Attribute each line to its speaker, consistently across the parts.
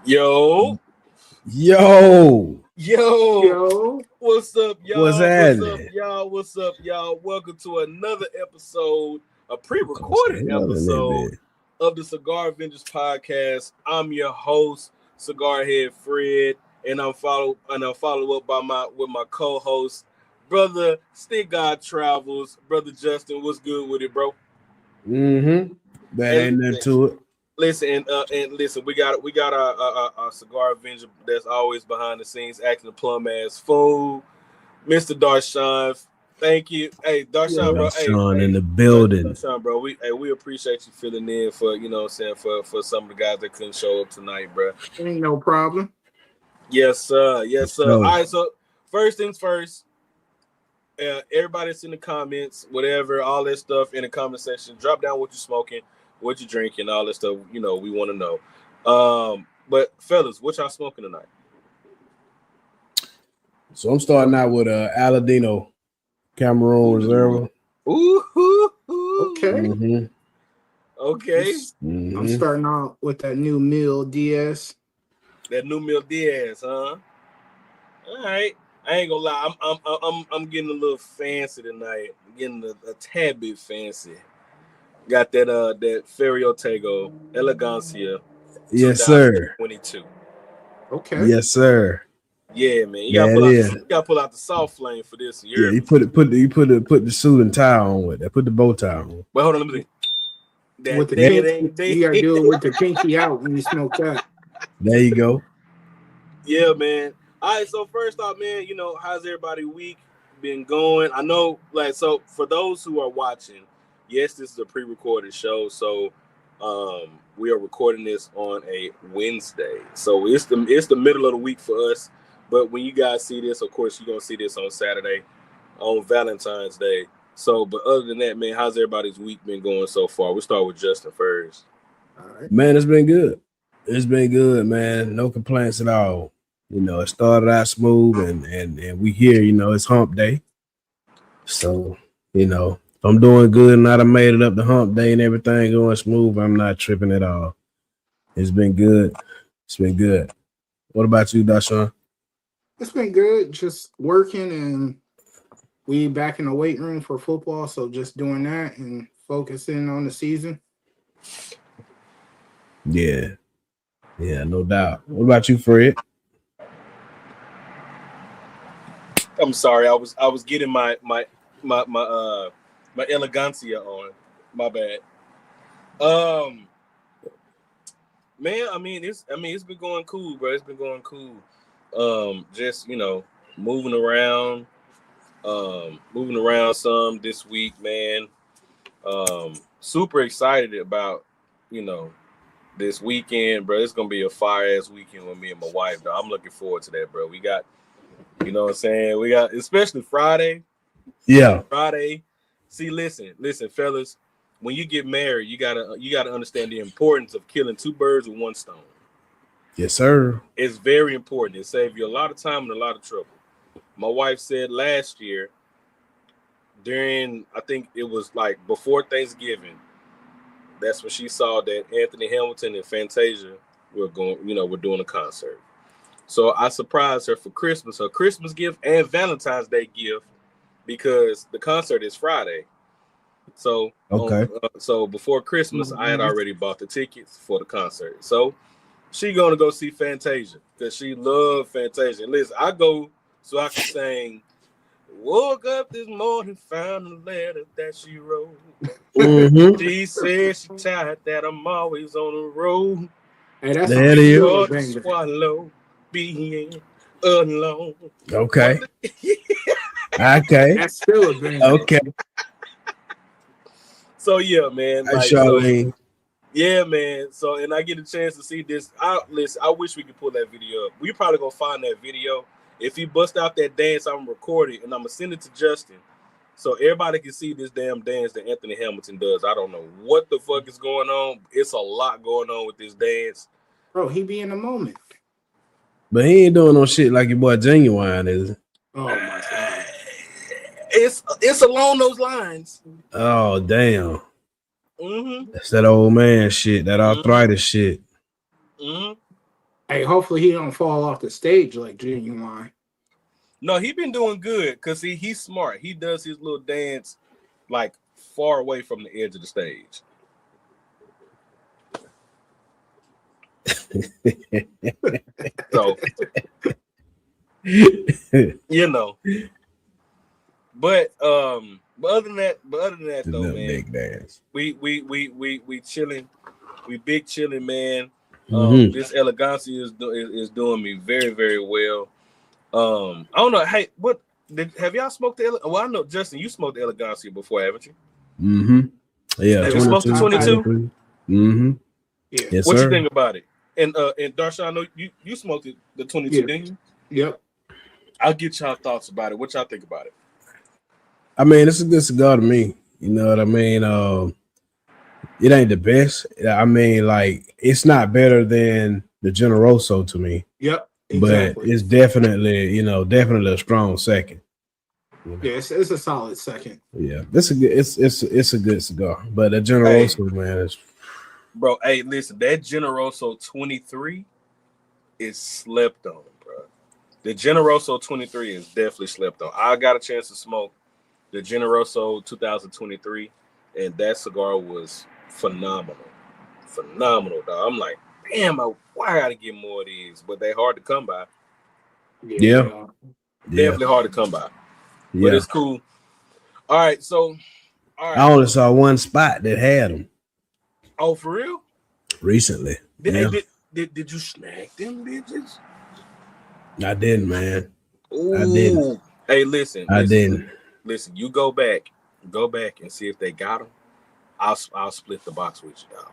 Speaker 1: Yo,
Speaker 2: Yo,
Speaker 1: yo, what's up,
Speaker 2: what's
Speaker 1: y'all? What's up,
Speaker 2: happening?
Speaker 1: y'all? What's up, y'all? Welcome to another episode, a
Speaker 2: Close the
Speaker 1: pre-recorded
Speaker 2: hell in that
Speaker 1: episode
Speaker 2: bit.
Speaker 1: of the Cigar Avengers podcast. I'm your host, Cigar Head Fred, and I'm followed up by my co-host, brother Stick God Travels, brother Justin. What's good with it, bro?
Speaker 2: That
Speaker 1: And
Speaker 2: ain't nothing to it.
Speaker 1: listen, we got our Cigar Avenger that's always behind the scenes acting a plum ass fool, Mr. Darshawn. Thank you, hey Darshawn, bro.
Speaker 2: Sean in the building.
Speaker 1: Darshawn, bro. We appreciate you filling in for what I'm saying for some of the guys that couldn't show up tonight, bro.
Speaker 3: Ain't no problem.
Speaker 1: Yes, sir. Yes, sir.
Speaker 2: So,
Speaker 1: All right. So first things first. Everybody that's in the comments, whatever, all that stuff in the comment section. Drop down what you're smoking, what you're drinking, all that stuff. We want to know. But fellas, what y'all smoking tonight?
Speaker 2: so I'm starting out with Aladino Cameroon Reserve.
Speaker 1: Ooh.
Speaker 3: Okay.
Speaker 2: Mm-hmm.
Speaker 1: Okay.
Speaker 3: I'm starting out with that new Mill DS.
Speaker 1: That new Mil Diaz, huh? All right. I ain't gonna lie. I'm getting a little fancy tonight. I'm getting a tad bit fancy. Got that Ferriotego Elegancia
Speaker 2: Yes, sir.
Speaker 1: 2022.
Speaker 3: Okay.
Speaker 2: Yes, sir.
Speaker 1: Yeah, man. You
Speaker 2: That
Speaker 1: gotta pull out the soft flame for this.
Speaker 2: Yeah, you put the suit and tie on with that. Put the bow tie on.
Speaker 1: Well, hold on, let me see.
Speaker 3: With the pinky, you gotta do it with the pinky out when you smoke that.
Speaker 2: There you go.
Speaker 1: Yeah, man. All right, so first off, man, how's everybody week been going? I know, so for those who are watching, yes, this is a pre-recorded show, so we are recording this on a Wednesday. So it's the middle of the week for us. But when you guys see this, of course, you're gonna see this on Saturday, on Valentine's Day. So, but other than that, man, how's everybody's week been going so far? We'll start with Justin first.
Speaker 3: All right.
Speaker 2: Man, it's been good. It's been good, man. No complaints at all. It started out smooth and we here, it's hump day. So, if I'm doing good and I done made it up the hump day and everything going smooth, I'm not tripping at all. It's been good. It's been good. What about you, Dashawn?
Speaker 3: It's been good. Just working, and we back in the weight room for football, so just doing that and focusing on the season.
Speaker 2: Yeah, no doubt. What about you, Fred?
Speaker 1: I'm sorry, I was getting my elegancia on. My bad. Man, it's been going cool, bro. It's been going cool. Just moving around some this week, man. Super excited about this weekend, bro. It's gonna be a fire ass weekend with me and my wife, though. I'm looking forward to that, bro. We got, what I'm saying, we got especially Friday.
Speaker 2: Yeah.
Speaker 1: Friday. See, listen, fellas. When you get married, you gotta understand the importance of killing two birds with one stone.
Speaker 2: Yes, sir.
Speaker 1: It's very important. It saves you a lot of time and a lot of trouble. My wife said last year, I think it was like before Thanksgiving, that's when she saw that Anthony Hamilton and Fantasia were doing a concert. So I surprised her for Christmas, her Christmas gift and Valentine's Day gift, because the concert is Friday. So
Speaker 2: okay.
Speaker 1: So before Christmas, I had already bought the tickets for the concert. So she gonna go see Fantasia because she loved Fantasia. And listen, I go so I can sing. Woke up this morning, found a letter that she wrote.
Speaker 2: Mm-hmm.
Speaker 1: She said she tired that I'm always on the road.
Speaker 3: And that's
Speaker 1: hard to swallow being alone.
Speaker 2: Okay. Okay.
Speaker 3: That's still a banger.
Speaker 2: Okay.
Speaker 1: So yeah, man.
Speaker 2: Hi, Charlene.
Speaker 1: Yeah, man. So, and I get a chance to see this. I wish we could pull that video up. We probably gonna find that video. If he bust out that dance, I'm recording and I'm gonna send it to Justin, so everybody can see this damn dance that Anthony Hamilton does. I don't know what the fuck is going on. It's a lot going on with this dance.
Speaker 3: Bro, he be in the moment.
Speaker 2: But he ain't doing no shit like your boy Genuine, is it?
Speaker 3: Oh my God.
Speaker 1: It's along those lines.
Speaker 2: Oh damn.
Speaker 1: Mm-hmm.
Speaker 2: That's that old man shit, that arthritis shit.
Speaker 1: Mm-hmm.
Speaker 3: Hey, hopefully he don't fall off the stage like Genuine.
Speaker 1: No, he been doing good because he's smart. He does his little dance like far away from the edge of the stage. So you know. But other than that though, man,
Speaker 2: big dance.
Speaker 1: We chilling. We big chilling, man.
Speaker 2: Mm-hmm.
Speaker 1: This elegancia is doing me very, very well. I don't know. Hey, have y'all smoked the? Well, I know Justin, you smoked the elegancia before, haven't you?
Speaker 2: Mm-hmm. Yeah.
Speaker 1: Have you smoked the 22?
Speaker 2: Mm-hmm.
Speaker 3: Yeah.
Speaker 2: Yes,
Speaker 1: What
Speaker 2: sir.
Speaker 1: you think about it? And Darshan, I know you smoked the 22,
Speaker 3: Yeah.
Speaker 1: didn't you?
Speaker 3: Yep.
Speaker 1: I'll get y'all thoughts about it. What y'all think about it?
Speaker 2: I mean, it's a good cigar to me. You know what I mean? It ain't the best. I mean, like, it's not better than the Generoso to me.
Speaker 3: Yep.
Speaker 2: But
Speaker 3: Exactly.
Speaker 2: it's definitely, definitely a strong second.
Speaker 3: Yeah, it's a solid second.
Speaker 2: Yeah, it's a good cigar. But the Generoso, man, is
Speaker 1: Bro, hey, listen, that Generoso 23 is slept on, bro. The Generoso 23 is definitely slept on. I got a chance to smoke the Generoso 2023, and that cigar was phenomenal. Phenomenal, dog. I'm like, damn, why I gotta get more of these? But they hard to come by.
Speaker 2: yeah.
Speaker 1: Definitely hard to come by. But
Speaker 2: Yeah.
Speaker 1: it's cool. All right, so
Speaker 2: I only saw one spot that had them
Speaker 1: Oh, for real?
Speaker 2: recently.
Speaker 1: Did you snag them bitches?
Speaker 2: I didn't, man.
Speaker 1: Ooh.
Speaker 2: I didn't.
Speaker 1: Hey, listen.
Speaker 2: I didn't.
Speaker 1: Listen, you go back and see if they got them. I'll split the box with you, dog.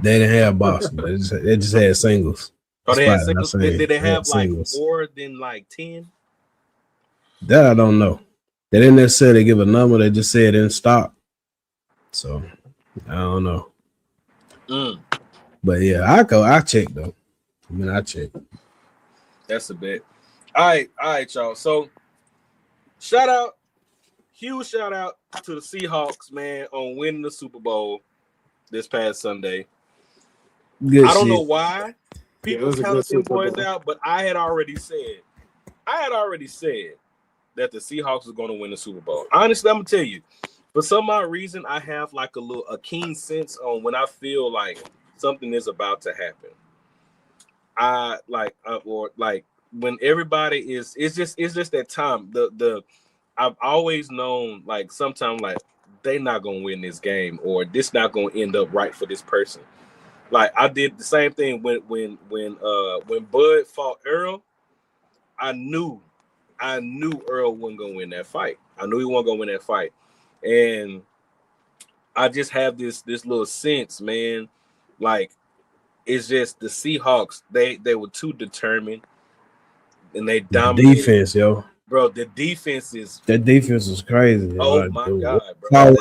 Speaker 2: They didn't have Boston. They just had singles.
Speaker 1: Oh, they had
Speaker 2: Spot,
Speaker 1: singles. Did they have like
Speaker 2: singles.
Speaker 1: more than like 10?
Speaker 2: That I don't know. They didn't necessarily give a number. They just said in stock. So I don't know. But yeah, I check though. I mean, I check.
Speaker 1: That's a bit. All right, y'all. So huge shout out to the Seahawks, man, on winning the Super Bowl this past Sunday.
Speaker 2: Good
Speaker 1: I don't
Speaker 2: shit.
Speaker 1: know why people counted them boys out, but I had already said that the Seahawks was going to win the Super Bowl. Honestly, I'm gonna tell you, for some odd reason, I have like a keen sense on when I feel like something is about to happen. Or when everybody it's just that time. I've always known like sometimes like they not gonna win this game or this not gonna end up right for this person. Like I did the same thing when Bud fought Earl. I knew Earl wasn't gonna win that fight. I knew he wasn't gonna win that fight, and I just have this little sense, man. Like it's just the Seahawks. They were too determined, and they dominated.
Speaker 2: Defense, yo,
Speaker 1: bro. The defense is
Speaker 2: that defense was crazy.
Speaker 1: Oh my god, bro!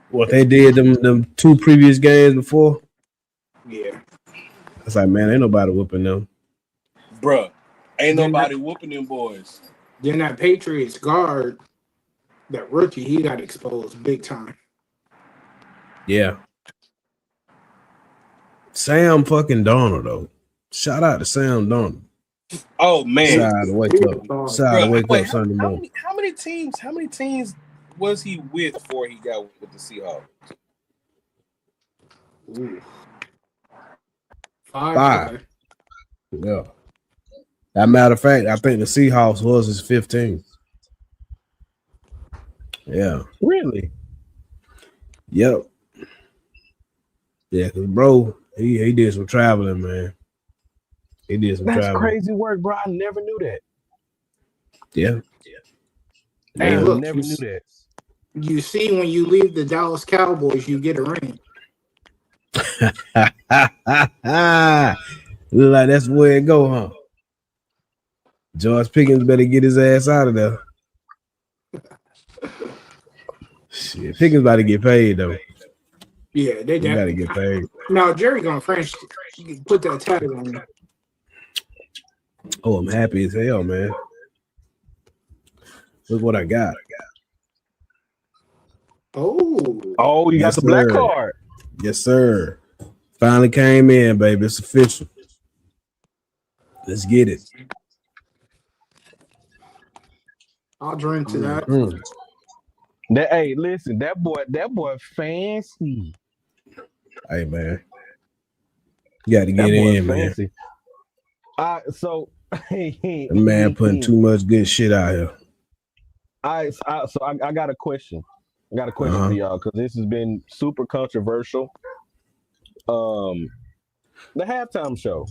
Speaker 2: What they did them two previous games before.
Speaker 3: Yeah,
Speaker 2: it's like, man, ain't nobody whooping them,
Speaker 1: bro. Ain't nobody whooping them boys.
Speaker 3: Then that Patriots guard, that rookie, he got exposed big time.
Speaker 2: Yeah. Sam fucking Darnold, though. Shout out to Sam Darnold.
Speaker 1: Oh man,
Speaker 2: Side to wake up. Side to wake up Sunday morning.
Speaker 1: How many teams was he with before he got with the Seahawks?
Speaker 3: Ooh.
Speaker 2: 5. Yeah. As a matter of fact, I think the Seahawks was his 15th. Yeah.
Speaker 4: Really?
Speaker 2: Yep. Yeah, because bro, he did some traveling, man. He did some traveling.
Speaker 4: That's crazy work, bro. I never knew that.
Speaker 2: Yeah.
Speaker 3: Hey, look,
Speaker 4: never knew that.
Speaker 3: You see, when you leave the Dallas Cowboys, you get a ring.
Speaker 2: Look like that's the way it go, huh? George Pickens better get his ass out of there. Shit, Pickens about to get paid though.
Speaker 3: Yeah, they
Speaker 2: gotta get paid.
Speaker 3: Now Jerry gonna French put that tag on you.
Speaker 2: Oh, I'm happy as hell, man. Look what I got.
Speaker 3: Oh,
Speaker 4: you got the black card.
Speaker 2: Yes, sir. Finally came in, baby. It's official. Let's get it.
Speaker 3: I'll drink to that.
Speaker 4: Mm. Hey, listen, that boy fancy.
Speaker 2: Hey, man. You got to
Speaker 4: That
Speaker 2: get
Speaker 4: boy
Speaker 2: in, man.
Speaker 4: fancy. So
Speaker 2: The man putting too much good shit out here.
Speaker 4: I got a question. I got a question for y'all because this has been super controversial. The halftime show.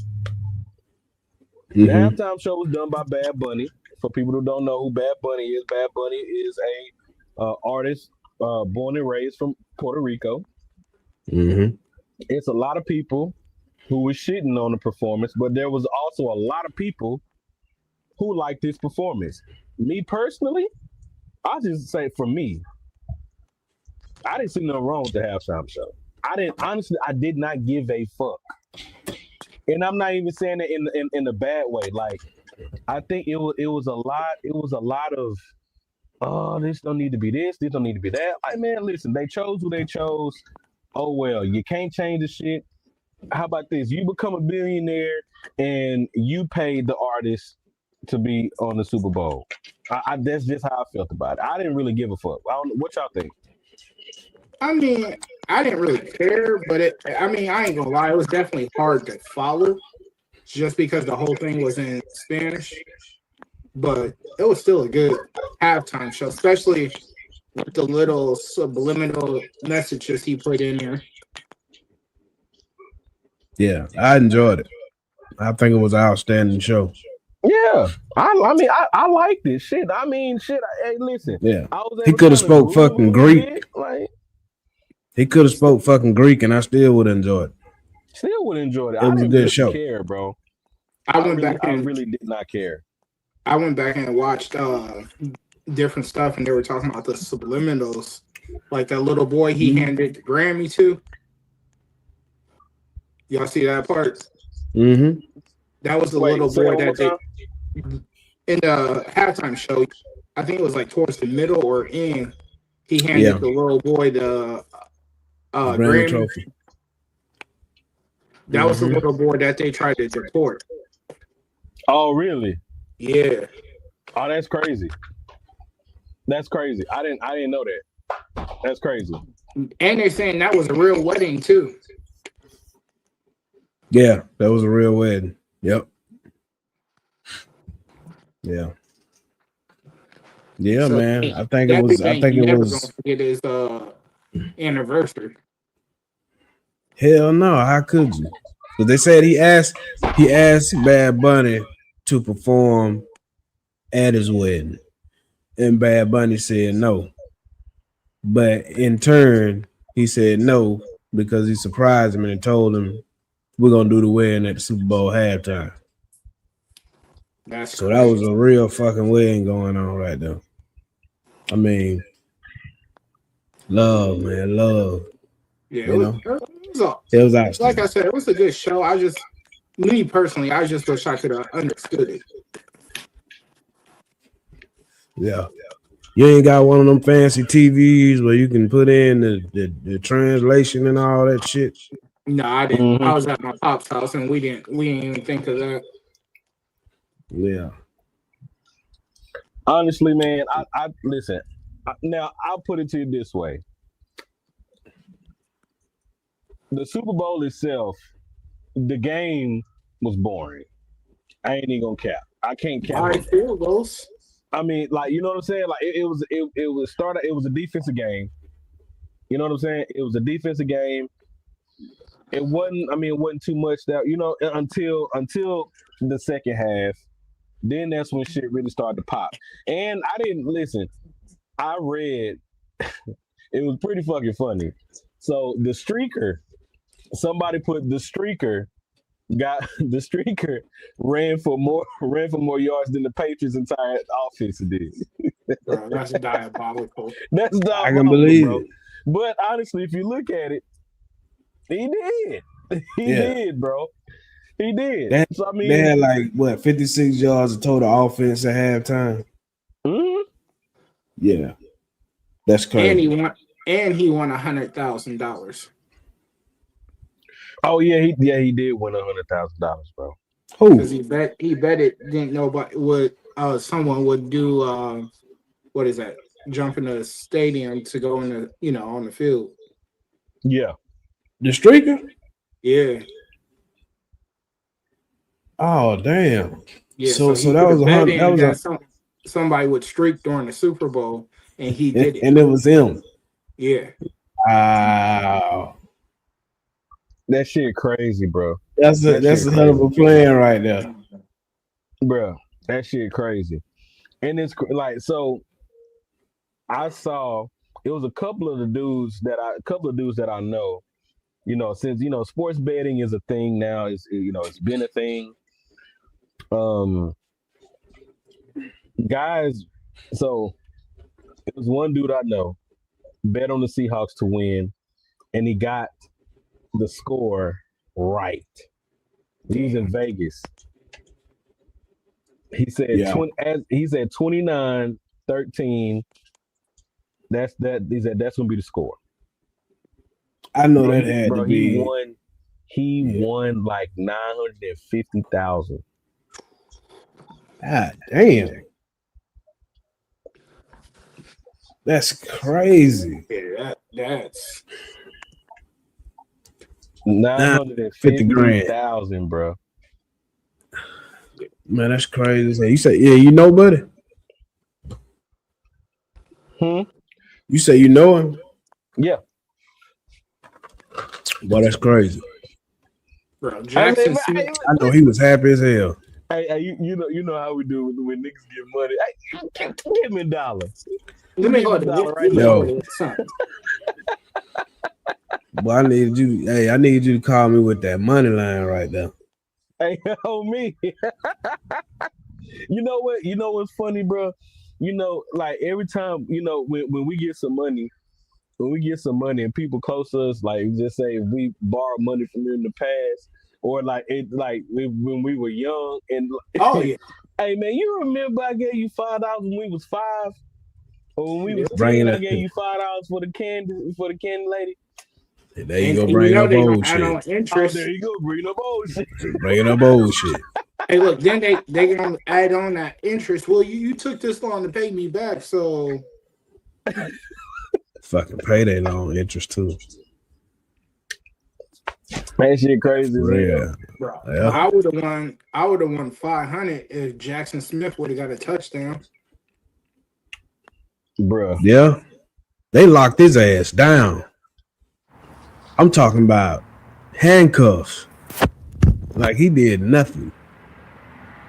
Speaker 4: The halftime show was done by Bad Bunny. For people who don't know who Bad Bunny is a artist born and raised from Puerto Rico.
Speaker 2: Mm-hmm.
Speaker 4: It's a lot of people who was shitting on the performance, but there was also a lot of people who liked this performance. Me personally, I'll just say for me, I didn't see nothing wrong with the halftime show. I did not give a fuck. And I'm not even saying it in a bad way. Like, I think it was a lot of, oh, this don't need to be this don't need to be that. Like, man, listen, they chose who they chose. Oh well, you can't change the shit. How about this? You become a billionaire and you paid the artist to be on the Super Bowl. That's just how I felt about it. I didn't really give a fuck. I don't know what y'all think.
Speaker 3: I mean, I didn't really care, but I ain't gonna lie, it was definitely hard to follow just because the whole thing was in Spanish. But it was still a good halftime show, especially with the little subliminal messages he put in there.
Speaker 2: Yeah, I enjoyed it. I think it was an outstanding show.
Speaker 4: Yeah, I like this shit. I mean, shit. Hey, listen.
Speaker 2: Yeah,
Speaker 4: I was
Speaker 2: he could have spoke fucking Greek.
Speaker 4: Like,
Speaker 2: he could have spoke fucking Greek, and I still would enjoy it.
Speaker 4: Still would enjoy it.
Speaker 2: It was a good show.
Speaker 4: Care, bro.
Speaker 3: I
Speaker 4: really did not care.
Speaker 3: I went back and watched different stuff, and they were talking about the subliminals, like that little boy he handed the Grammy to. Y'all see that part?
Speaker 2: Mm-hmm.
Speaker 3: That was the little boy that they in the halftime show. I think it was like towards the middle or end. He handed the little boy the Grammy
Speaker 2: trophy.
Speaker 3: That was the little boy that they tried to deport.
Speaker 4: Oh, really?
Speaker 3: Yeah.
Speaker 4: Oh, that's crazy. That's crazy. I didn't know that. That's crazy.
Speaker 3: And they're saying that was a real wedding too.
Speaker 2: Yeah, that was a real wedding. Yep. Yeah. Yeah, so, man. I think it was. Gonna
Speaker 3: forget his anniversary.
Speaker 2: Hell no! How could you? Because they said he asked Bad Bunny to perform at his wedding, and Bad Bunny said no. But in turn, he said no because he surprised him and told him we're gonna do the wedding at the Super Bowl halftime. So that was a real fucking wedding going on right there. I mean, love, man, love.
Speaker 3: Yeah,
Speaker 2: it was awesome.
Speaker 3: Like I said, it was a good show. Me personally, I just wish I could have understood it.
Speaker 2: Yeah. You ain't got one of them fancy TVs where you can put in the translation and all that shit.
Speaker 3: No, I didn't. I was at my pop's house and we didn't even think of that.
Speaker 2: Yeah.
Speaker 4: Honestly, man, I listen. Now I'll put it to you this way: the Super Bowl itself, the game was boring. I ain't even gonna cap. I can't cap.
Speaker 3: All right, field goals.
Speaker 4: I mean, like, you know what I'm saying? Like it was a defensive game. You know what I'm saying? It was a defensive game. It wasn't too much that, you know, until the second half. Then that's when shit really started to pop. And I didn't listen. I read it was pretty fucking funny. So the streaker, somebody put the streaker ran for more yards than the Patriots' entire offense did.
Speaker 3: Bro, that's diabolical.
Speaker 4: That's diabolical.
Speaker 2: I can believe it.
Speaker 4: But honestly, if you look at it, he did. He did, bro. He did.
Speaker 2: They had like 56 yards of total offense at halftime.
Speaker 4: Mm-hmm.
Speaker 2: Yeah, that's crazy.
Speaker 3: And he won $100,000.
Speaker 4: Oh he did win $100,000, bro.
Speaker 3: because
Speaker 2: Who?
Speaker 3: he bet it didn't know but would someone would do what is that? Jump in the stadium to go in the on the field.
Speaker 4: Yeah,
Speaker 2: The streaker?
Speaker 3: Yeah,
Speaker 2: Oh damn.
Speaker 3: yeah.
Speaker 2: So
Speaker 3: So
Speaker 2: so
Speaker 3: he
Speaker 2: that
Speaker 3: put a
Speaker 2: was a
Speaker 3: bet
Speaker 2: hundred. That
Speaker 3: in
Speaker 2: was a
Speaker 3: that somebody would streak during the Super Bowl, and he did it.
Speaker 2: and it was him.
Speaker 3: Yeah,
Speaker 2: Wow.
Speaker 4: that shit crazy, bro.
Speaker 2: That's
Speaker 4: That
Speaker 2: a
Speaker 4: shit
Speaker 2: hell of
Speaker 4: crazy,
Speaker 2: a plan right there.
Speaker 4: bro. That shit crazy. And it's like so. I saw it was a couple of dudes that I know. Since sports betting is a thing now. It's been a thing. Um, guys. So it was one dude I know bet on the Seahawks to win, and he got the score right. He was in Vegas. He said
Speaker 2: Yeah.
Speaker 4: 20. He said 29-13. That's that. He said that's gonna be the score.
Speaker 2: I know
Speaker 4: Bro,
Speaker 2: that had to
Speaker 4: he
Speaker 2: be.
Speaker 4: won. He
Speaker 2: Yeah.
Speaker 4: won like 950,000.
Speaker 2: God damn. That's crazy.
Speaker 3: yeah. That's
Speaker 2: 50 grand.
Speaker 4: 950,000, bro.
Speaker 2: Man, that's crazy. You say, yeah, you know, buddy. You say you know him?
Speaker 4: Yeah.
Speaker 2: Boy, that's crazy.
Speaker 3: bro. Jackson Smith.
Speaker 2: I know he was happy as hell.
Speaker 4: Hey, you know how we do when niggas get money. Hey, give me a dollar.
Speaker 3: Let me hold
Speaker 4: $1
Speaker 3: it.
Speaker 4: right
Speaker 2: now.
Speaker 3: Yo.
Speaker 2: Boy, I need you to call me with that money line right there.
Speaker 4: Hey, oh me. You know what? You know what's funny, bro? Like every time, when we get some money, and people close to us, like just say if we borrow money from you in the past, or like when we were young, and
Speaker 3: Oh yeah.
Speaker 4: hey man, you remember I gave you $5 when we was 5, or when we was 10,
Speaker 2: Bringing
Speaker 4: I
Speaker 2: it.
Speaker 4: gave you $5 for the candy lady.
Speaker 2: There you go,
Speaker 3: And
Speaker 2: bringing up
Speaker 3: they
Speaker 2: old
Speaker 3: gonna add on
Speaker 2: shit.
Speaker 3: interest.
Speaker 4: Oh, there you go, bringing up old shit.
Speaker 2: Bringing up old shit.
Speaker 3: Hey, look, then they gonna add on that interest. Well, you took this long to pay me back, so
Speaker 2: Fucking payday loan interest too.
Speaker 4: That shit crazy as hell.
Speaker 2: Yeah.
Speaker 3: bro,
Speaker 2: Yeah.
Speaker 3: I would have won 500 if Jackson Smith would have got a touchdown.
Speaker 4: Bruh.
Speaker 2: Yeah. They locked his ass down. I'm talking about handcuffs. Like he did nothing.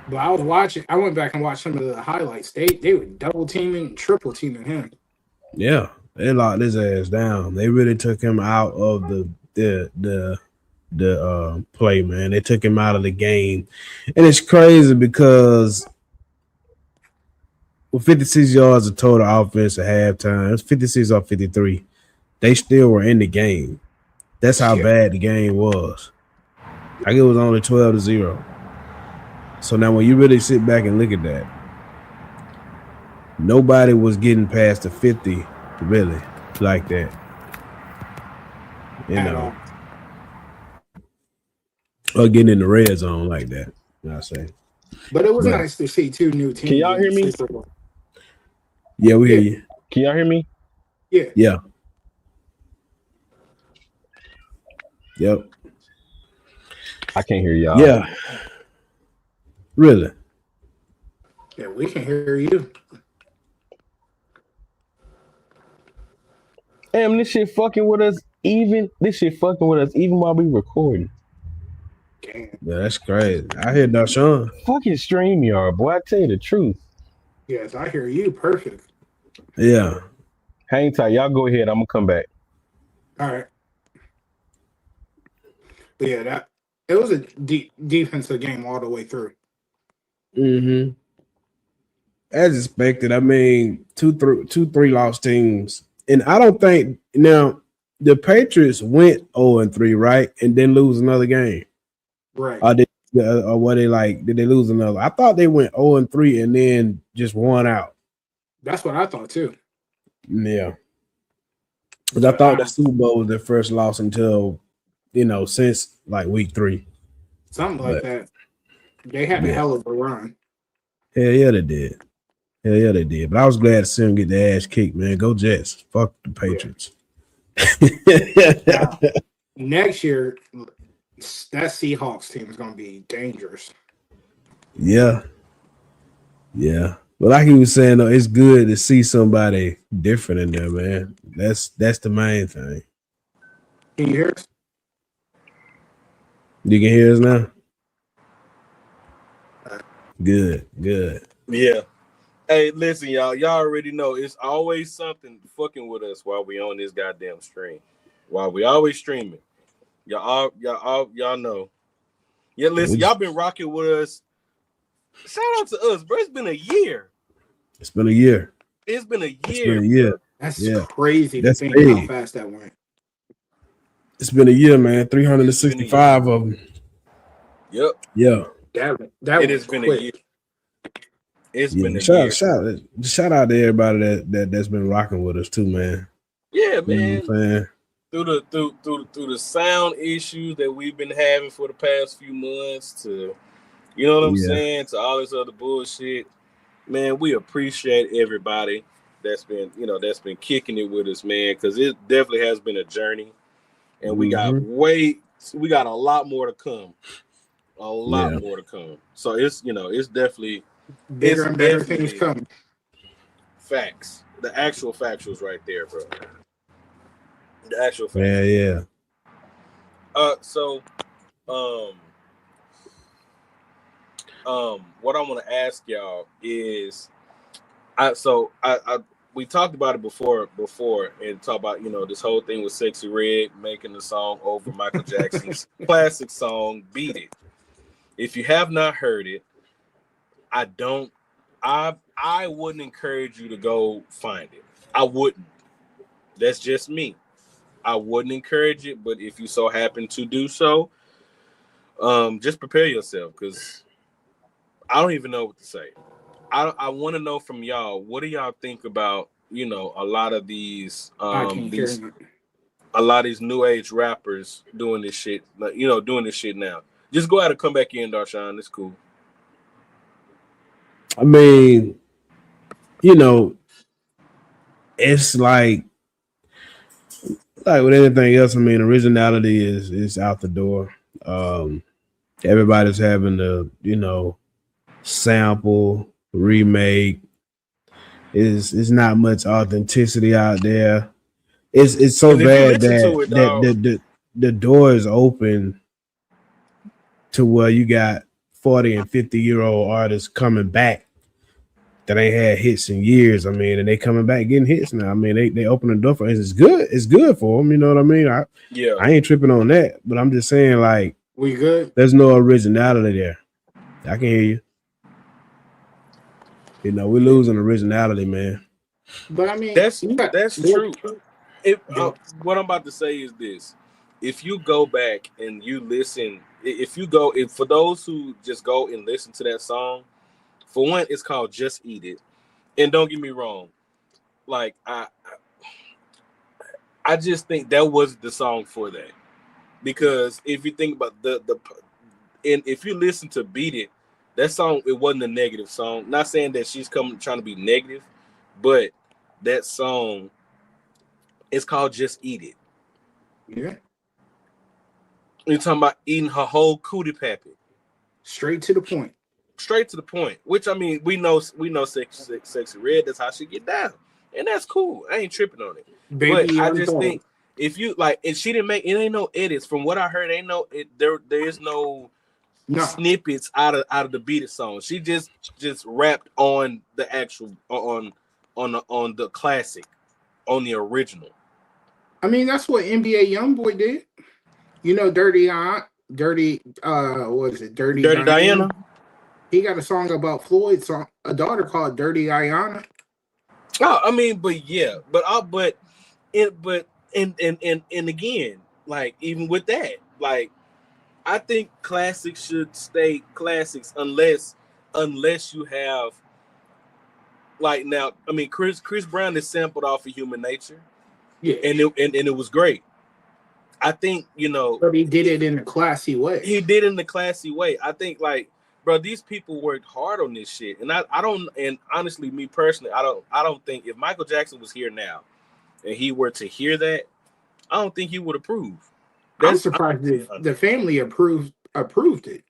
Speaker 3: But I went back and watched some of the highlights. They were double teaming, triple teaming him.
Speaker 2: Yeah. They locked his ass down. They really took him out of the play, man. They took him out of the game. And it's crazy because with 56 yards of total offense at halftime, it's 56 or 53. They still were in the game. That's how bad the game was. Like it was only 12-0. So now when you really sit back and look at that, nobody was getting past the 50 really like that. You know. Or getting in the red zone like that. I say.
Speaker 3: But it was nice to see two new teams.
Speaker 4: Can y'all hear me?
Speaker 2: Yeah, we hear you.
Speaker 4: Can y'all hear me?
Speaker 3: Yeah.
Speaker 2: Yeah. Yep.
Speaker 4: I can't hear y'all.
Speaker 2: Yeah. Really?
Speaker 3: Yeah, we can hear you.
Speaker 4: Damn, this shit fucking with us even while we recording.
Speaker 3: Damn.
Speaker 2: Yeah, that's crazy. I hear Dashawn.
Speaker 4: Fucking StreamYard, boy. I tell you the truth.
Speaker 3: Yes, I hear you. Perfect.
Speaker 2: Yeah.
Speaker 4: Hang tight. Y'all go ahead. I'm gonna come back.
Speaker 3: All right. But yeah, it was a defensive game all the way through.
Speaker 2: Mm-hmm. As expected. I mean, 2-3 lost teams. And I don't think now the Patriots went 0-3, right? And then lose another game.
Speaker 3: Right.
Speaker 2: Did they lose another? I thought they went 0-3 and then just won out.
Speaker 3: That's what I thought too.
Speaker 2: Yeah. Because I thought the Super Bowl was their first loss until since like week 3.
Speaker 3: Something like
Speaker 2: But
Speaker 3: that. They had a
Speaker 2: yeah,
Speaker 3: hell of a run.
Speaker 2: hell yeah, they did. Hell yeah, they did. But I was glad to see them get their ass kicked, man. Go Jets. Fuck the
Speaker 3: Yeah.
Speaker 2: Patriots.
Speaker 3: Now, next year, that Seahawks team is going to be dangerous.
Speaker 2: Yeah. Yeah. But like he was saying, though, it's good to see somebody different in there, man. That's the main thing.
Speaker 3: Can you hear us?
Speaker 2: You can hear us now? Good, good.
Speaker 1: Yeah. Hey, listen, y'all. Y'all already know it's always something fucking with us while we on this goddamn stream. While we always streaming. Y'all know. Yeah, listen, y'all been rocking with us. Shout out to us, bro. It's been a year.
Speaker 2: It's been a year.
Speaker 1: It's been a
Speaker 2: It's
Speaker 1: year.
Speaker 2: been a year.
Speaker 1: Bro.
Speaker 3: That's crazy
Speaker 2: That's
Speaker 3: to think
Speaker 2: big.
Speaker 3: how fast that went.
Speaker 2: It's been a year, man. 365 of them.
Speaker 1: Yep.
Speaker 2: Yeah.
Speaker 3: That
Speaker 1: it has been quick. A year. It's been a year.
Speaker 2: Shout out to everybody that's been rocking with us too, man.
Speaker 1: Yeah, man.
Speaker 2: You know
Speaker 1: through the sound issues that we've been having for the past few months, to you know what I'm saying, to all this other bullshit. Man, we appreciate everybody that's been kicking it with us, man, because it definitely has been a journey, and we got a lot more to come. A lot more to come. So it's definitely
Speaker 3: bigger and better things coming.
Speaker 1: Facts. The actual factuals right there, bro. The actual facts.
Speaker 2: Yeah.
Speaker 1: So what I want to ask y'all is, we talked about it before and talk about, this whole thing with Sexy Red making the song over Michael Jackson's classic song, Beat It. If you have not heard it, I wouldn't encourage you to go find it. I wouldn't. That's just me. I wouldn't encourage it, but if you so happen to do so, just prepare yourself, because I don't even know what to say. I want to know from y'all, what do y'all think about, a lot of these a lot of these new age rappers doing this shit, doing this shit now. Just go ahead and come back in, Darshawn. It's cool.
Speaker 2: I mean, it's like with anything else. I mean, originality is out the door. Everybody's having to, sample, remake. Is not much authenticity out there. It's so bad that the door is open to where you got 40 and 50-year-old artists coming back that ain't had hits in years. I mean, and they coming back getting hits now. I mean, they open the door for it. It's good. It's good for them. You know what I mean? I ain't tripping on that, but I'm just saying, like,
Speaker 3: we good.
Speaker 2: There's no originality there. I can hear you. We're losing originality, man.
Speaker 3: But I mean,
Speaker 1: that's true. What I'm about to say is this: if you go back and you listen, for those who just go and listen to that song, for one, it's called "Just Eat It," and don't get me wrong, like I just think that was the song for that, because if you think about and if you listen to "Beat It," that song, it wasn't a negative song. Not saying that she's trying to be negative, but that song is called "Just Eat It."
Speaker 3: Yeah.
Speaker 1: You're talking about eating her whole cootie pappy.
Speaker 3: Straight to the point.
Speaker 1: Straight to the point. Which, I mean, we know Sexy Red, that's how she get down. And that's cool. I ain't tripping on it. Baby, but I just think if you and she didn't make it, ain't no edits. From what I heard, there is no snippets out of the Beat It song. She just rapped on the actual on the classic, on the original.
Speaker 3: I mean, that's what NBA Youngboy did. Dirty Diana. He got a song about Floyd's song, a daughter called Dirty Diana.
Speaker 1: Oh, I mean, but again, like, even with that, like, I think classics should stay classics unless you have, like, now, I mean, Chris Brown is sampled off of Human Nature. Yeah. And it was great. I think, you know,
Speaker 3: But he did it in a classy way.
Speaker 1: he did in the classy way. I think, like, bro, these people worked hard on this shit, and I don't. And honestly, me personally, I don't think if Michael Jackson was here now and he were to hear that, I don't think he would approve.
Speaker 3: I'm surprised the family approved it.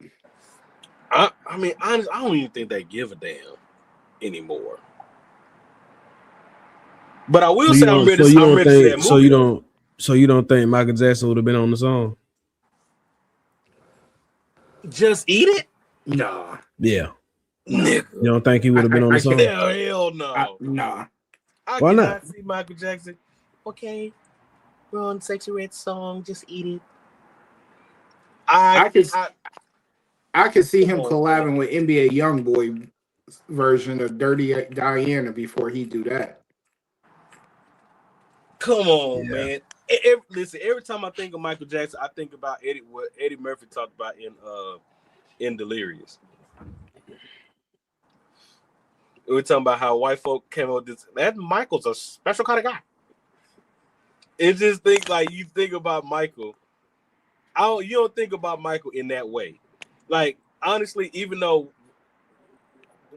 Speaker 1: I mean, honestly, I don't even think they give a damn anymore. But I will say I'm ready to see that movie.
Speaker 2: So you don't think Michael Jackson would have been on the song?
Speaker 1: Just Eat It?
Speaker 3: Nah.
Speaker 2: Yeah.
Speaker 1: Nigga.
Speaker 2: You don't think he would have been on the song?
Speaker 1: Hell no.
Speaker 3: Nah.
Speaker 2: Why not?
Speaker 1: See Michael Jackson. Okay, we're on Sexy Red song. Just Eat It. I
Speaker 3: could see him collabing with NBA YoungBoy version of Dirty Diana before he do that.
Speaker 1: Come on, man. Listen, every time I think of Michael Jackson, I think about what Eddie Murphy talked about in Delirious. We were talking about how white folk came up with this. That Michael's a special kind of guy. It just think like you think about Michael. You don't think about Michael in that way. Like, honestly, even though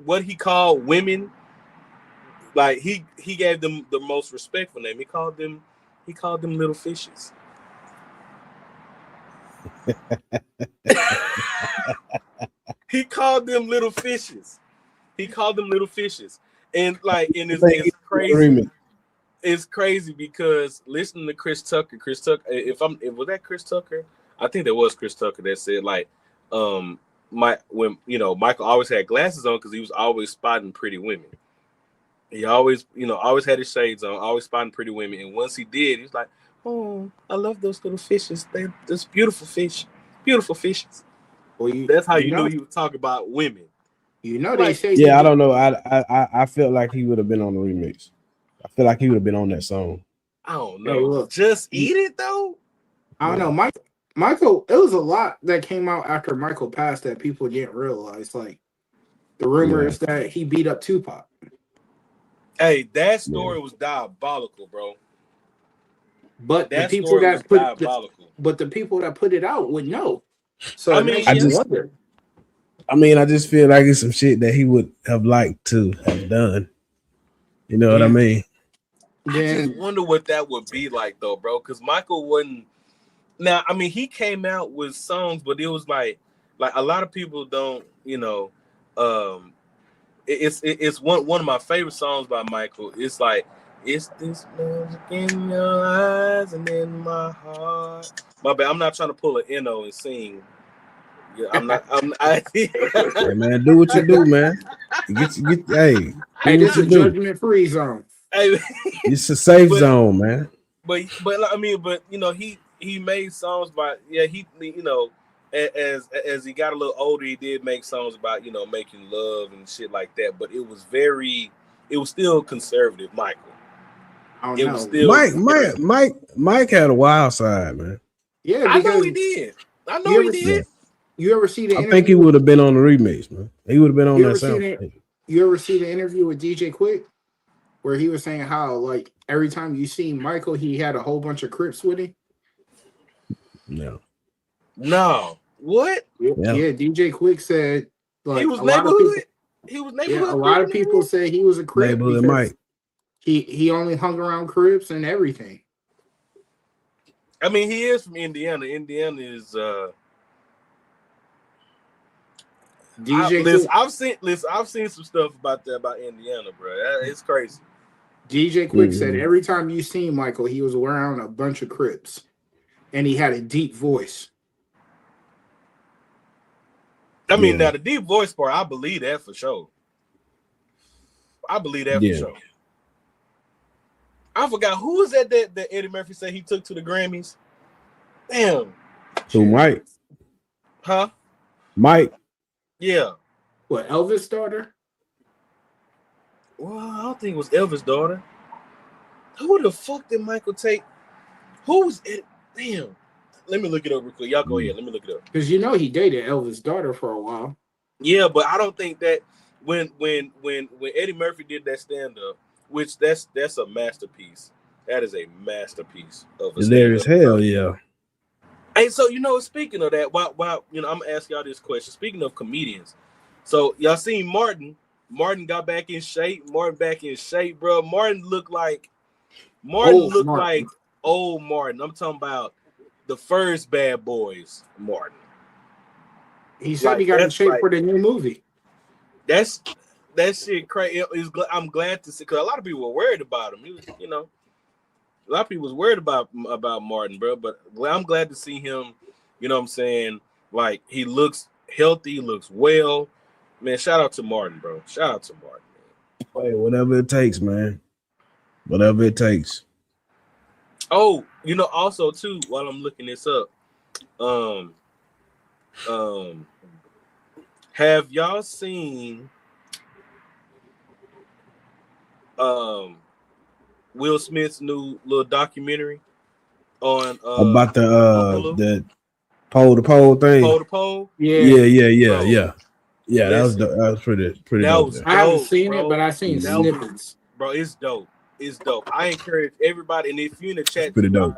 Speaker 1: what he called women, like he gave them the most respectful name. He called them little fishes. He called them little fishes. And like, and it's crazy. It's crazy because listening to Chris Tucker, was that Chris Tucker? I think that was Chris Tucker that said like, when you know Michael always had glasses on because he was always spotting pretty women. He always had his shades on, always spotting pretty women. And once he did, he was like, "Oh, I love those little fishes. They're just beautiful fishes." Well, that's how you knew he was talking about women.
Speaker 3: You know, they say.
Speaker 2: Yeah, I don't know. I felt like he would have been on the remix. I feel like he would have been on that song.
Speaker 1: I don't know. Hey, look, Just Eat It though.
Speaker 3: I don't know, Michael. It was a lot that came out after Michael passed that people didn't realize. Like the rumor is that he beat up Tupac.
Speaker 1: Hey, that story was diabolical, bro.
Speaker 3: But the people that put it out would know. So I mean,
Speaker 2: I just feel like it's some shit that he would have liked to have done. You know what I mean?
Speaker 1: I just wonder what that would be like, though, bro. Because Michael wasn't. Now, I mean, he came out with songs, but it was like a lot of people don't, you know. It's one of my favorite songs by Michael. It's like, it's this magic in your eyes and in my heart. My bad. I'm not trying to pull an N.O. and sing. Yeah,
Speaker 2: hey man, do what you do, man. Hey,
Speaker 3: this is a judgment-free zone.
Speaker 1: Hey,
Speaker 2: it's a safe zone, man.
Speaker 1: But I mean, you know, he made songs about he you know, as he got a little older, he did make songs about, you know, making love and shit like that. But it was still conservative, Michael.
Speaker 2: Was still Mike had a wild side, man.
Speaker 3: Yeah,
Speaker 1: I know he did.
Speaker 3: You ever see the?
Speaker 2: I think he would have been on the remix, man. He would have been on that sound.
Speaker 3: You ever see the interview with DJ Quick, where he was saying how like every time you see Michael, he had a whole bunch of Crips with him?
Speaker 2: No.
Speaker 1: What?
Speaker 3: Yeah, DJ Quick said like
Speaker 1: he was neighborhood.
Speaker 3: Yeah, a lot of people say he was a Crip.
Speaker 2: Neighborhood Mike.
Speaker 3: He only hung around Crips and everything.
Speaker 1: I mean, he is from Indiana. Indiana is DJ. I've seen some stuff about Indiana, bro. It's crazy.
Speaker 3: DJ Quick said every time you seen Michael, he was wearing a bunch of Crips, and he had a deep voice.
Speaker 1: I mean, now the deep voice part, I believe that for sure. For sure. I forgot who was that Eddie Murphy said he took to the Grammys. Damn.
Speaker 2: So Mike.
Speaker 1: Huh?
Speaker 2: Mike.
Speaker 1: Yeah.
Speaker 3: What, Elvis' daughter?
Speaker 1: Well, I don't think it was Elvis' daughter. Who the fuck did Michael take? Who was it? Damn. Let me look it up real quick. Y'all go ahead. Let me look it up.
Speaker 3: Because you know he dated Elvis' daughter for a while.
Speaker 1: Yeah, but I don't think that when Eddie Murphy did that stand-up, which that's a masterpiece. That is a masterpiece of a
Speaker 2: there is hell, yeah.
Speaker 1: Hey, so speaking of that, while I'm gonna ask y'all this question. Speaking of comedians, so y'all seen Martin? Martin got back in shape. Martin back in shape, bro. Martin
Speaker 3: Old
Speaker 1: looked like
Speaker 3: Martin.
Speaker 1: old Martin. I'm talking about the first Bad Boys Martin.
Speaker 3: He said
Speaker 1: Like
Speaker 3: he got in
Speaker 1: that's
Speaker 3: shape
Speaker 1: like
Speaker 3: for the new movie.
Speaker 1: that's that shit crazy. I'm glad to see because a lot of people were worried about him. He was, a lot of people was worried about Martin, bro. But I'm glad to see him. You know what I'm saying? Like he looks healthy, he looks well. Man, shout out to Martin, bro. Shout out to Martin.
Speaker 2: Hey, whatever it takes, man. Whatever it takes.
Speaker 1: Oh, also too, while I'm looking this up, um, have y'all seen Will Smith's new little documentary on
Speaker 2: About
Speaker 1: Hulu?
Speaker 2: the pole to pole thing.
Speaker 1: Pole to pole?
Speaker 3: Yeah,
Speaker 1: Bro,
Speaker 2: Yeah.
Speaker 1: listen,
Speaker 2: That was pretty
Speaker 1: that
Speaker 2: dope.
Speaker 1: was
Speaker 2: There.
Speaker 3: I haven't
Speaker 1: dope,
Speaker 3: seen it, but
Speaker 1: bro.
Speaker 3: I've seen
Speaker 1: That was,
Speaker 3: snippets.
Speaker 1: bro, it's dope. It's dope. I encourage everybody, and if you're in the
Speaker 2: It's
Speaker 1: chat
Speaker 2: pretty
Speaker 1: too,
Speaker 2: dope.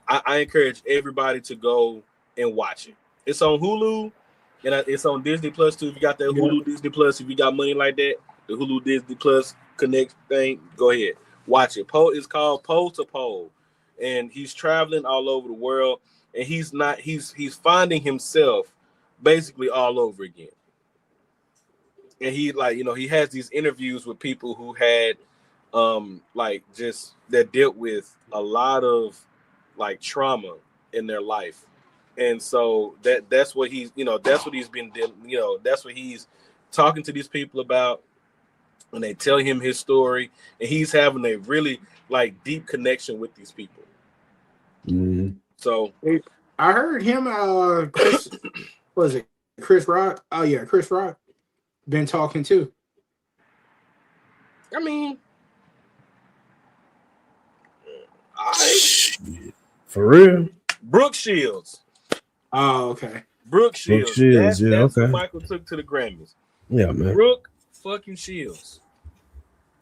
Speaker 1: I encourage everybody to go and watch it. It's on Hulu, and it's on Disney Plus too. If you got that
Speaker 3: Yeah.
Speaker 1: Hulu Disney Plus, if you got money like that, the Hulu Disney Plus Connect thing, go ahead, watch it. Poe is called Pole to Pole, and he's traveling all over the world, and he's finding himself basically all over again. And he he has these interviews with people who had like just that dealt with a lot of like trauma in their life, and so that's what that's what he's been that's what he's talking to these people about, and they tell him his story, and he's having a really like deep connection with these people. So
Speaker 3: I heard him. Chris was it Chris Rock? Oh yeah, Chris Rock been talking too.
Speaker 1: I mean,
Speaker 2: For real.
Speaker 1: Brooke Shields.
Speaker 3: Oh okay.
Speaker 1: Brooke Shields.
Speaker 2: Shields, yeah,
Speaker 1: That's
Speaker 2: okay.
Speaker 1: what Michael took to the Grammys.
Speaker 2: Yeah, man.
Speaker 1: Brooke fucking Shields.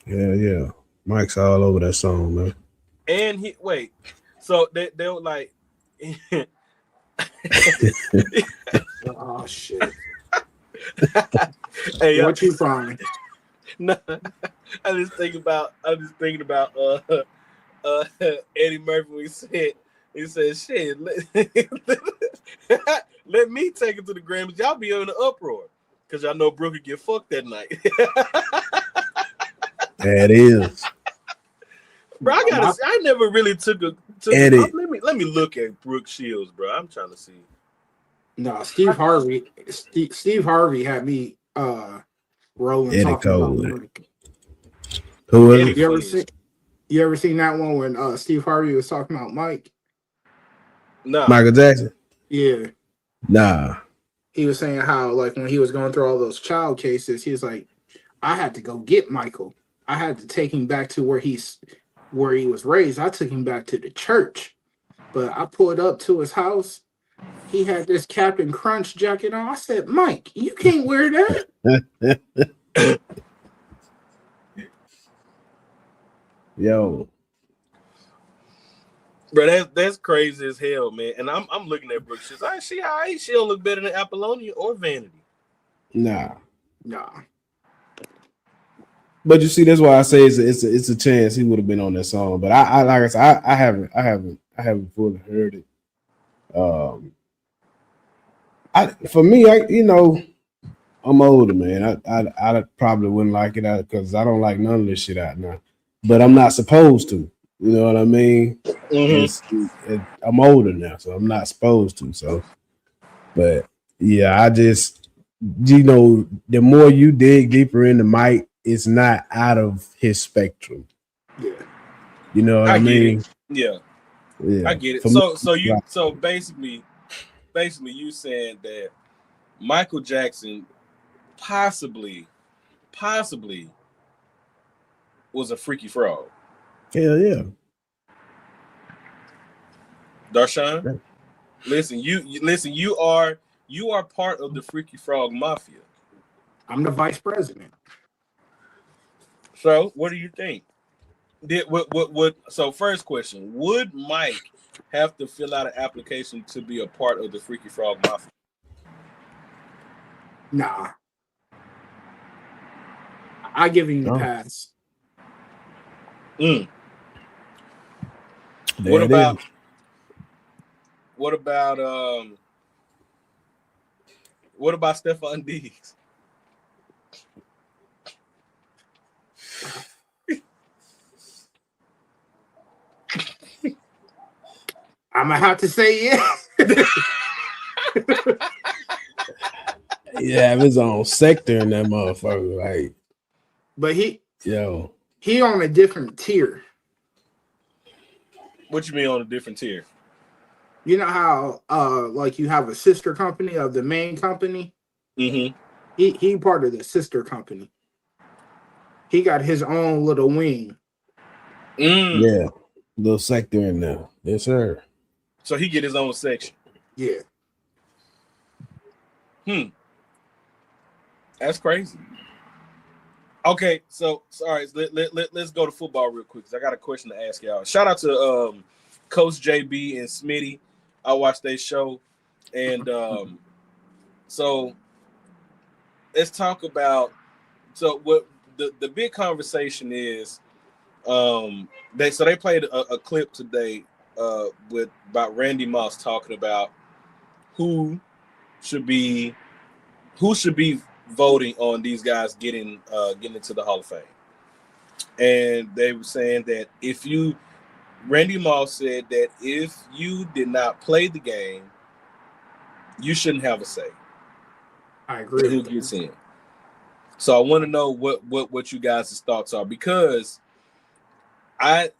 Speaker 2: Yeah. Mike's all over that song, man.
Speaker 1: And so they were like,
Speaker 3: Oh shit.
Speaker 1: hey,
Speaker 3: What you find?
Speaker 1: No, I'm just thinking about Eddie Murphy. He said, shit, let me take it to the Grammys. Y'all be in the uproar because y'all know Brooke could get fucked that night.
Speaker 2: That is.
Speaker 1: Bro, I never really took
Speaker 2: Eddie.
Speaker 1: let me look at Brooke Shields, bro. I'm trying to see.
Speaker 3: No, Steve Harvey. Steve Harvey had me rolling
Speaker 2: Eddie
Speaker 3: talking
Speaker 2: Cole.
Speaker 3: about Mike.
Speaker 2: Who is
Speaker 1: Eddie
Speaker 2: it?
Speaker 3: You ever seen that one when Steve Harvey was talking about Mike?
Speaker 1: Nah.
Speaker 2: Michael Jackson?
Speaker 3: Yeah.
Speaker 2: Nah.
Speaker 3: He was saying how like when he was going through all those child cases, he was like, I had to go get Michael. I had to take him back to where he was raised. I took him back to the church. But I pulled up to his house. He had this Captain Crunch jacket on. I said, Mike, you can't wear that.
Speaker 2: Yo.
Speaker 1: Bro, that's crazy as hell, man. And I'm looking at Brooke Shields. She don't look better than Apollonia or Vanity.
Speaker 2: Nah.
Speaker 3: Nah.
Speaker 2: But you see, that's why I say it's a chance he would have been on that song. But I like I said, I haven't fully heard it. For me, I'm older, man. I probably wouldn't like it out because I don't like none of this shit out now. But I'm not supposed to. You know what I mean?
Speaker 1: Mm-hmm.
Speaker 2: I'm older now, so I'm not supposed to. So, but yeah, I just the more you dig deeper into Mike, it's not out of his spectrum.
Speaker 3: Yeah.
Speaker 2: You know what I mean?
Speaker 1: Yeah. I get it.
Speaker 2: For
Speaker 1: So basically you saying that Michael Jackson possibly was a freaky frog.
Speaker 2: Hell yeah.
Speaker 1: Darshan, listen, you are part of the Freaky Frog Mafia.
Speaker 3: I'm the vice president.
Speaker 1: So what do you think? So first question, would Mike have to fill out an application to be a part of the Freaky Frog Mafia?
Speaker 3: Nah, I give him the
Speaker 2: Oh.
Speaker 3: pass.
Speaker 1: Mm.
Speaker 2: There
Speaker 1: What
Speaker 2: it
Speaker 1: about
Speaker 2: is.
Speaker 1: what about what about Stephon Diggs?
Speaker 3: I'm gonna have to say yes.
Speaker 2: Yeah, have his own sector in that motherfucker. Like,
Speaker 3: But he on a different tier.
Speaker 1: What you mean on a different tier?
Speaker 3: You know how like you have a sister company of the main company?
Speaker 1: Mm-hmm.
Speaker 3: He part of the sister company. He got his own little wing.
Speaker 2: yeah, little sector in there. Yes, sir.
Speaker 1: So he get his own section.
Speaker 3: Yeah.
Speaker 1: That's crazy. Okay, so sorry, let's go to football real quick because I got a question to ask y'all. Shout out to Coach JB and Smitty. I watched their show, and so let's talk about what the big conversation is. They played a clip today about Randy Moss talking about who should be voting on these guys getting into the Hall of Fame. And they were saying that Randy Moss said that if you did not play the game, you shouldn't have a say.
Speaker 3: I agree.
Speaker 1: Who gets in? So I want to know what you guys' thoughts are, because Bill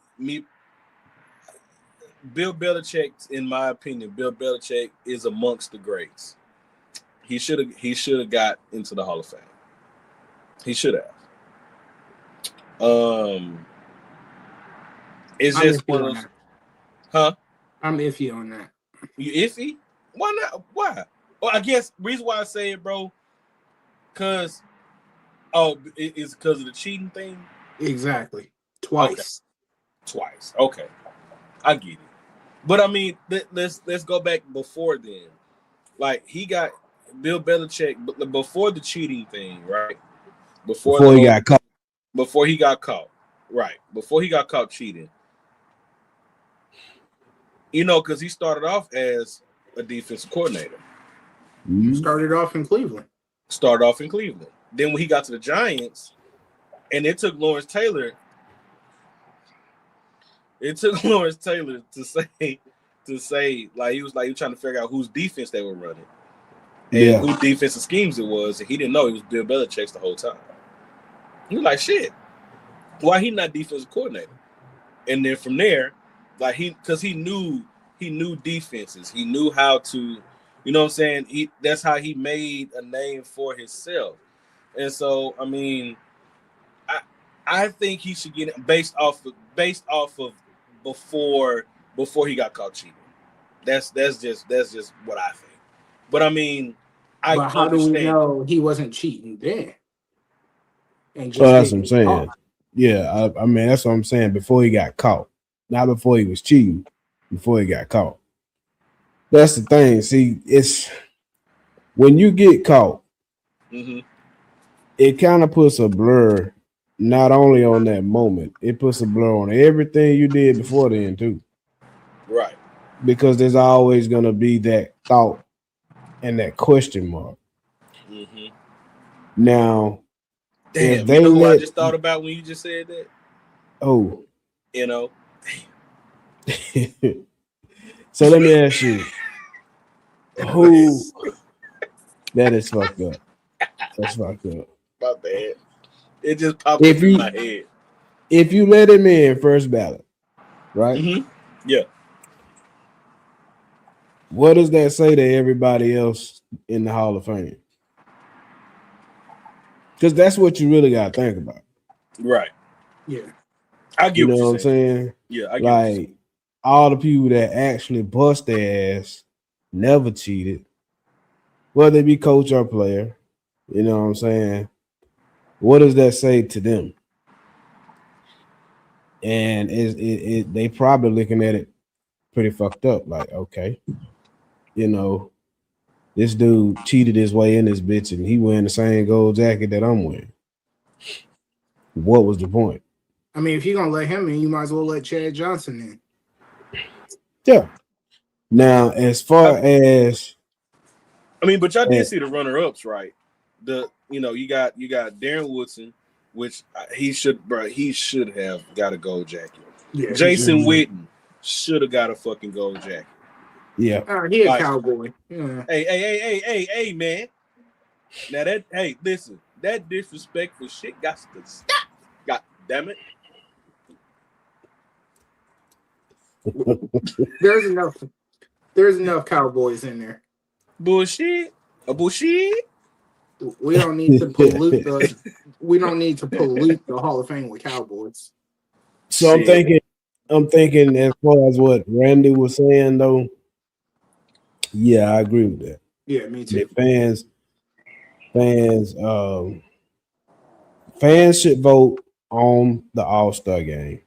Speaker 1: Belichick, in my opinion, Bill Belichick is amongst the greats. He should have got into the Hall of Fame. He should have. It's just one of those. Huh?
Speaker 3: I'm iffy on that.
Speaker 1: You iffy? Why not? Why? Well, I guess reason why I say it, bro, because it's because of the cheating thing.
Speaker 3: Exactly. Twice.
Speaker 1: Okay. I get it. But I mean, let's go back before then. Like, he got Bill Belichick before the cheating thing, right?
Speaker 2: Before he got caught.
Speaker 1: Before he got caught. Right. Before he got caught cheating. You know, because he started off as a defensive coordinator.
Speaker 3: Started off in Cleveland.
Speaker 1: Then when he got to the Giants, and it took Lawrence Taylor to say like he was trying to figure out whose defense they were running and whose defensive schemes it was, and he didn't know it was Bill Belichick's the whole time. He was like, shit, why he not defensive coordinator? And then from there, like because he knew defenses, he knew how to, you know what I'm saying? That's how he made a name for himself. And so, I mean, I think he should get it based off of before he got caught cheating. That's just what I think. But I mean,
Speaker 3: but how do we know he wasn't cheating then?
Speaker 2: And just that's what I'm saying. Caught. Yeah, I mean that's what I'm saying. Before he got caught, not before he was cheating. Before he got caught. That's the thing. See, it's when you get caught, it kind of puts a blur. Not only on that moment, it puts a blur on everything you did before then too.
Speaker 1: Right.
Speaker 2: Because there's always going to be that thought and that question mark. Now,
Speaker 1: damn, you know who I just thought about when you just said that?
Speaker 2: Oh.
Speaker 1: You know.
Speaker 2: So let me ask you. Who? That is fucked up. That's fucked up.
Speaker 1: My bad. It just popped up in my head.
Speaker 2: If you let him in first ballot, right?
Speaker 1: Yeah.
Speaker 2: What does that say to everybody else in the Hall of Fame? Because that's what you really got to think about.
Speaker 1: Right.
Speaker 3: Yeah.
Speaker 1: I get
Speaker 2: you know what I'm saying?
Speaker 1: Yeah, I get
Speaker 2: like all the people that actually bust their ass, never cheated, whether they be coach or player. You know what I'm saying? What does that say to them? And they probably looking at it pretty fucked up. Like, okay, you know, this dude cheated his way in this bitch, and he wearing the same gold jacket that I'm wearing. What was the point?
Speaker 3: I mean, if you're gonna let him in, you might as well let Chad Johnson in.
Speaker 2: Yeah. Now, as far as
Speaker 1: I mean, but y'all did see the runner-ups, right? You got Darren Woodson, which he should have got a gold jacket.
Speaker 3: Yeah,
Speaker 1: Jason Witten should have got a fucking gold jacket.
Speaker 2: Yeah.
Speaker 3: He a cowboy. Yeah.
Speaker 1: Hey, man. Now listen, that disrespectful shit got to stop. God damn it.
Speaker 3: There's enough cowboys in there.
Speaker 1: Bullshit.
Speaker 3: We don't need to pollute the Hall of Fame with cowboys.
Speaker 2: So I'm thinking as far as what Randy was saying though. Yeah, I agree with that.
Speaker 3: Yeah, me too.
Speaker 2: Fans should vote on the All-Star game.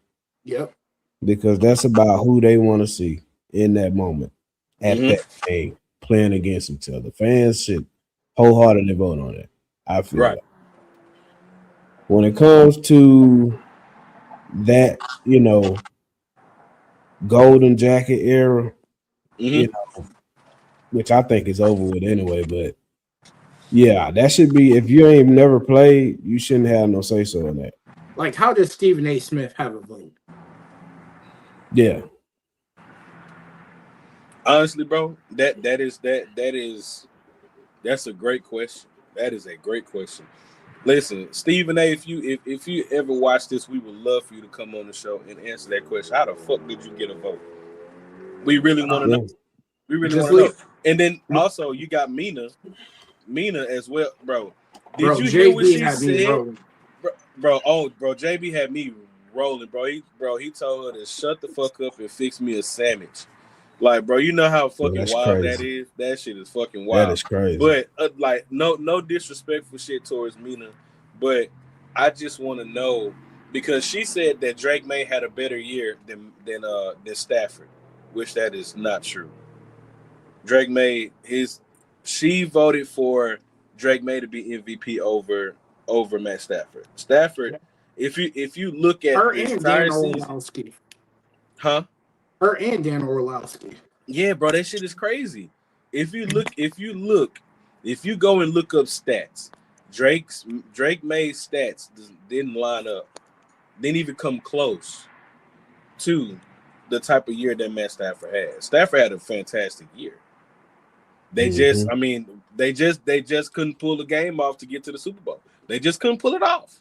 Speaker 3: Yep.
Speaker 2: Because that's about who they want to see in that moment at that game, playing against each other. Fans should wholeheartedly vote on it. I feel right. When it comes to that, golden jacket era, which I think is over with anyway, but yeah, that should be, if you ain't never played, you shouldn't have no say so in that.
Speaker 3: Like, how does Stephen A. Smith have a vote?
Speaker 2: Yeah.
Speaker 1: Honestly, bro, that's a great question. That is a great question. Listen, Stephen A., if you ever watch this, we would love for you to come on the show and answer that question. How the fuck did you get a vote? We really want to know. We really want to know. And then also you got Mina as well, bro. Did you hear what she said? Bro, JB had me rolling, bro. He told her to shut the fuck up and fix me a sandwich. Like, bro, you know how fucking wild that is? That shit is fucking wild.
Speaker 2: That is crazy.
Speaker 1: But no disrespectful shit towards Mina, but I just want to know, because she said that Drake May had a better year than Stafford, which that is not true. Drake May, she voted for Drake May to be MVP over Matt Stafford. Stafford, if you look at
Speaker 3: her
Speaker 1: the
Speaker 3: and
Speaker 1: entire
Speaker 3: Dan
Speaker 1: season,
Speaker 3: Orlowski.
Speaker 1: Huh?
Speaker 3: Her and Dan Orlowski.
Speaker 1: Yeah, bro, that shit is crazy. If you go and look up stats, Drake May's stats didn't line up, didn't even come close to the type of year that Matt Stafford had. Stafford had a fantastic year. They just couldn't pull the game off to get to the Super Bowl. They just couldn't pull it off.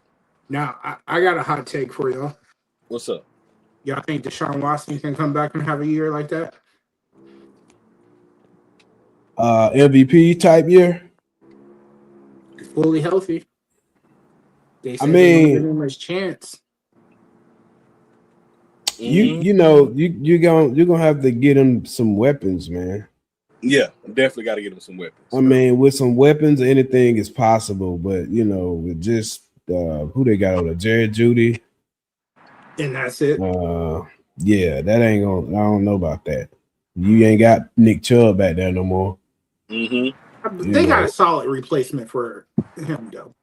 Speaker 3: Now, I got a hot take for y'all.
Speaker 1: What's up?
Speaker 3: Y'all think Deshaun Watson can come back and have a year like that?
Speaker 2: MVP type year?
Speaker 3: Fully healthy. They said
Speaker 2: they
Speaker 3: don't give him much chance.
Speaker 2: You're gonna have to get him some weapons, man.
Speaker 1: Yeah, definitely got to get him some weapons.
Speaker 2: I mean, with some weapons, anything is possible. But with just who they got over, Jared Judy,
Speaker 3: and that's it.
Speaker 2: Yeah, that ain't gonna. I don't know about that. You ain't got Nick Chubb back there no more.
Speaker 1: Mm-hmm.
Speaker 3: They got a solid replacement for him, though.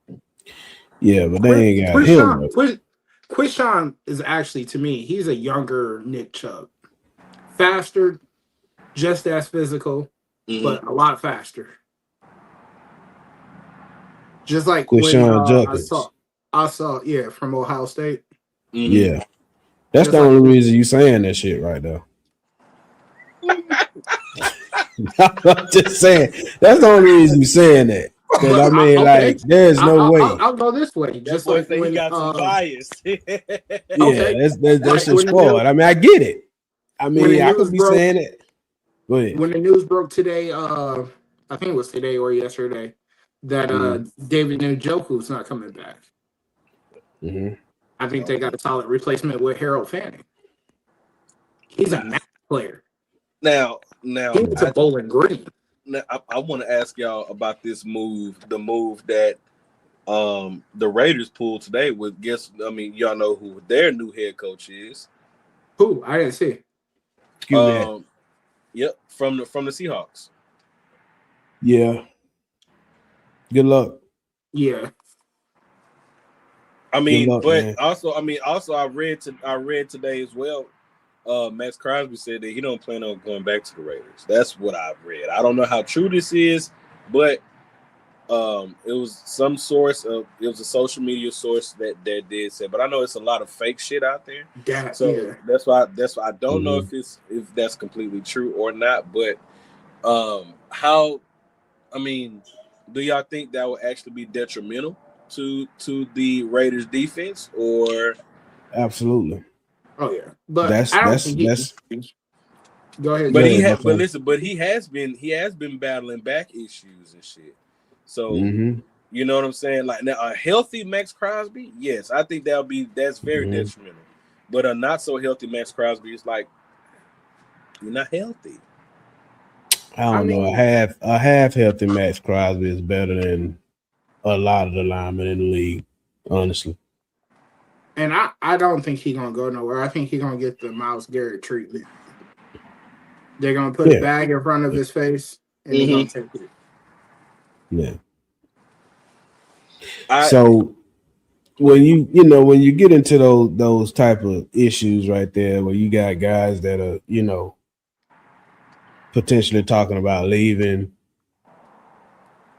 Speaker 2: Yeah, but they ain't got him.
Speaker 3: Quishon is actually, to me, he's a younger Nick Chubb. Faster, just as physical, but a lot faster. Just like
Speaker 2: Quishon
Speaker 3: I saw, from Ohio State.
Speaker 2: Mm-hmm. Yeah. That's the only reason you saying that shit right now. I'm just saying. That's the only reason you saying that. Because I mean, there's no way.
Speaker 3: I'll go this way. Just like when
Speaker 1: he got some bias.
Speaker 2: That's just spoiled. I mean, I get it. I mean, I could be saying it. Go ahead.
Speaker 3: When the news broke today, I think it was today or yesterday, that David Njoku's not coming back.
Speaker 2: Mm-hmm.
Speaker 3: I think they got a solid replacement with Harold Fanning. He's a math player.
Speaker 1: Now
Speaker 3: he's a Bowling Green.
Speaker 1: Now, I want to ask y'all about this move, the move that the Raiders pulled today with y'all know who their new head coach is.
Speaker 3: Who? I didn't see.
Speaker 2: QB.
Speaker 1: Yep, from the Seahawks.
Speaker 2: Yeah. Good luck.
Speaker 3: Yeah.
Speaker 1: I
Speaker 2: Good
Speaker 1: mean,
Speaker 2: luck,
Speaker 1: but
Speaker 2: man.
Speaker 1: also, I read today as well. Max Crosby said that he don't plan on going back to the Raiders. That's what I've read. I don't know how true this is, but it was some source of it was a social media source that did say. But I know it's a lot of fake shit out there, so
Speaker 3: Yeah.
Speaker 1: that's why I don't know if that's completely true or not. But how I mean, do y'all think that will actually be detrimental to the Raiders defense or?
Speaker 2: Absolutely.
Speaker 3: Oh yeah. But
Speaker 2: That's
Speaker 3: I don't
Speaker 2: that's
Speaker 3: think
Speaker 2: that's
Speaker 3: go ahead,
Speaker 2: go
Speaker 1: But
Speaker 3: Joe.
Speaker 2: ahead,
Speaker 1: but
Speaker 2: Buffalo.
Speaker 1: listen, but he has been battling back issues and shit. So
Speaker 2: Mm-hmm.
Speaker 1: you know what I'm saying? Like now, a healthy Max Crosby, yes, I think that's very
Speaker 2: Mm-hmm.
Speaker 1: detrimental. But a not so healthy Max Crosby is like you're not healthy.
Speaker 2: I
Speaker 3: I
Speaker 2: don't know.
Speaker 3: mean,
Speaker 2: A half healthy Max Crosby is better than a lot of the linemen in the league, honestly.
Speaker 3: and I don't think he's gonna go nowhere. I think he's gonna get the Miles Garrett treatment. They're gonna put a
Speaker 2: Yeah.
Speaker 3: bag in front of his face and he's
Speaker 1: Mm-hmm.
Speaker 3: gonna take it.
Speaker 2: Yeah.
Speaker 1: I
Speaker 2: So when when you get into those type of issues right there, where you got guys that are potentially talking about leaving,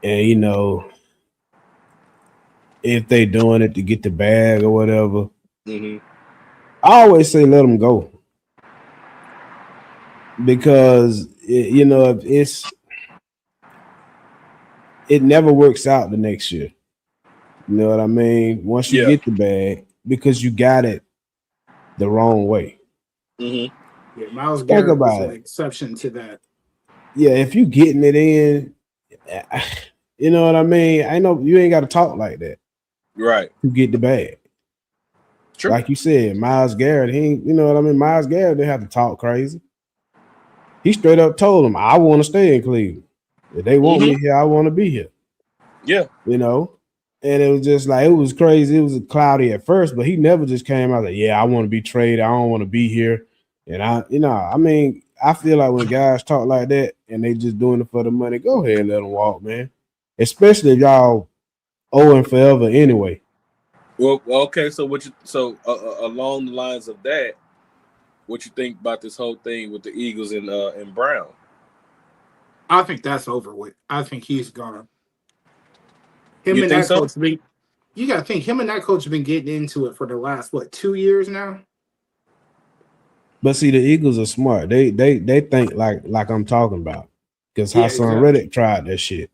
Speaker 2: and if they doing it to get the bag or whatever,
Speaker 1: mm-hmm.
Speaker 2: I always say let them go because it never works out the next year. You know what I mean? Once you
Speaker 1: Yeah.
Speaker 2: get the bag, because you got it the wrong way.
Speaker 1: Mm-hmm.
Speaker 3: Yeah, Miles
Speaker 2: Think
Speaker 3: Garrett was
Speaker 2: about
Speaker 3: an
Speaker 2: it.
Speaker 3: exception to that.
Speaker 2: Yeah, if you getting it in, you know what I mean? I know you ain't got to talk like that
Speaker 1: Right.
Speaker 2: to get the bag.
Speaker 1: True.
Speaker 2: Like you said, Miles Garrett, he ain't, you know what I mean? Miles Garrett didn't have to talk crazy. He straight up told him, I want to stay in Cleveland. If they want me here, I want to be here.
Speaker 1: Yeah.
Speaker 2: And it was just like, it was crazy. It was cloudy at first, but he never just came out like, yeah, I want to be traded. I don't want to be here. And I feel like when guys talk like that and they just doing it for the money, go ahead and let them walk, man. Especially if y'all owing forever anyway.
Speaker 1: Well, okay. So along the lines of that, what you think about this whole thing with the Eagles and Brown?
Speaker 3: I think that's over with. I think he's gone. Him
Speaker 1: You
Speaker 3: and
Speaker 1: think
Speaker 3: that
Speaker 1: so?
Speaker 3: coach be you gotta think him and that coach have been getting into it for the last 2 years now?
Speaker 2: But see, the Eagles are smart. They think like I'm talking about. Because
Speaker 3: Yeah,
Speaker 2: Hassan
Speaker 3: exactly.
Speaker 2: Reddick tried that shit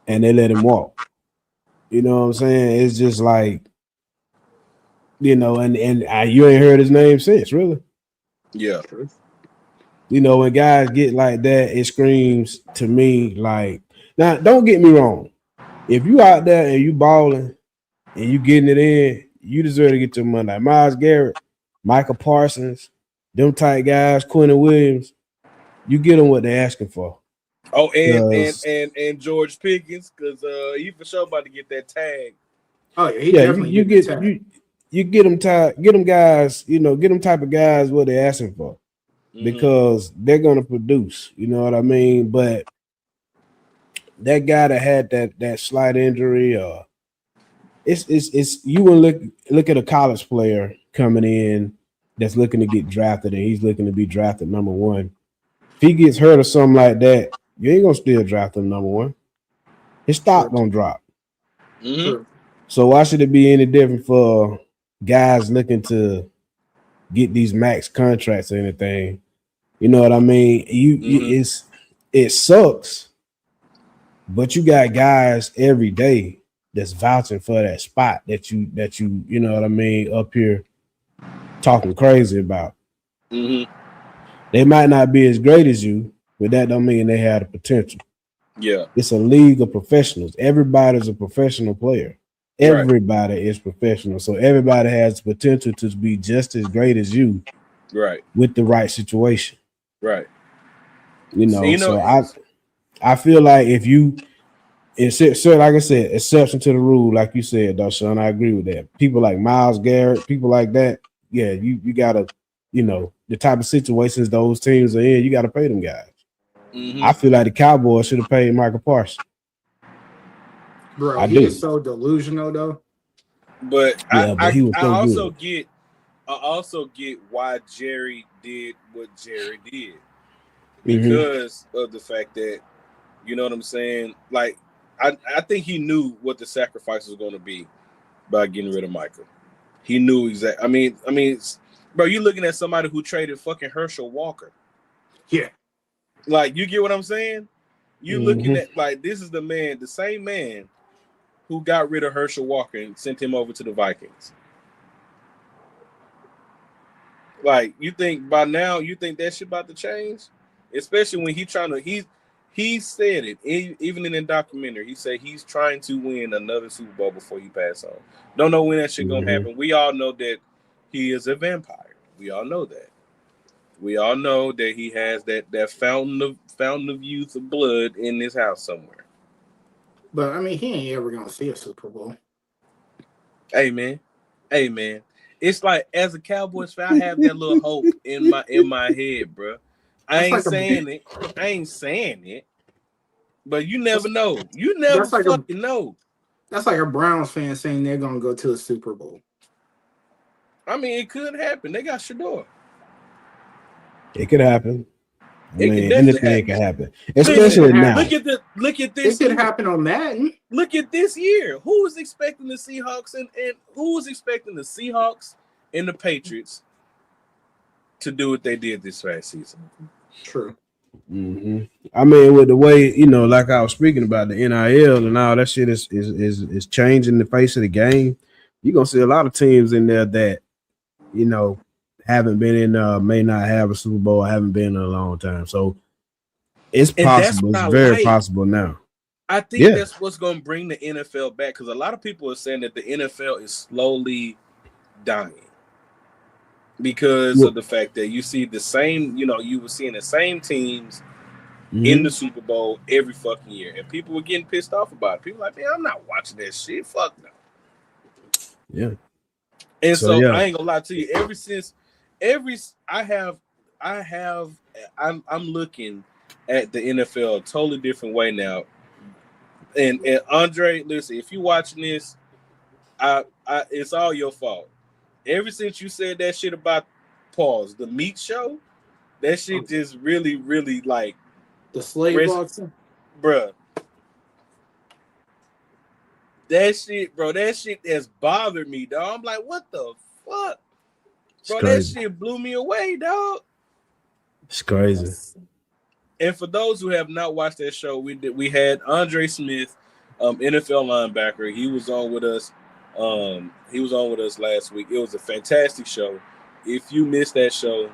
Speaker 2: and they let him walk. You know what I'm saying? It's just like, and you ain't heard his name since, really.
Speaker 1: Yeah.
Speaker 2: When guys get like that, it screams to me like, now don't get me wrong. If you out there and you balling and you getting it in, you deserve to get your money. Like Myles Garrett, Michael Parsons, them type guys, Quentin Williams, you get them what they're asking for.
Speaker 1: Oh, and and
Speaker 2: Because
Speaker 1: and and George Pickens, because he for sure about to get that tag.
Speaker 3: Oh yeah, he
Speaker 2: yeah,
Speaker 3: definitely
Speaker 2: you
Speaker 3: getting the
Speaker 2: get
Speaker 3: tag.
Speaker 2: you get them guys, get them type of guys what they're asking for. Because they're gonna produce, you know what I mean? But that guy that had that slight injury, it's you will look at a college player coming in that's looking to get drafted and he's looking to be drafted number one. If he gets hurt or something like that, you ain't gonna still draft him number one. His stock gonna drop.
Speaker 3: True.
Speaker 2: So why should it be any different for guys looking to get these max contracts or anything? You know what I mean? It sucks, but you got guys every day that's vouching for that spot that you know what I mean up here talking crazy about. They might not be as great as you, but that don't mean they have the potential.
Speaker 1: Yeah.
Speaker 2: It's a league of professionals. Everybody's a professional player.
Speaker 1: Right.
Speaker 2: Everybody is professional. So everybody has the potential to be just as great as you
Speaker 1: Right.
Speaker 2: with the right situation.
Speaker 1: Right.
Speaker 2: So I feel like if you so like I said, exception to the rule, like you said, Dashawn, I agree with that. People like Myles Garrett, people like that, yeah, you gotta the type of situations those teams are in, you got to pay them guys.
Speaker 1: Mhm.
Speaker 2: I feel like the Cowboys should have paid Michael Parsons.
Speaker 3: Bro,
Speaker 2: I
Speaker 3: he
Speaker 2: do.
Speaker 3: is so delusional though.
Speaker 1: But
Speaker 2: But he was
Speaker 1: I
Speaker 2: so
Speaker 1: also
Speaker 2: good.
Speaker 1: get why Jerry did what Jerry did
Speaker 2: Mm-hmm.
Speaker 1: because of the fact that, you know what I'm saying? Like, I think he knew what the sacrifice was going to be by getting rid of Michael. He knew exactly. I mean, bro, you're looking at somebody who traded fucking Herschel Walker.
Speaker 3: Yeah.
Speaker 1: Like, you get what I'm saying? You're
Speaker 2: Mm-hmm.
Speaker 1: looking at, like, this is the same man who got rid of Herschel Walker and sent him over to the Vikings. Like, you think by now, that shit about to change? Especially when he said it, even in the documentary, he said he's trying to win another Super Bowl before he pass on. Don't know when that shit gonna happen. We all know that he is a vampire. We all know that. We all know that he has that fountain of youth of blood in his house somewhere.
Speaker 3: But I mean, he ain't ever gonna see a Super Bowl.
Speaker 1: Hey man. It's like, as a Cowboys fan, I have that little hope in my head, bro. I ain't saying it, but you never know. You never fucking know.
Speaker 3: That's like a Browns fan saying they're gonna go to a Super Bowl.
Speaker 1: I mean, it could happen. They got Shador.
Speaker 2: It could happen. Anything can happen.
Speaker 3: Especially
Speaker 2: now.
Speaker 1: Look at this.
Speaker 3: It could happen on Madden.
Speaker 1: Look at this year. Who was expecting the Seahawks and who was expecting the Seahawks and the Patriots to do what they did this past season?
Speaker 3: True.
Speaker 2: Mm-hmm. I mean, with the way, like I was speaking about the NIL and all that shit is changing the face of the game. You're gonna see a lot of teams in there that, haven't been in, may not have a Super Bowl, haven't been in a long time. So it's possible. It's very possible now.
Speaker 1: I think that's what's going to bring the NFL back, because a lot of people are saying that the NFL is slowly dying because of the fact that you see the same, you were seeing the same teams in the Super Bowl every fucking year, and people were getting pissed off about it. People were like, man, I'm not watching that shit. Fuck no.
Speaker 2: Yeah.
Speaker 1: And so I ain't gonna lie to you. I'm looking at the NFL a totally different way now. And Andre, listen, if you watching this, it's all your fault. Ever since you said that shit about the meat show, that shit just really, really, like,
Speaker 3: the slave boxing,
Speaker 1: bruh. That shit has bothered me, dog. I'm like, what the fuck? Bro, that shit blew me away, dog.
Speaker 2: It's crazy.
Speaker 1: And for those who have not watched that show, we had Andre Smith, NFL linebacker. He was on with us. He was on with us last week. It was a fantastic show. If you missed that show,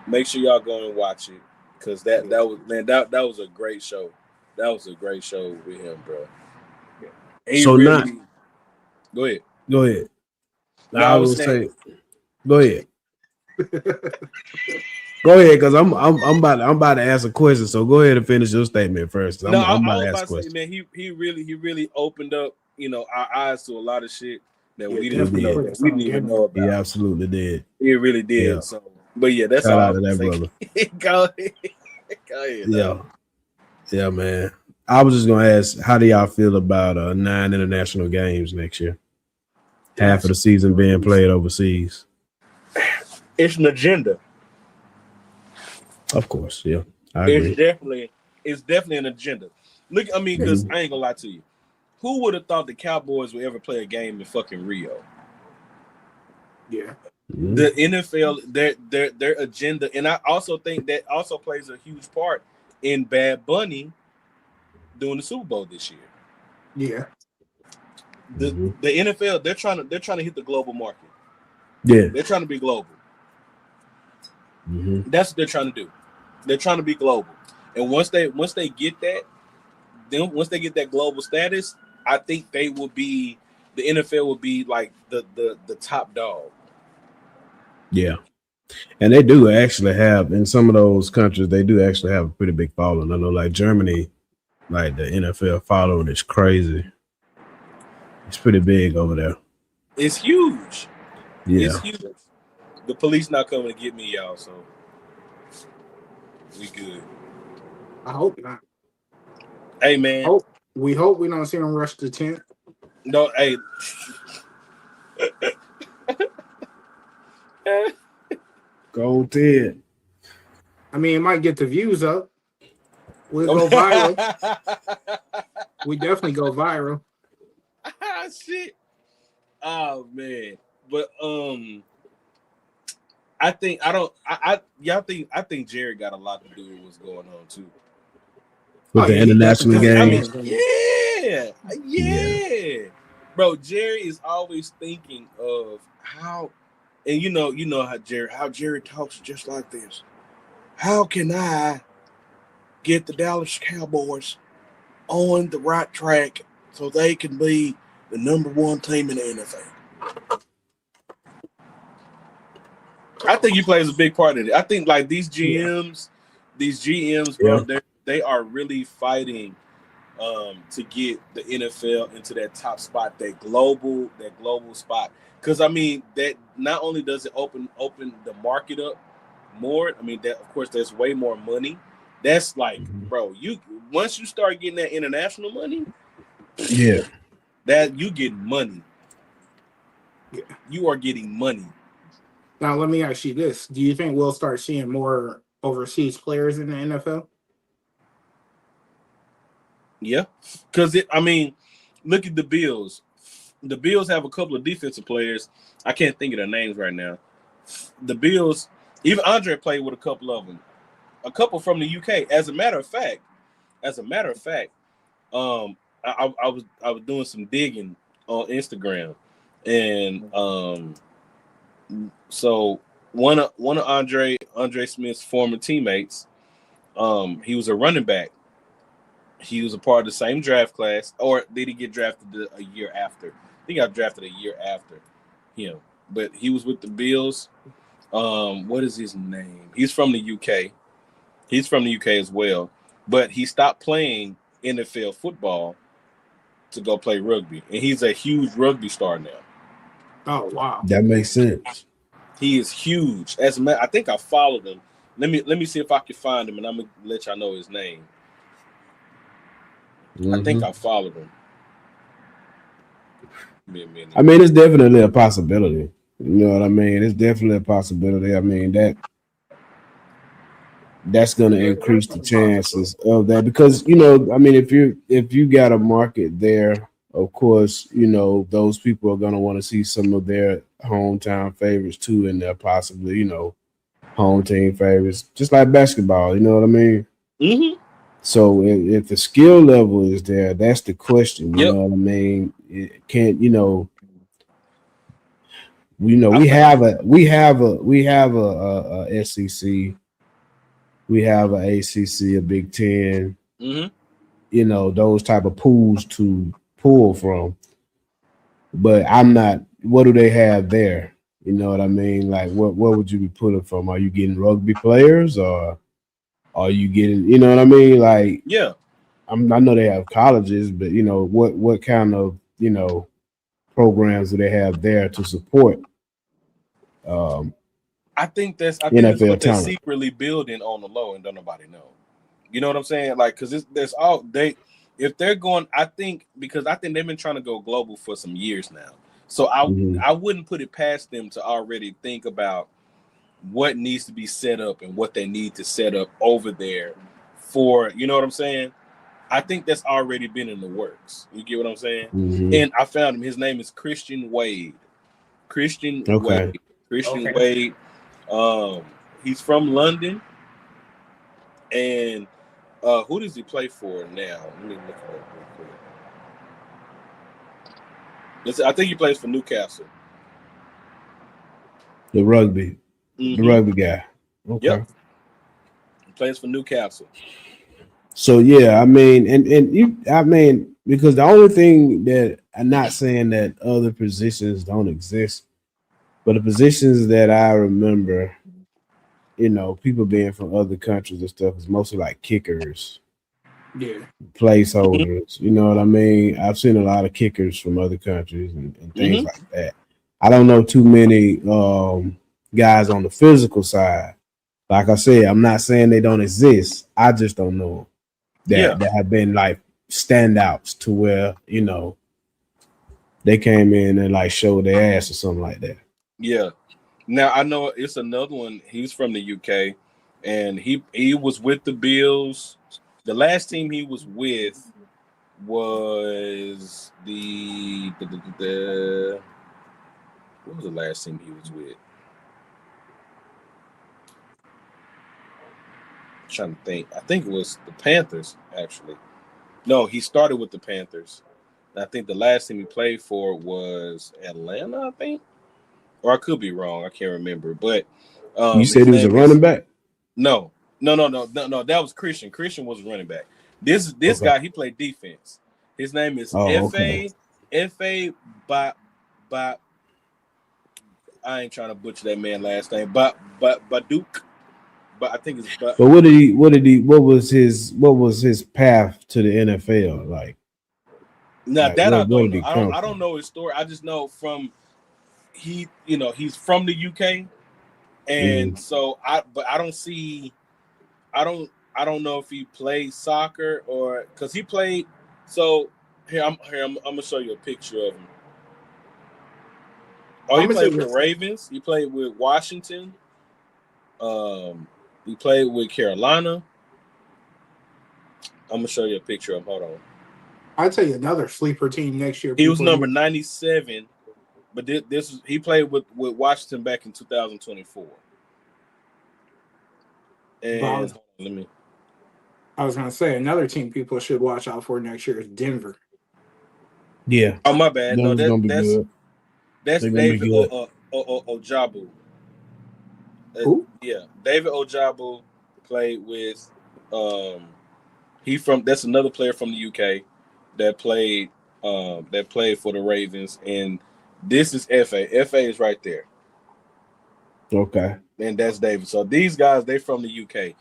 Speaker 1: make sure y'all go and watch it, because that was a great show. That was a great show with him, bro.
Speaker 2: So really,
Speaker 1: go ahead.
Speaker 2: Go ahead.
Speaker 1: No, I was saying,
Speaker 2: go ahead. Go ahead, because I'm about to ask a question. So go ahead and finish your statement first. I'm about to ask a question.
Speaker 1: Man, he really opened up, our eyes to a lot of shit that we didn't know about.
Speaker 2: He absolutely did.
Speaker 1: He really did.
Speaker 2: Yeah.
Speaker 1: So, but yeah, that's
Speaker 2: shout
Speaker 1: all
Speaker 2: out to that brother.
Speaker 1: Go ahead.
Speaker 2: Yeah, man. I was just gonna ask, how do y'all feel about 9 international games next year? Half of the season being played overseas.
Speaker 1: It's an agenda.
Speaker 2: Of course, yeah. I agree.
Speaker 1: It's definitely an agenda. Look, I mean, because I ain't gonna lie to you. Who would have thought the Cowboys would ever play a game in fucking Rio?
Speaker 3: Yeah.
Speaker 1: The NFL, their agenda, and I also think that also plays a huge part in Bad Bunny doing the Super Bowl this year.
Speaker 3: Yeah.
Speaker 1: The NFL, they're trying to hit the global market.
Speaker 2: Yeah.
Speaker 1: They're trying to be global. That's what they're trying to do. They're trying to be global. And once they get that, then once they get that global status, I think the NFL will be like the top dog.
Speaker 2: Yeah. And they do actually have, in some of those countries, they do actually have a pretty big following. I know, like Germany, like the NFL following is crazy. It's pretty big over there.
Speaker 1: It's huge.
Speaker 2: Yeah.
Speaker 1: It's huge. The police not coming to get me, y'all. So we good.
Speaker 3: I hope not.
Speaker 1: Hey, man.
Speaker 3: We hope we don't see him rush the tent.
Speaker 1: No, hey.
Speaker 2: Go Ted.
Speaker 3: I mean, it might get the views up. We'll go viral. We definitely go viral.
Speaker 1: Shit. Oh man. But I think Jerry got a lot to do with what's going on too.
Speaker 2: With the international games.
Speaker 1: Yeah. Bro, Jerry is always thinking of how, and you know how Jerry talks just like this. How can I get the Dallas Cowboys on the right track so they can be the number one team in the NFL? I think he plays a big part in it. I think like these GMs, bro, they are really fighting to get the NFL into that top spot, that global spot. Because I mean, that not only does it open the market up more. I mean, that of course there's way more money. That's like, bro, you once you start getting that international money, that you get money. You are getting money.
Speaker 3: Now let me ask you this: do you think we'll start seeing more overseas players in the NFL?
Speaker 1: Yeah, because I mean, look at the Bills. The Bills have a couple of defensive players. I can't think of their names right now. The Bills, even Andre played with a couple of them. A couple from the UK. As a matter of fact, I was doing some digging on Instagram, and so one of Andre Smith's former teammates, he was a running back. He was a part of the same draft class, or did he get drafted a year after? I think I got drafted a year after him, but he was with the Bills. What is his name? He's from the UK. He's from the UK as well, but he stopped playing NFL football to go play rugby, and he's a huge rugby star now.
Speaker 3: Oh wow,
Speaker 2: that makes sense.
Speaker 1: He is huge. As a matter, I think I followed him. Let me see if I can find him, and I'm gonna let y'all know his name. I think I followed him.
Speaker 2: I mean, it's definitely a possibility. You know what I mean? It's definitely a possibility. I mean, that's going to increase the chances of that because, you know, I mean, if you got a market there, of course, you know, those people are going to want to see some of their hometown favorites too, and they're possibly, you know, home team favorites, just like basketball. You know what I mean?
Speaker 1: Mm-hmm.
Speaker 2: So if the skill level is there, that's the question. You know what I mean? It can't, you know. We have a SEC, we have a ACC, a Big Ten.
Speaker 1: Mm-hmm.
Speaker 2: You know, those type of pools to pull from. But I'm not. What do they have there? You know what I mean? Like, what would you be pulling from? Are you getting rugby players, or are you getting? You know what I mean? Like,
Speaker 1: yeah.
Speaker 2: I know they have colleges, but you know what kind of programs do they have there to support?
Speaker 1: I think that's what
Speaker 2: talent.
Speaker 1: they're secretly building on the low, and don't nobody know. You know what I'm saying? Like, because there's all they. If they're going, I think they've been trying to go global for some years now. So I wouldn't put it past them to already think about what needs to be set up and what they need to set up over there for, you know what I'm saying? I think that's already been in the works. You get what I'm saying?
Speaker 2: Mm-hmm.
Speaker 1: And I found him. His name is Christian Wade. Wade. He's from London. And who does he play for now? Let me look it up real quick. I think he plays for Newcastle.
Speaker 2: The rugby. Mm-hmm. The rugby guy. Okay.
Speaker 1: Yep. He plays for Newcastle.
Speaker 2: So yeah, I mean, because the only thing that I'm not saying that other positions don't exist, but the positions that I remember, you know, people being from other countries and stuff is mostly like kickers, placeholders. You know what I mean? I've seen a lot of kickers from other countries and things like that. I don't know too many, guys on the physical side. Like I said, I'm not saying they don't exist. I just don't know
Speaker 1: Yeah.
Speaker 2: that have been like standouts to where they came in and like showed their ass or something like that.
Speaker 1: Yeah. Now I know it's another one. He's from the UK, and he was with the Bills. The last team he was with was the what was the last team he was with? I'm trying to think. I think it was the Panthers, actually. No, he started with the Panthers. I think the last team he played for was Atlanta, I think. Or I could be wrong. I can't remember. But
Speaker 2: You said
Speaker 1: his
Speaker 2: he was a
Speaker 1: name is
Speaker 2: running back?
Speaker 1: no. That was Christian. Christian was running back. This
Speaker 2: Okay.
Speaker 1: guy, he played defense. His name is
Speaker 2: Okay.
Speaker 1: F.A. Ba I ain't trying to butcher that man last name. Baduk. But I think it's
Speaker 2: But what was his path to the NFL? Like
Speaker 1: now that I
Speaker 2: where
Speaker 1: don't
Speaker 2: did
Speaker 1: know.
Speaker 2: he come
Speaker 1: I
Speaker 2: from?
Speaker 1: don't know his story. I just know from he's from the UK, and so I don't see I don't know if he played soccer or because he played. So I'm gonna show you a picture of him. Oh, he
Speaker 3: I'm gonna say
Speaker 1: played with the Ravens. He played with Washington. He played with Carolina. I'm gonna show you a picture of him. Hold on.
Speaker 3: I'll tell you another sleeper team next year.
Speaker 1: He was
Speaker 3: people
Speaker 1: number 97, but he played with Washington back in 2024. And let me.
Speaker 3: I was gonna say another team people should watch out for next year is Denver.
Speaker 2: Yeah.
Speaker 1: Oh my bad. No,
Speaker 2: Denver's gonna be good.
Speaker 1: that's
Speaker 2: They're gonna be
Speaker 1: David
Speaker 2: good.
Speaker 1: Ojabu.
Speaker 3: Who?
Speaker 1: Yeah, David Ojabu played with. That's another player from the UK that played for the Ravens, and this is FA. FA is right there,
Speaker 2: Okay.
Speaker 1: and that's David. So these guys, they from the UK,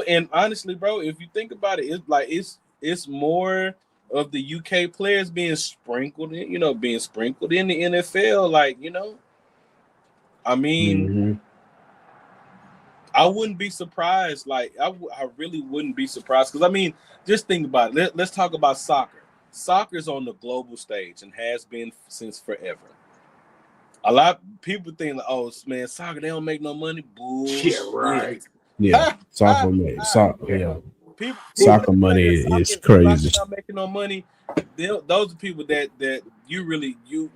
Speaker 1: and honestly, bro, if you think about it, it's like it's more of the UK players being sprinkled in, being sprinkled in the NFL. Like, I mean,
Speaker 2: Mm-hmm.
Speaker 1: I wouldn't be surprised. Like, I really wouldn't be surprised because I mean, just think about it. Let's talk about soccer. Soccer's on the global stage and has been since forever. A lot of people think, like, oh man, soccer, they don't make no money. Bullshit.
Speaker 3: Yeah, right.
Speaker 2: Yeah. Soccer. Yeah.
Speaker 1: People
Speaker 2: Soccer
Speaker 1: that
Speaker 2: money
Speaker 1: say that
Speaker 2: is
Speaker 1: soccer
Speaker 2: crazy.
Speaker 1: not making no money. Those are people that you really you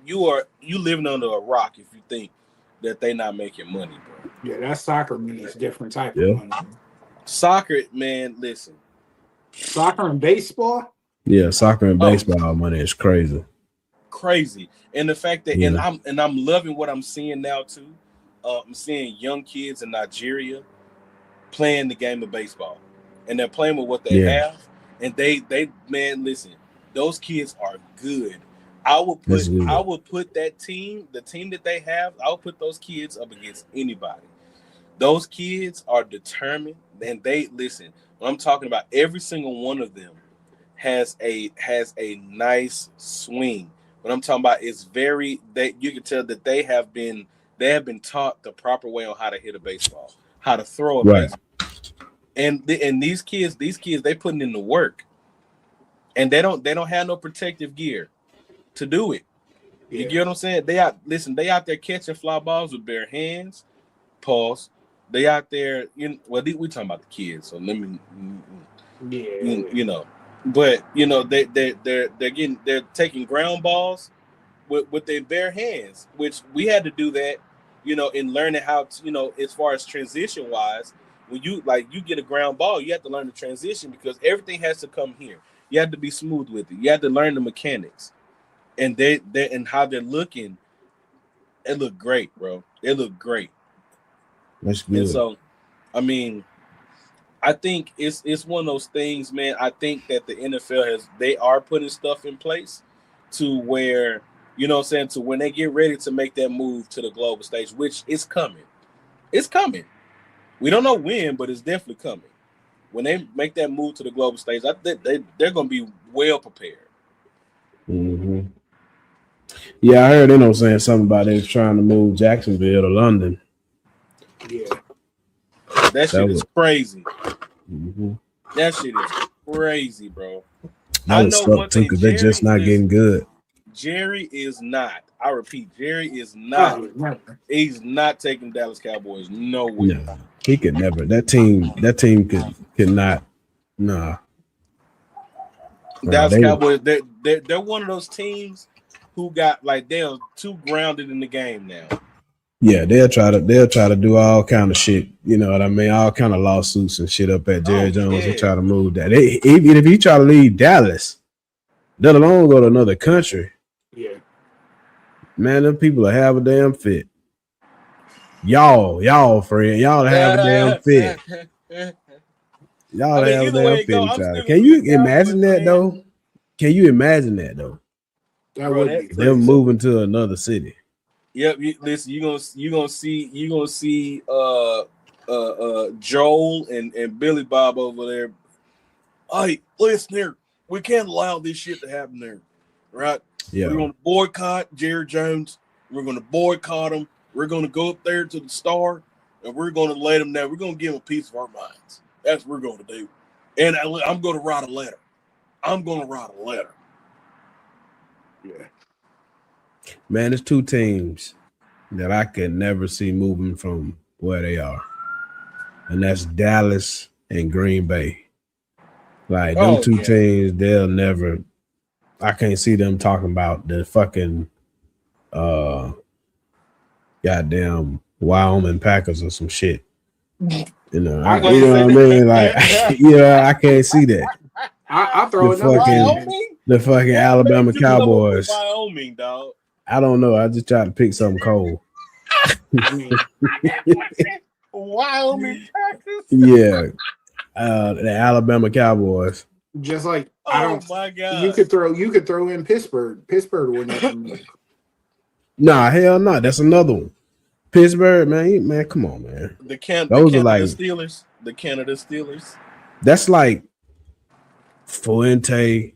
Speaker 1: living under a rock if you think that they not making money, bro.
Speaker 3: Yeah, that soccer money is different type
Speaker 2: Yeah.
Speaker 3: of money.
Speaker 1: Soccer, man, listen.
Speaker 3: Soccer and baseball.
Speaker 2: Yeah, soccer and baseball money is crazy.
Speaker 1: Crazy. And the fact that
Speaker 2: Yeah.
Speaker 1: I'm loving what I'm seeing now too. I'm seeing young kids in Nigeria playing the game of baseball, and they're playing with what they have. And they man, listen, those kids are good. I will put that team, the team that they have, I'll put those kids up against anybody. Those kids are determined, and they listen. When I'm talking about, every single one of them has a nice swing. What I'm talking about is you can tell that they have been taught the proper way on how to hit a baseball, how to throw a baseball. And these kids, they putting in the work, and they don't have no protective gear to do it. You get what I'm saying? They out there catching fly balls with bare hands. Pause. They out there, we talking about the kids, so let me, but they're taking ground balls with their bare hands, which we had to do that, in learning how to, as far as transition wise, when you get a ground ball, you have to learn the transition because everything has to come here. You have to be smooth with it. You have to learn the mechanics, and they and how they're looking. It look great, bro. It look great.
Speaker 2: That's good.
Speaker 1: And so, I mean, I think it's one of those things, man. I think that the NFL they are putting stuff in place to where, to when they get ready to make that move to the global stage, which is coming. It's coming. We don't know when, but it's definitely coming. When they make that move to the global stage, I think they're going to be well prepared.
Speaker 2: Mm-hmm. Yeah, I heard saying something about they was trying to move Jacksonville to London.
Speaker 3: Yeah.
Speaker 1: That shit is crazy.
Speaker 2: Mm-hmm.
Speaker 1: That shit is crazy, bro.
Speaker 2: That would suck too, because they're just not getting good.
Speaker 1: Jerry is not. I repeat, Jerry is
Speaker 3: Oh,
Speaker 1: not.
Speaker 3: never.
Speaker 1: He's not taking Dallas Cowboys nowhere.
Speaker 2: No, he could never. That team could not. Nah.
Speaker 1: Dallas Cowboys, they're one of those teams who got like they're too grounded in the game now.
Speaker 2: Yeah, they'll try to do all kind of shit. You know what I mean? All kind of lawsuits and shit up at Jerry Jones and try to move that. Even if he try to leave Dallas, let alone go to another country.
Speaker 3: Yeah.
Speaker 2: Man, them people are have a damn fit. Y'all, friend, y'all have a damn fit. Y'all have a damn fit each other. Can you imagine that though? Can you imagine that though?
Speaker 3: That would be
Speaker 2: them moving to another city.
Speaker 1: Yep, listen, you gonna see Joel and Billy Bob over there. Hey, listen here, we can't allow this shit to happen there, right?
Speaker 2: Yeah,
Speaker 1: we're gonna boycott Jerry Jones. We're gonna boycott him. We're gonna go up there to the Star, and we're gonna let him know. We're gonna give him a piece of our minds. That's what we're gonna do. And I'm gonna write a letter.
Speaker 3: Yeah.
Speaker 2: Man, there's two teams that I could never see moving from where they are, and that's Dallas and Green Bay. Like them two teams, they'll never. I can't see them talking about the fucking goddamn Wyoming Packers or some shit. You know what I mean? Like, I can't see that.
Speaker 3: I throw it
Speaker 2: the fucking Alabama Cowboys.
Speaker 1: Wyoming, dog.
Speaker 2: I don't know. I just tried to pick something cold.
Speaker 1: Wyoming Packers.
Speaker 2: Yeah, the Alabama Cowboys.
Speaker 3: Just like
Speaker 1: my god,
Speaker 3: you could throw in Pittsburgh. Pittsburgh would never move.
Speaker 2: Nah, hell no. That's another one. Pittsburgh, man, come on, man.
Speaker 1: The Canada Steelers. The Canada Steelers.
Speaker 2: That's like Fuente,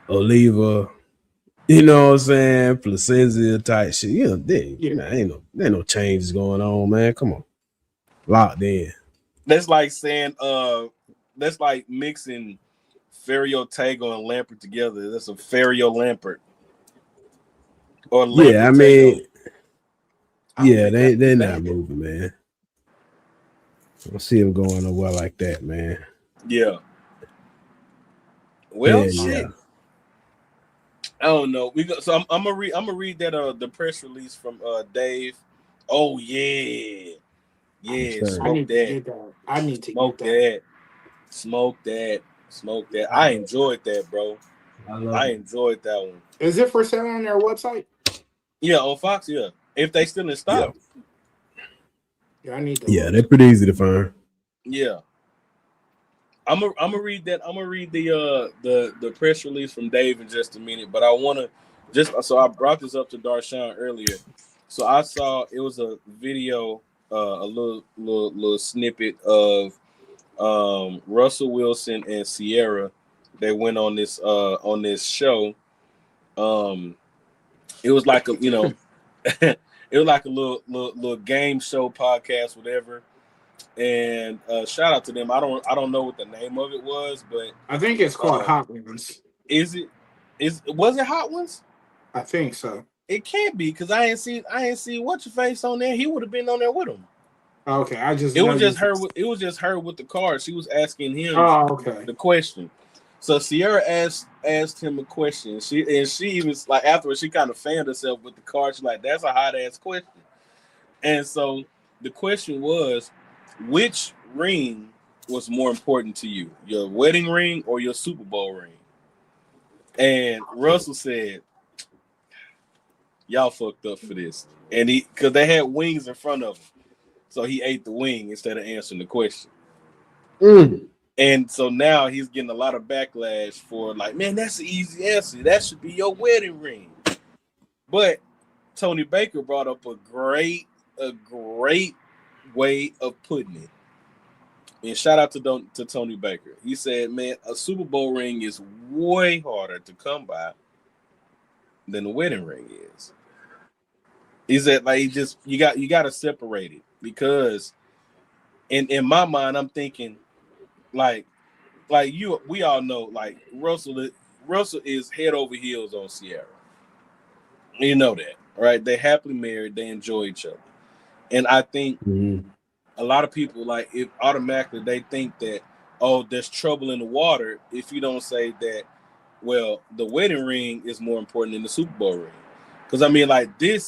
Speaker 2: Oliva, you know what I'm saying? Placencia type shit. Ain't no changes going on, man. Come on. Locked in.
Speaker 1: That's like saying that's like mixing Ferrio Tago and Lampert together. That's a Ferrio Lampert. Or Lampert
Speaker 2: yeah, I mean, they're not moving, man. I don't see them going nowhere like that, man.
Speaker 1: Yeah. Well, shit. I don't know. So I'm gonna read that the press release from Dave. Oh yeah. Smoke that.
Speaker 3: I need to
Speaker 1: smoke that. Smoke that. I enjoyed that, bro. I enjoyed that one.
Speaker 3: Is it for sale on their website?
Speaker 1: Yeah, on Fox. Yeah, if they still in stock.
Speaker 3: Yeah, I need to.
Speaker 2: Yeah, they're pretty easy to find.
Speaker 1: Yeah. I'm gonna read that. I'm gonna read the press release from Dave in just a minute, but I want to so I brought this up to Darshawn earlier. So I saw it was a video, a little snippet of Russell Wilson and Sierra. They went on this show. It was like a it was like a little game show podcast, whatever. And shout out to them. I don't know what the name of it was, but
Speaker 3: I think it's called Hot Ones.
Speaker 1: Was it Hot Ones?
Speaker 3: I think so.
Speaker 1: It can't be because I ain't see what's your face on there. He would have been on there with him.
Speaker 3: Okay,
Speaker 1: it was just her with the card. She was asking him the question. So Sierra asked him a question. She even like afterwards she kind of fanned herself with the card. She's like, that's a hot ass question. And so the question was, which ring was more important to you, your wedding ring or your Super Bowl ring? And Russell said, y'all fucked up for this. And because they had wings in front of him. So he ate the wing instead of answering the question. And so now he's getting a lot of backlash for like, man, that's an easy answer. That should be your wedding ring. But Tony Baker brought up a great way of putting it. And shout out to Tony Baker. He said, man, a Super Bowl ring is way harder to come by than a wedding ring is. Is that like you got to separate it, because in my mind I'm thinking like we all know like Russell is head over heels on Sierra. You know that, right? They happily married, they enjoy each other. And I think a lot of people like if automatically they think that, oh, there's trouble in the water if you don't say that, well, the wedding ring is more important than the Super Bowl ring. Because I mean, like the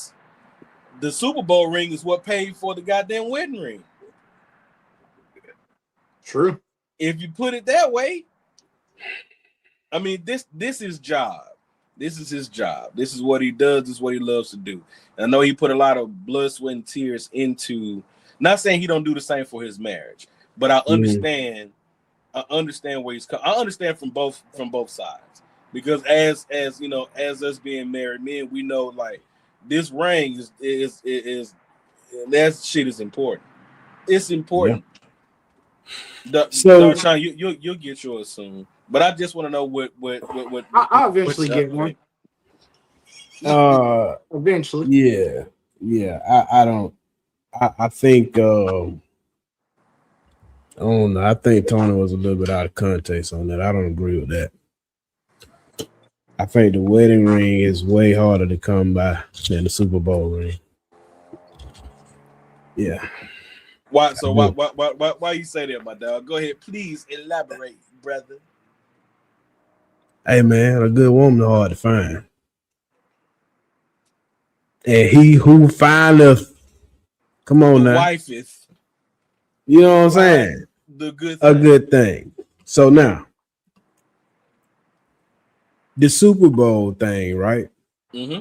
Speaker 1: Super Bowl ring is what paid for the goddamn wedding ring.
Speaker 3: True.
Speaker 1: If you put it that way, I mean, this is job. This is his job. This is what he does. This is what he loves to do. And I know he put a lot of blood, sweat, and tears into. Not saying he don't do the same for his marriage, but I understand. I understand where he's coming. I understand from both sides, because as you know, as us being married men, we know like this ring is that shit is important. It's important. Yeah. Darshan, you'll get yours soon. But I just want to know what
Speaker 3: I'll eventually get one. Eventually.
Speaker 2: Yeah. I don't. I think. I don't know. I think Tony was a little bit out of context on that. I don't agree with that. I think the wedding ring is way harder to come by than the Super Bowl ring. Yeah.
Speaker 1: Why? So why you say that, my dog? Go ahead, please elaborate, brother.
Speaker 2: Hey man, a good woman is hard to find, and he who findeth, come on
Speaker 1: the
Speaker 2: now,
Speaker 1: wifeth,
Speaker 2: you know what I'm saying?
Speaker 1: The good thing.
Speaker 2: A good thing. So now, the Super Bowl thing, right?
Speaker 1: Mm-hmm.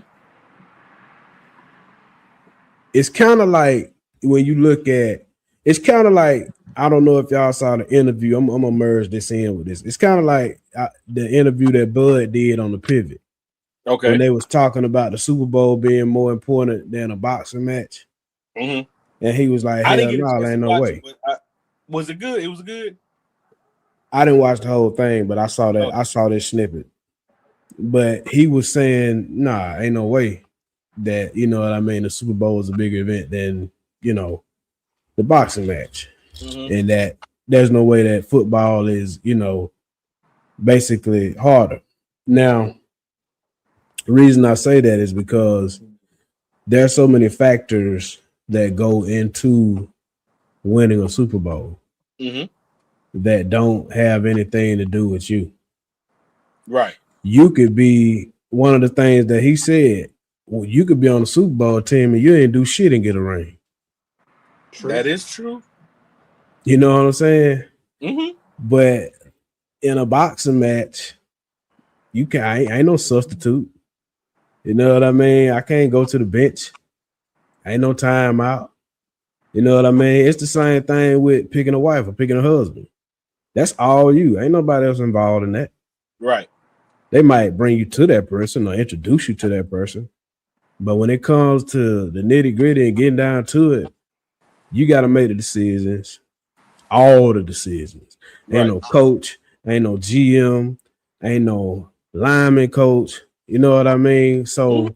Speaker 2: It's kind of like when you look at, it's kind of like, I don't know if y'all saw the interview. I'm gonna merge this in with this. It's kind of like the interview that Bud did on the Pivot.
Speaker 1: Okay.
Speaker 2: When they was talking about the Super Bowl being more important than a boxing match.
Speaker 1: Mm-hmm.
Speaker 2: And he was like, hell no, ain't no way.
Speaker 1: Was it good? It was good.
Speaker 2: I didn't watch the whole thing, but I saw that. Okay. I saw this snippet. But he was saying, nah, ain't no way that, you know what I mean, the Super Bowl is a bigger event than, you know, the boxing match. Mm-hmm. And that there's no way that football is, you know, basically harder. Now, the reason I say that is because there are so many factors that go into winning a Super Bowl that don't have anything to do with you.
Speaker 1: Right.
Speaker 2: You could be one of the things that he said. Well, you could be on the Super Bowl team and you ain't do shit and get a ring.
Speaker 1: True. That is true.
Speaker 2: You know what I'm saying?
Speaker 1: Mm-hmm.
Speaker 2: But in a boxing match, you can I ain't no substitute. You know what I mean? I can't go to the bench. Ain't no timeout. You know what I mean? It's the same thing with picking a wife or picking a husband. That's all you. Ain't nobody else involved in that.
Speaker 1: Right.
Speaker 2: They might bring you to that person or introduce you to that person. But when it comes to the nitty-gritty and getting down to it, you got to make the decisions. All the decisions. Right. Ain't no coach. Ain't no GM. Ain't no lineman coach. You know what I mean? So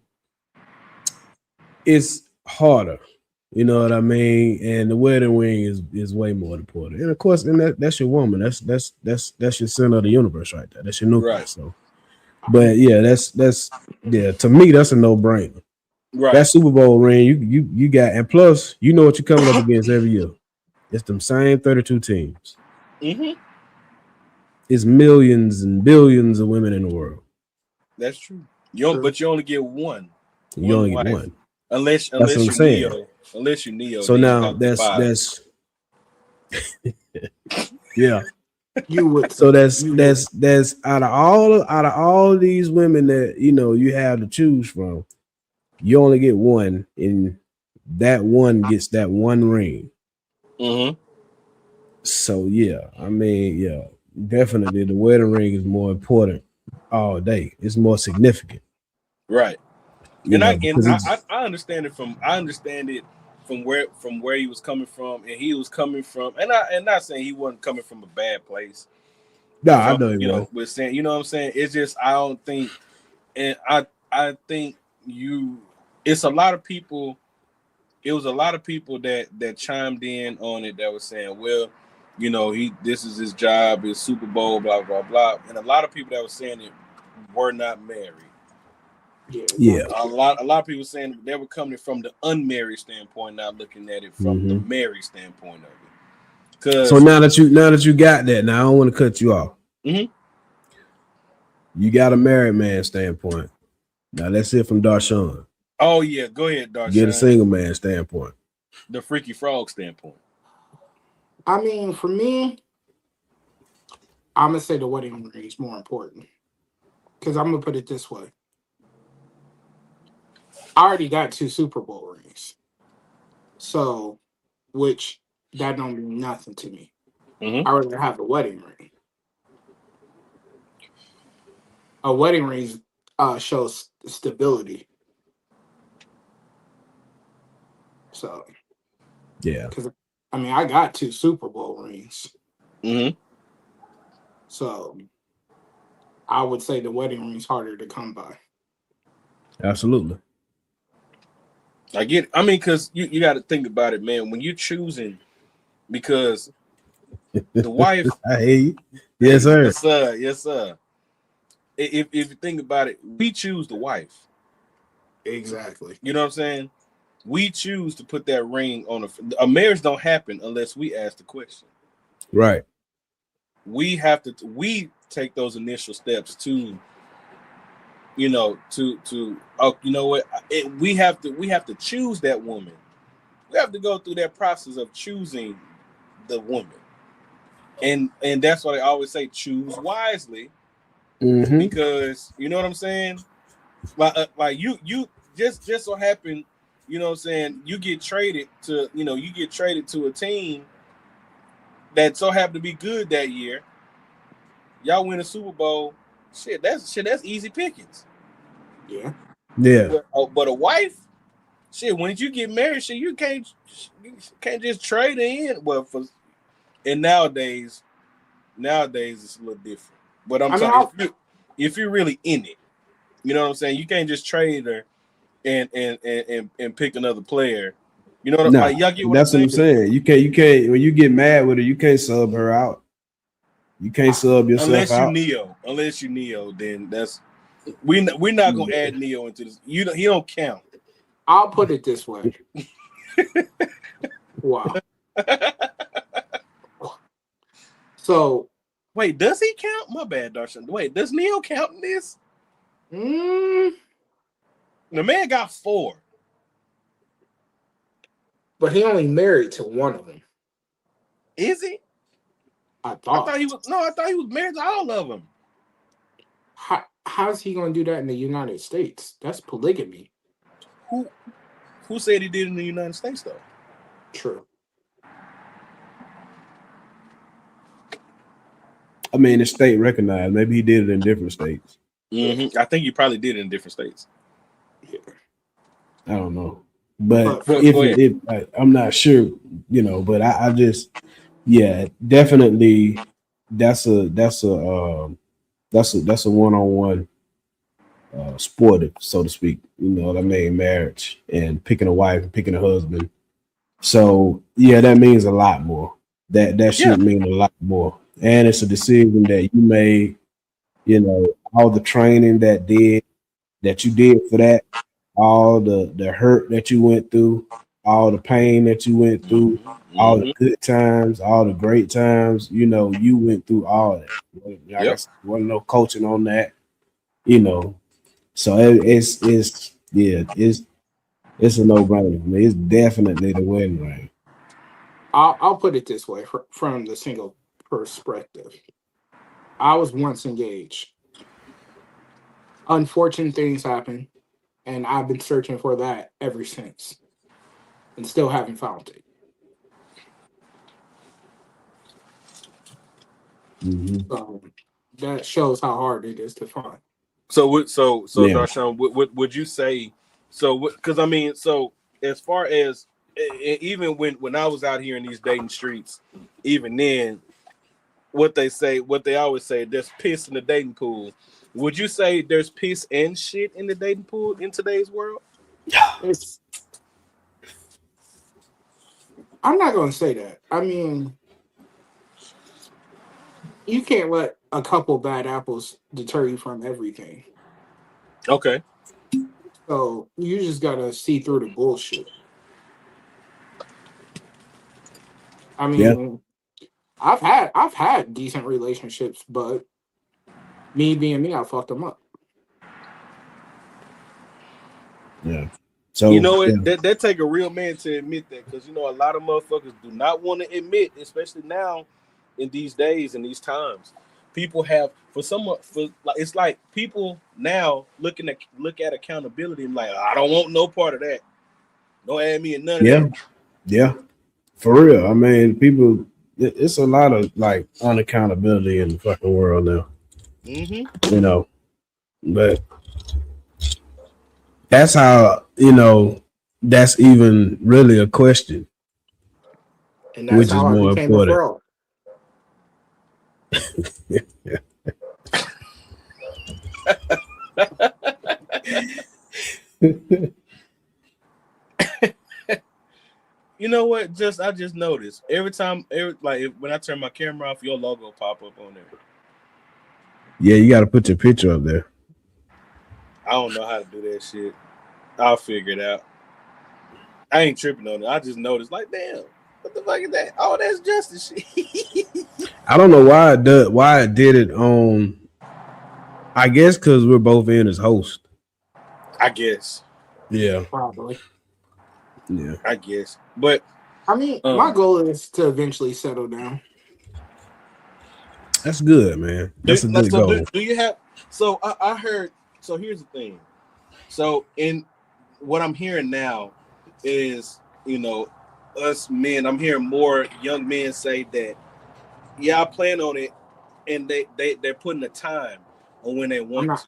Speaker 2: it's harder. You know what I mean? And the wedding ring is way more important. And of course, and that's your woman. That's your center of the universe right there. That's your nucleus. Right. So, but yeah, that's to me, that's a no-brainer. Right. That Super Bowl ring, you got, and plus, you know what you're coming up against every year. It's them same 32 teams.
Speaker 1: Mm-hmm.
Speaker 2: It's millions and billions of women in the world.
Speaker 1: That's true. But you only get one.
Speaker 2: You only get one.
Speaker 1: Unless you're Neo. Unless you're Neo.
Speaker 2: So now that's yeah.
Speaker 3: You would.
Speaker 2: So that's out of all these women that you know you have to choose from, you only get one, and that one gets that one ring.
Speaker 1: Mm-hmm.
Speaker 2: So yeah, I mean, yeah, definitely the wedding ring is more important all day. It's more significant.
Speaker 1: Right. And I understand it from where he was coming from, and he was coming from, and not saying he wasn't coming from a bad place.
Speaker 2: No, I know you know.
Speaker 1: We're saying, you know what I'm saying? It's just I don't think, and I think you, it's a lot of people. It was a lot of people that chimed in on it that was saying, well, this is his job, his Super Bowl, blah blah blah, and a lot of people that were saying it were not married.
Speaker 2: Yeah.
Speaker 1: A lot of people saying they were coming from the unmarried standpoint, not looking at it from the married standpoint of it.
Speaker 2: So now that you got that, now I don't want to cut you off.
Speaker 1: Mm-hmm.
Speaker 2: You got a married man standpoint. Now let's hear from Darshawn.
Speaker 1: Oh yeah, go ahead, Darshawn.
Speaker 2: Get a single man standpoint.
Speaker 1: The Freaky Frog standpoint.
Speaker 3: I mean, for me, I'm gonna say the wedding ring is more important. Because I'm gonna put it this way. I already got 2 Super Bowl rings. So, which that don't mean nothing to me.
Speaker 1: Mm-hmm.
Speaker 3: I already have a wedding ring. A wedding ring shows stability. So,
Speaker 2: yeah,
Speaker 3: because I mean, I got 2 Super Bowl rings.
Speaker 1: Mm-hmm.
Speaker 3: So, I would say the wedding ring is harder to come by.
Speaker 2: Absolutely.
Speaker 1: I get it. I mean, because you got to think about it, man. When you're choosing, because the wife.
Speaker 2: I hear you. Yes, sir.
Speaker 1: Yes, sir. Yes, sir. If you think about it, we choose the wife.
Speaker 3: Exactly.
Speaker 1: You know what I'm saying? We choose to put that ring on a marriage. Don't happen unless we ask the question.
Speaker 2: Right.
Speaker 1: We have to. We take those initial steps to. Oh, you know what? We have to choose that woman. We have to go through that process of choosing the woman, and that's why I always say choose wisely, because you know what I'm saying. Like you just so happen, you know what I'm saying, you get traded to a team that so happened to be good that year. Y'all win a Super Bowl. That's easy pickings.
Speaker 3: Yeah.
Speaker 2: Yeah.
Speaker 1: But a wife, when you get married, you can't just trade in. Well, and nowadays it's a little different. But I'm talking if you're really in it, you know what I'm saying. You can't just trade her and pick another player. You know what
Speaker 2: No,
Speaker 1: y'all get what
Speaker 2: that's
Speaker 1: I'm
Speaker 2: what I'm saying. You can't when you get mad with her, you can't sub her out. You can't sub yourself out.
Speaker 1: Unless you Neo, then that's we're not gonna add Neo into this. He don't count.
Speaker 3: I'll put it this way. Wow. So
Speaker 1: wait, does he count? My bad, Darshan. Wait, does Neo count in this? The man got 4.
Speaker 3: But he only married to one of them.
Speaker 1: Is he?
Speaker 3: I thought
Speaker 1: he was married to all of them.
Speaker 3: How's he going to do that in the United States? That's polygamy.
Speaker 1: Who said he did in the United States though?
Speaker 3: True.
Speaker 2: I mean, it's state recognized. Maybe he did it in different states.
Speaker 1: Mm-hmm. I think he probably did it in different states.
Speaker 3: Yeah.
Speaker 2: I don't know, but if I'm not sure, but I just, definitely that's a one-on-one sport, so to speak. You know what I mean? Marriage and picking a wife and picking a husband. So that means a lot more. That should mean a lot more. And it's a decision that you made. All the training that you did for that, all the hurt that you went through, all the pain that you went through, all the good times, all the great times. You went through all that. Wasn't no coaching on that. So it's a no-brainer for me. It's definitely the wedding ring.
Speaker 3: I'll put it this way from the single perspective. I was once engaged. Unfortunate things happen, and I've been searching for that ever since, and still haven't found it. That shows how hard it is to find.
Speaker 1: Darshan, what would you say? Because I mean, as far as even when I was out here in these dating streets, even then, what they always say, there's piss in the dating pool. Would you say there's piss and shit in the dating pool in today's world?
Speaker 3: It's. I'm not gonna say that. I mean, you can't let a couple bad apples deter you from everything.
Speaker 1: Okay.
Speaker 3: So you just gotta see through the bullshit. I
Speaker 2: Yeah,
Speaker 3: mean, I've had decent relationships, but me being me, I fucked them up.
Speaker 2: yeah.
Speaker 1: You
Speaker 2: So
Speaker 1: know
Speaker 2: yeah,
Speaker 1: it that take a real man to admit that, because you know a lot of motherfuckers do not want to admit, especially now in these days and these times. People have for someone for like it's like people now look at accountability and like I don't want no part of that. Don't add me in none of
Speaker 2: yeah,
Speaker 1: that.
Speaker 2: yeah. For real. I mean, people. It's a lot of like unaccountability in the fucking world now.
Speaker 1: Mm-hmm.
Speaker 2: You know, but that's how that's even really a question,
Speaker 3: And that's
Speaker 2: which is
Speaker 3: how I
Speaker 2: more
Speaker 3: became a
Speaker 2: important.
Speaker 3: fraud.
Speaker 1: You know what? I just noticed every time, when I turn my camera off, your logo pop up on there.
Speaker 2: Yeah, you got to put your picture up there.
Speaker 1: I don't know how to do that shit. I'll figure it out. I ain't tripping on it. I just noticed, like, damn, what the fuck is that? Oh, that's justice shit.
Speaker 2: I don't know why it did it on. I guess because we're both in as host.
Speaker 1: I guess.
Speaker 2: Yeah,
Speaker 3: Probably.
Speaker 2: yeah,
Speaker 1: I guess. But
Speaker 3: I mean, my
Speaker 1: um,
Speaker 3: goal is to eventually settle down.
Speaker 2: that's good, man.
Speaker 1: do,
Speaker 2: That's a good
Speaker 1: so do,
Speaker 2: goal.
Speaker 1: do you have? So I heard. So here's the thing. So in what I'm hearing now is, us men. I'm hearing more young men say that, yeah, I plan on it, and they're putting the time on when they
Speaker 3: I'm
Speaker 1: want
Speaker 3: not.
Speaker 1: to.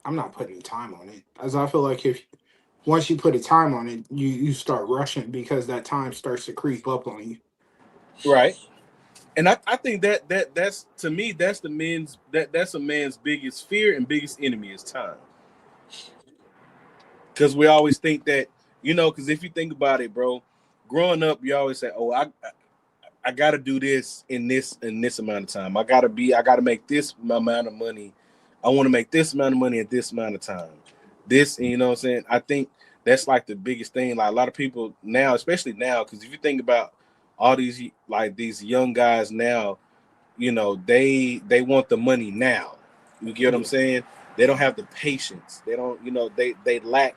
Speaker 3: I'm not putting time on it, as I feel like if once you put a time on it, you start rushing because that time starts to creep up on you.
Speaker 1: Right. And I think that's to me that's a man's biggest fear and biggest enemy is time. Because we always think that, because if you think about it, bro, growing up, you always say, "Oh, I got to do this in this amount of time. I got to make this amount of money. I want to make this amount of money at this amount of time. This, you know what I'm saying? I think that's like the biggest thing. Like a lot of people now, especially now, because if you think about all these young guys now, they want the money now. You get what I'm
Speaker 3: Yeah.
Speaker 1: saying? They don't have the patience. They don't, they lack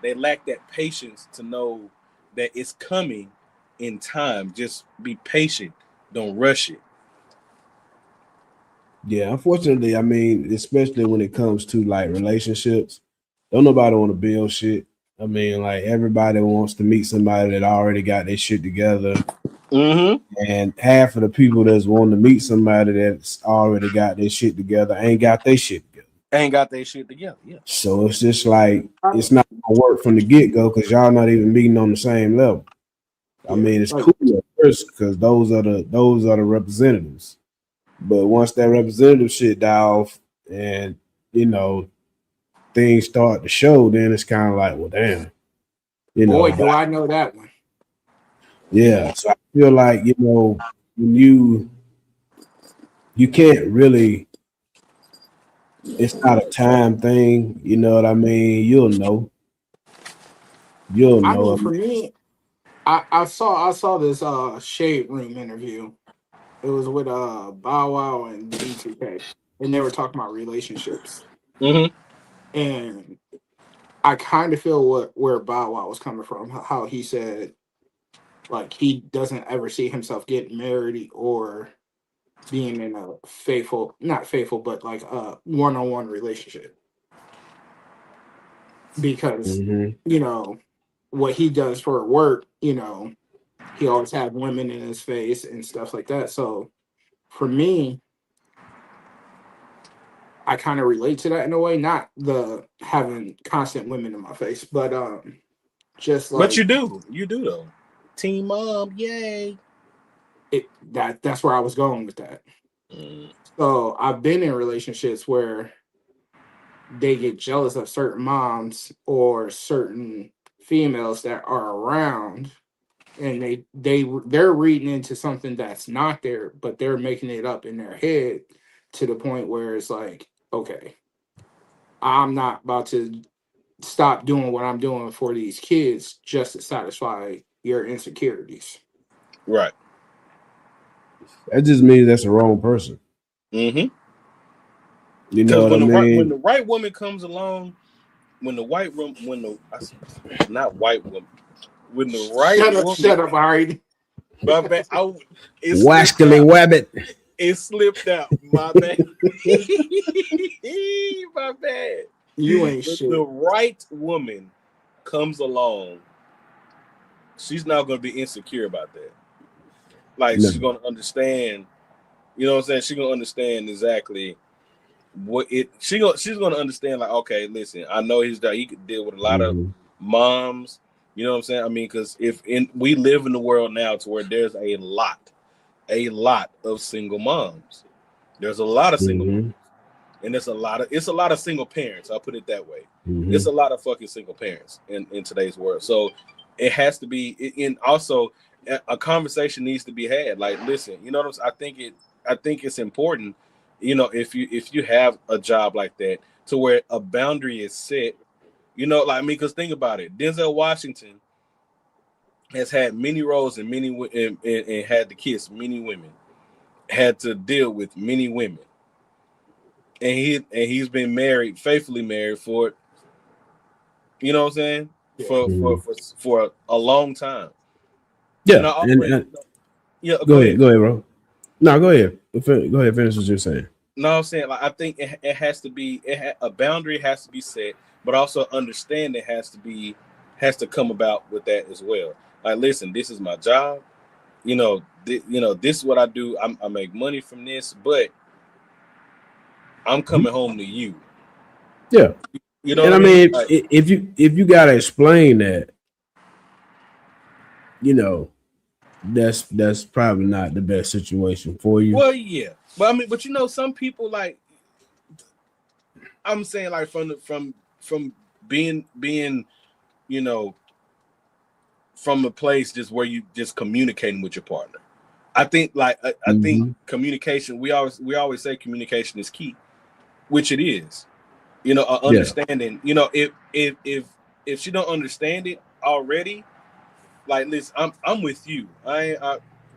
Speaker 1: that patience to know that it's coming in time. Just be patient. Don't rush it.
Speaker 2: Yeah, unfortunately, I mean, especially when it comes to like relationships, don't nobody want to build shit. I mean, like everybody wants to meet somebody that already got their shit together,
Speaker 1: Mm-hmm.
Speaker 2: and half of the people that's wanting to meet somebody that's already got their shit together ain't got their shit together.
Speaker 1: Ain't got their shit together. Yeah.
Speaker 2: So it's just like
Speaker 3: I
Speaker 2: it's
Speaker 3: mean,
Speaker 2: not gonna work from the get go because y'all not even meeting on the same level. I
Speaker 3: yeah.
Speaker 2: mean, it's
Speaker 3: Like
Speaker 2: cool at first because those are the representatives. But once that representative shit die off and you know things start to show, then it's kind of like, well, damn,
Speaker 3: boy,
Speaker 2: But
Speaker 3: do I know that one.
Speaker 2: yeah, so I feel like when you can't really, it's not a time thing. You know what I mean? You'll
Speaker 3: I
Speaker 2: know.
Speaker 3: mean,
Speaker 2: I
Speaker 3: for
Speaker 2: mean,
Speaker 3: me, I saw this Shade Room interview. It was with Bow Wow and B2K, and they were talking about relationships.
Speaker 1: Mm-hmm.
Speaker 3: And I kind of feel where Bow Wow was coming from. How he said like he doesn't ever see himself getting married or being in a faithful, not faithful, but like a one-on-one relationship because
Speaker 2: mhm.
Speaker 3: you know what he does for work. He always have women in his face and stuff like that. So for me, I kind of relate to that in a way. Not the having constant women in my face, but just
Speaker 1: But
Speaker 3: like
Speaker 1: you do though. Team mom, yay.
Speaker 3: that's where I was going with that.
Speaker 1: Mm.
Speaker 3: So I've been in relationships where they get jealous of certain moms or certain females that are around, and they're reading into something that's not there, but they're making it up in their head to the point where it's like, okay, I'm not about to stop doing what I'm doing for these kids just to satisfy your insecurities.
Speaker 1: Right.
Speaker 2: That just means that's the wrong person.
Speaker 1: Mm-hmm.
Speaker 2: You know
Speaker 1: Because
Speaker 2: what I
Speaker 1: when the
Speaker 2: mean?
Speaker 1: right woman comes along, when the not white woman, when the right woman,
Speaker 3: Shut up, Ari.
Speaker 1: my bad, it slipped
Speaker 2: Wascally
Speaker 1: out.
Speaker 2: Wabbit.
Speaker 1: It slipped out. My bad. My bad.
Speaker 3: You ain't
Speaker 1: When
Speaker 3: shit.
Speaker 1: the right woman comes along, she's not going to be insecure about that. Like,
Speaker 2: No.
Speaker 1: she's going to understand. You know what I'm saying? She's going to understand exactly what it. She's going to understand. Like, okay, listen, I know he could deal with a lot of moms. You know what I'm saying? I mean, because we live in the world now to where there's a lot of single moms. There's a lot of single moms. And it's a lot of single parents. I'll put it that way. It's a lot of fucking single parents in today's world. So it has to be, and also a conversation needs to be had. Like, listen, you know what I'm saying? I think it's important, you know, if you have a job like that, to where a boundary is set, you know, like, I mean, because think about it. Denzel Washington has had many roles and and had to kiss many women, had to deal with many women. And he's been faithfully married for, you know what I'm saying, for a long time.
Speaker 2: Yeah,
Speaker 1: And I
Speaker 2: and
Speaker 1: always, yeah.
Speaker 2: go ahead, bro. No, go ahead. Go ahead. Finish what you're saying.
Speaker 1: No, I'm saying, like, I think it has to be a boundary has to be set, but also understanding has to come about with that as well. Like, listen, this is my job. You know, this is what I do. I make money from this, but I'm coming home to you.
Speaker 2: Yeah.
Speaker 1: You know
Speaker 2: And
Speaker 1: what
Speaker 2: I
Speaker 1: I mean?
Speaker 2: mean,
Speaker 1: Like,
Speaker 2: if you gotta explain that, you know, that's probably not the best situation for you.
Speaker 1: well, yeah, but I mean, but you know, some people, like, I'm saying, like, from being, you know, from a place just where you just communicating with your partner. I think, like, I think communication. We always say communication is key, which it is. You know, understanding. You know, if she don't understand it already, like, listen, I'm with you.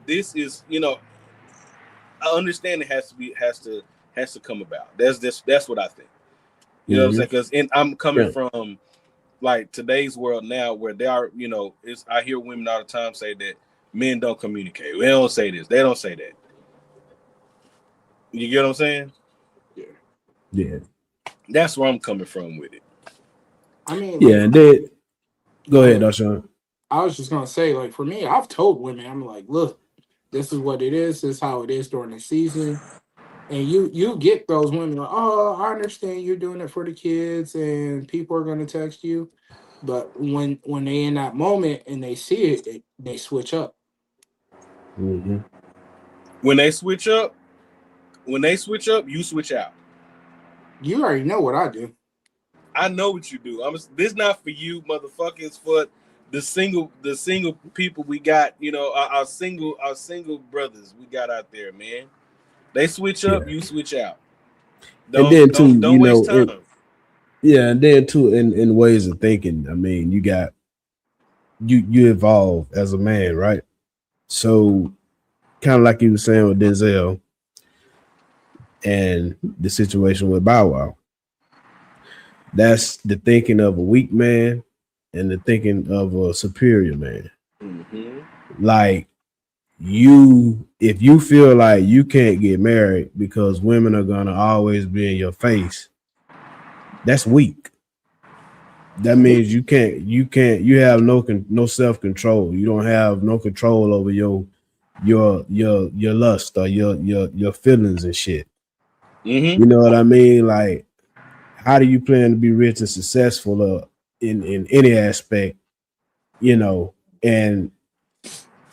Speaker 1: This is, you know, understanding has to come about. That's what I think. You know what I'm saying? Because I'm coming from, like, today's world now, where they are, you know, I hear women all the time say that men don't communicate. They don't say this. They don't say that. You get what I'm saying?
Speaker 2: Yeah.
Speaker 1: That's where I'm coming from with it.
Speaker 3: I mean,
Speaker 2: Yeah, and then go ahead, Ashawn.
Speaker 3: I was just gonna say, like, for me, I've told women, I'm like, look, this is what it is. This is how it is during the season. And you get those women like, oh, I understand you're doing it for the kids, and people are gonna text you. But when they in that moment and they see it, they switch up.
Speaker 1: When they switch up, you switch out.
Speaker 3: You already know what I do.
Speaker 1: I know what you do. This not for you, motherfucker. It's for the single people we got. You know, our single brothers we got out there, man. They switch up, you switch out. Don't waste time.
Speaker 2: And then too, in ways of thinking. I mean, you got you evolve as a man, right? So, kind of like you were saying with Denzel and the situation with Bow Wow. That's the thinking of a weak man and the thinking of a superior man. Like, if you feel like you can't get married because women are gonna always be in your face, that's weak. That means you have no self-control. You don't have no control over your lust or your feelings and shit. You know what I mean? Like, how do you plan to be rich and successful in any aspect, you know? And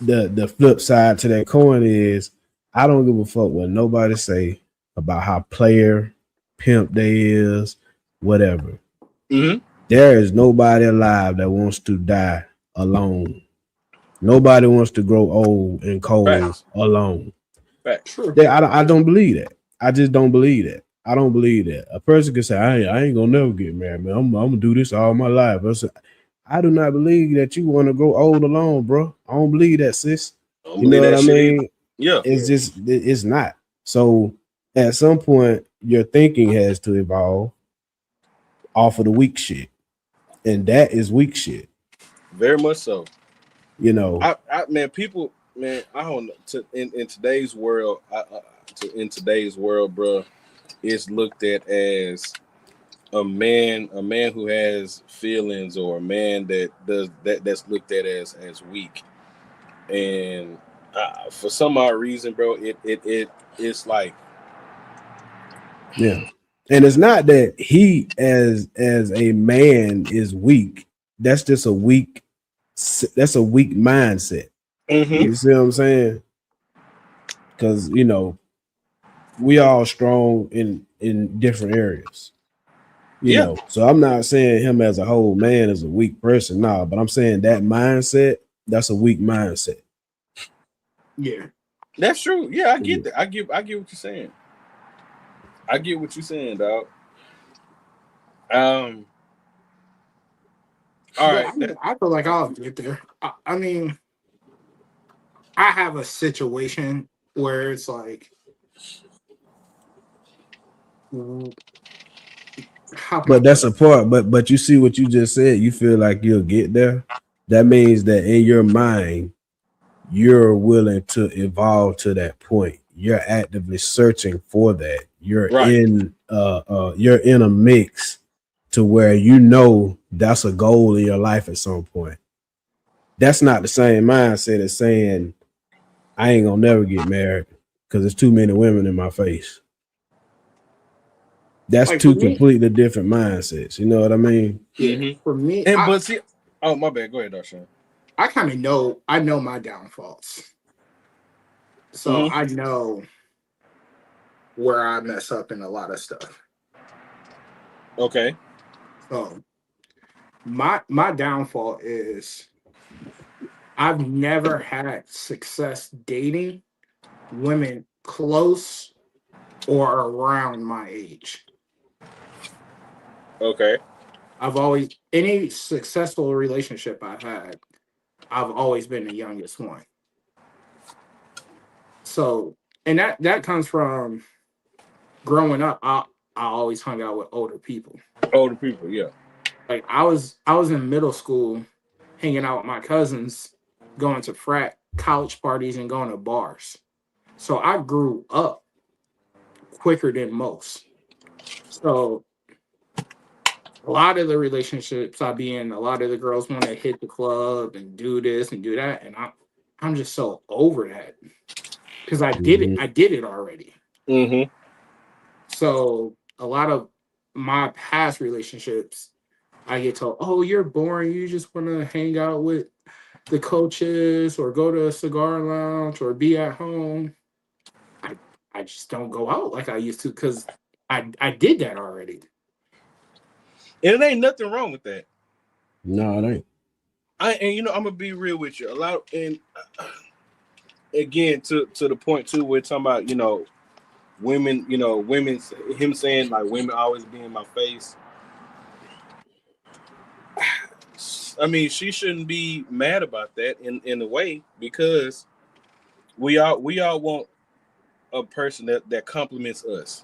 Speaker 2: the flip side to that coin is, I don't give a fuck what nobody say about how player, pimp they is, whatever. There is nobody alive that wants to die alone. Nobody wants to grow old and cold
Speaker 1: Facts.
Speaker 2: alone.
Speaker 1: Facts.
Speaker 3: True.
Speaker 2: I don't believe that. I just don't believe that. I don't believe that. A person can say, I ain't gonna never get married, man. I'm gonna do this all my life. I do not believe that you want to grow old alone, bro. I don't believe that, sis.
Speaker 1: I don't
Speaker 2: You know
Speaker 1: believe
Speaker 2: what
Speaker 1: that
Speaker 2: I
Speaker 1: shit either.
Speaker 2: mean?
Speaker 1: Yeah.
Speaker 2: It's just it's not. So at some point, your thinking has to evolve off of the weak shit, and that is weak shit.
Speaker 1: Very much so.
Speaker 2: You know,
Speaker 1: Man, people, man, I don't know. In today's world, in today's world, bro, it's looked at as a man who has feelings, or a man that does that, that's looked at as weak. And for some odd reason, bro, it's like,
Speaker 2: yeah. And it's not that he as a man is weak. That's just a weak. That's a weak mindset.
Speaker 1: mm-hmm,
Speaker 2: You see what I'm saying? Because we all strong in different areas.
Speaker 1: yeah,
Speaker 2: So I'm not saying him as a whole man is a weak person, nah, but I'm saying that mindset, that's a weak mindset.
Speaker 3: Yeah.
Speaker 1: that's true. Yeah, I get
Speaker 2: Yeah.
Speaker 1: that. I get what you're saying. I get what you're saying, dog. Um, all
Speaker 3: But
Speaker 1: right.
Speaker 3: I mean, I feel like I'll get there. I mean, I have a situation where it's like, how can I
Speaker 2: But
Speaker 3: put
Speaker 2: that's
Speaker 3: it?
Speaker 2: a part. But you see what you just said. You feel like you'll get there. That means that in your mind, you're willing to evolve to that point. You're actively searching for that.
Speaker 1: Right.
Speaker 2: You're in a mix to where that's a goal in your life at some point. That's not the same mindset as saying I ain't gonna never get married because there's too many women in my face. That's
Speaker 3: Like for
Speaker 2: two
Speaker 3: me,
Speaker 2: completely different mindsets. You know what I mean?
Speaker 3: yeah,
Speaker 1: Mm-hmm.
Speaker 3: for me,
Speaker 1: And but see, oh my bad. Go ahead, Darshan.
Speaker 3: I kind of know, I know my downfalls. So
Speaker 1: Mm-hmm.
Speaker 3: I know where I mess up in a lot of stuff.
Speaker 1: Okay.
Speaker 3: So my downfall is I've never had success dating women close or around my age.
Speaker 1: Okay.
Speaker 3: I've always any successful relationship I've had, I've always been the youngest one. So and that comes from growing up. I always hung out with older people.
Speaker 1: Older people. Yeah.
Speaker 3: Like I was in middle school hanging out with my cousins, going to frat college parties and going to bars. So I grew up quicker than most. So a lot of the relationships I be in, a lot of the girls want to hit the club and do this and do that, and I'm just so over that because I did it.
Speaker 2: Mhm.
Speaker 3: I did it already.
Speaker 1: Mm-hmm.
Speaker 3: So a lot of my past relationships, I get told, "Oh, you're boring. You just want to hang out with the coaches or go to a cigar lounge or be at home." I I just don't go out like I used to because I did that already.
Speaker 1: And it ain't nothing wrong with that.
Speaker 2: No, it ain't.
Speaker 1: I'm gonna be real with you. A lot, and again, to the point too, we're talking about women. Women's him saying like women always be in my face. I mean, she shouldn't be mad about that in a way, because we all want a person that compliments us.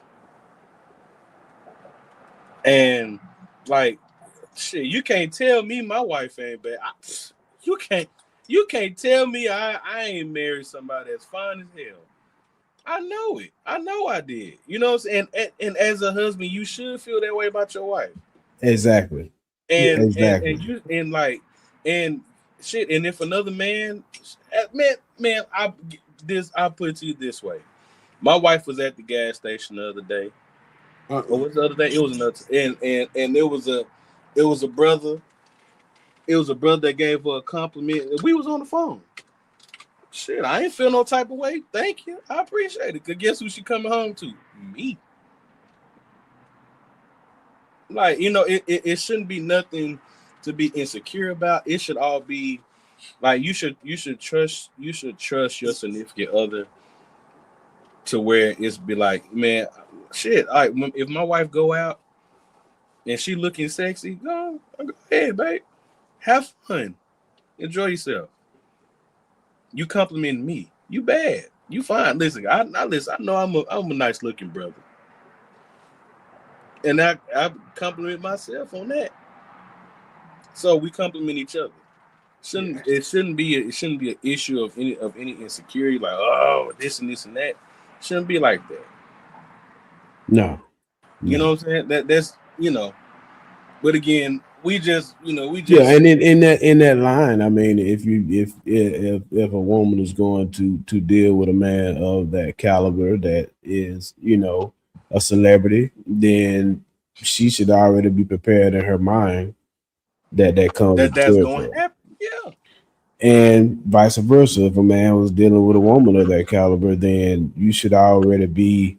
Speaker 1: And like, shit, you can't tell me my wife ain't bad. You can't you can't tell me I ain't married somebody that's fine as hell. I know it. I know I did. You know what I'm saying? And as a husband, you should feel that way about your wife.
Speaker 2: Exactly.
Speaker 3: Yeah.
Speaker 1: And
Speaker 2: Exactly.
Speaker 1: you and like and shit. And if another man, I put it to you this way. My wife was at the gas station the other day. Or
Speaker 3: Uh-oh.
Speaker 1: was the other day? It was another, and it was a brother. It was a brother that gave her a compliment. And we was on the phone. Shit, I ain't feel no type of way. Thank you. I appreciate it. Cause guess who she coming home to? Me. Like, it shouldn't be nothing to be insecure about. It should all be like you should trust your significant other to where it's be like, man, shit. All right, if my wife go out and she looking sexy, go ahead, babe. Have fun. Enjoy yourself. You complimenting me. You bad. You fine. Listen, I listen. I know I'm a nice looking brother, and I compliment myself on that. So we compliment each other. It shouldn't be an issue of any insecurity, like, oh, this and this and that. Shouldn't be like that.
Speaker 2: No,
Speaker 1: You know
Speaker 2: no.
Speaker 1: what I'm saying? That's. But again, we
Speaker 2: Yeah,
Speaker 1: just
Speaker 2: and in that line, I mean, if a woman is going to deal with a man of that caliber that is, a celebrity, then she should already be prepared in her mind that comes with
Speaker 1: that's
Speaker 2: the
Speaker 1: going to
Speaker 2: territory.
Speaker 1: happen. Yeah,
Speaker 2: And vice versa. If a man was dealing with a woman of that caliber, then you should already be,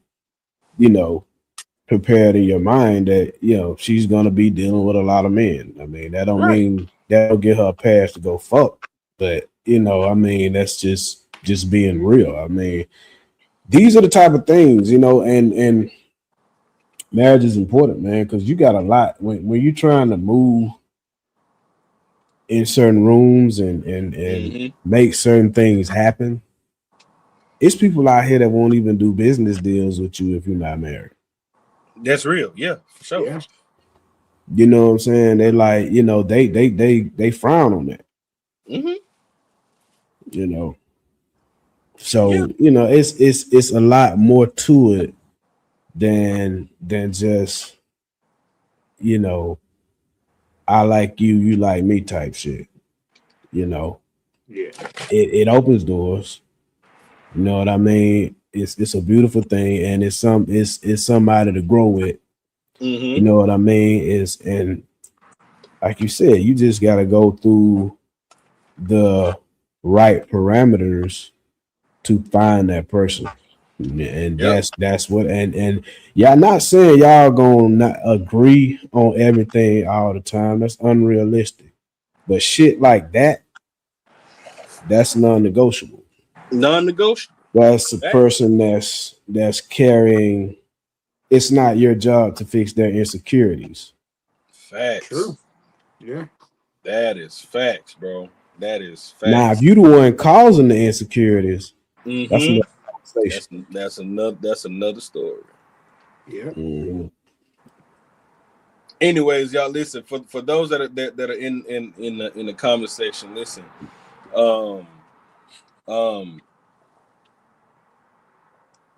Speaker 2: you know, prepared in your mind that she's gonna be dealing with a lot of men. I mean, that don't
Speaker 1: right.
Speaker 2: mean that don't give her a pass to go fuck, but I mean, that's just being real. I mean, these are the type of things, and marriage is important, man, because you got a lot when you're trying to move in certain rooms and
Speaker 1: Hmm.
Speaker 2: make certain things happen. It's people out here that won't even do business deals with you if you're not married.
Speaker 1: That's real. Yeah, for sure.
Speaker 3: Yeah.
Speaker 2: You know what I'm saying? They like, they frown on that,
Speaker 1: Hmm.
Speaker 2: you know.
Speaker 1: Yeah.
Speaker 2: So, it's a lot more to it than just, you know, I like you, you like me type shit. You know.
Speaker 3: Yeah.
Speaker 2: It opens doors. You know what I mean? It's a beautiful thing, and it's somebody to grow with. You
Speaker 1: Hmm.
Speaker 2: know what I mean? And like you said, you just gotta go through the right parameters to find that person. And
Speaker 1: Yep.
Speaker 2: that's what and y'all not saying y'all gonna not agree on everything all the time. That's unrealistic. But shit like that's non-negotiable.
Speaker 1: Non-negotiable.
Speaker 2: That's a
Speaker 1: Facts.
Speaker 2: person that's carrying. It's not your job to fix their insecurities.
Speaker 1: Facts.
Speaker 3: True. Yeah.
Speaker 1: That is facts, bro. That is
Speaker 2: Now, if
Speaker 1: facts.
Speaker 2: you the one causing the insecurities, that's
Speaker 1: Hmm.
Speaker 2: another conversation.
Speaker 1: That's another story.
Speaker 3: Yeah.
Speaker 2: Mhm.
Speaker 1: Anyways, y'all listen, for those that are in the comment section, listen. Um um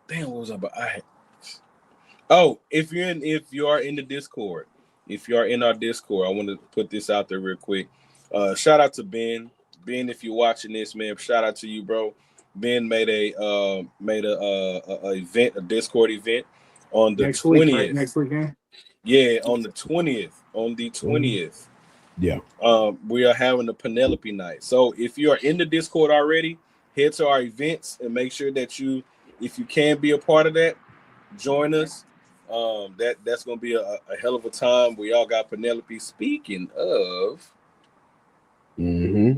Speaker 1: Damn, what was I about? If you are in the Discord, if you are in our Discord, I want to put this out there real quick. Shout out to Ben. Ben, if you're watching this, man, shout out to you, bro. Ben made a event, a Discord event on the
Speaker 3: Next week, right?
Speaker 1: 20th.
Speaker 3: Next weekend.
Speaker 1: Yeah, on the 20th. On the
Speaker 2: Mhm.
Speaker 1: 20th.
Speaker 2: Yeah.
Speaker 1: We are having a Penelope night. So if you are in the Discord already, head to our events and make sure that if you can be a part of that, join us. That's gonna be a hell of a time. We all got Penelope. Speaking of,
Speaker 2: Hmm.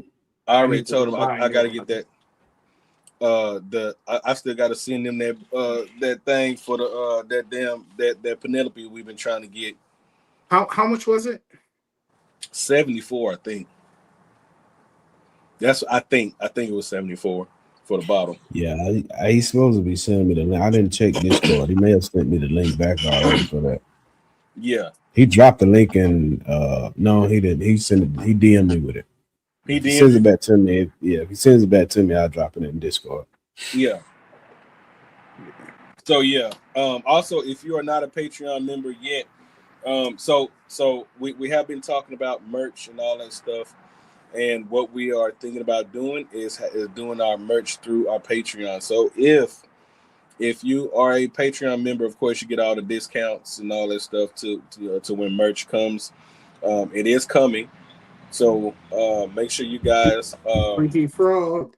Speaker 1: I
Speaker 3: I
Speaker 1: already
Speaker 3: need to
Speaker 1: told
Speaker 3: go
Speaker 1: him
Speaker 3: buy
Speaker 1: I
Speaker 3: me
Speaker 1: gotta
Speaker 3: one.
Speaker 1: get that. I still gotta send them that thing for that Penelope we've been trying to get.
Speaker 3: How much was it?
Speaker 1: 74, I think. I think it was 74 for the bottle.
Speaker 2: Yeah, he's supposed to be sending me the link. I didn't check Discord. He may have sent me the link back already for that.
Speaker 1: Yeah,
Speaker 2: He dropped the link in. No, he didn't. He sent it. He DM'd me with it.
Speaker 1: he
Speaker 2: If he
Speaker 1: DM'd
Speaker 2: sends it
Speaker 1: you.
Speaker 2: back to me, if he sends it back to me, I'll drop it in Discord.
Speaker 1: Yeah. So yeah. Also, if you are not a Patreon member yet, so we have been talking about merch and all that stuff, and what we are thinking about doing is doing our merch through our Patreon. So if you are a Patreon member, of course you get all the discounts and all that stuff to when merch comes. It is coming, so make sure you guys,
Speaker 3: Freaky Frog.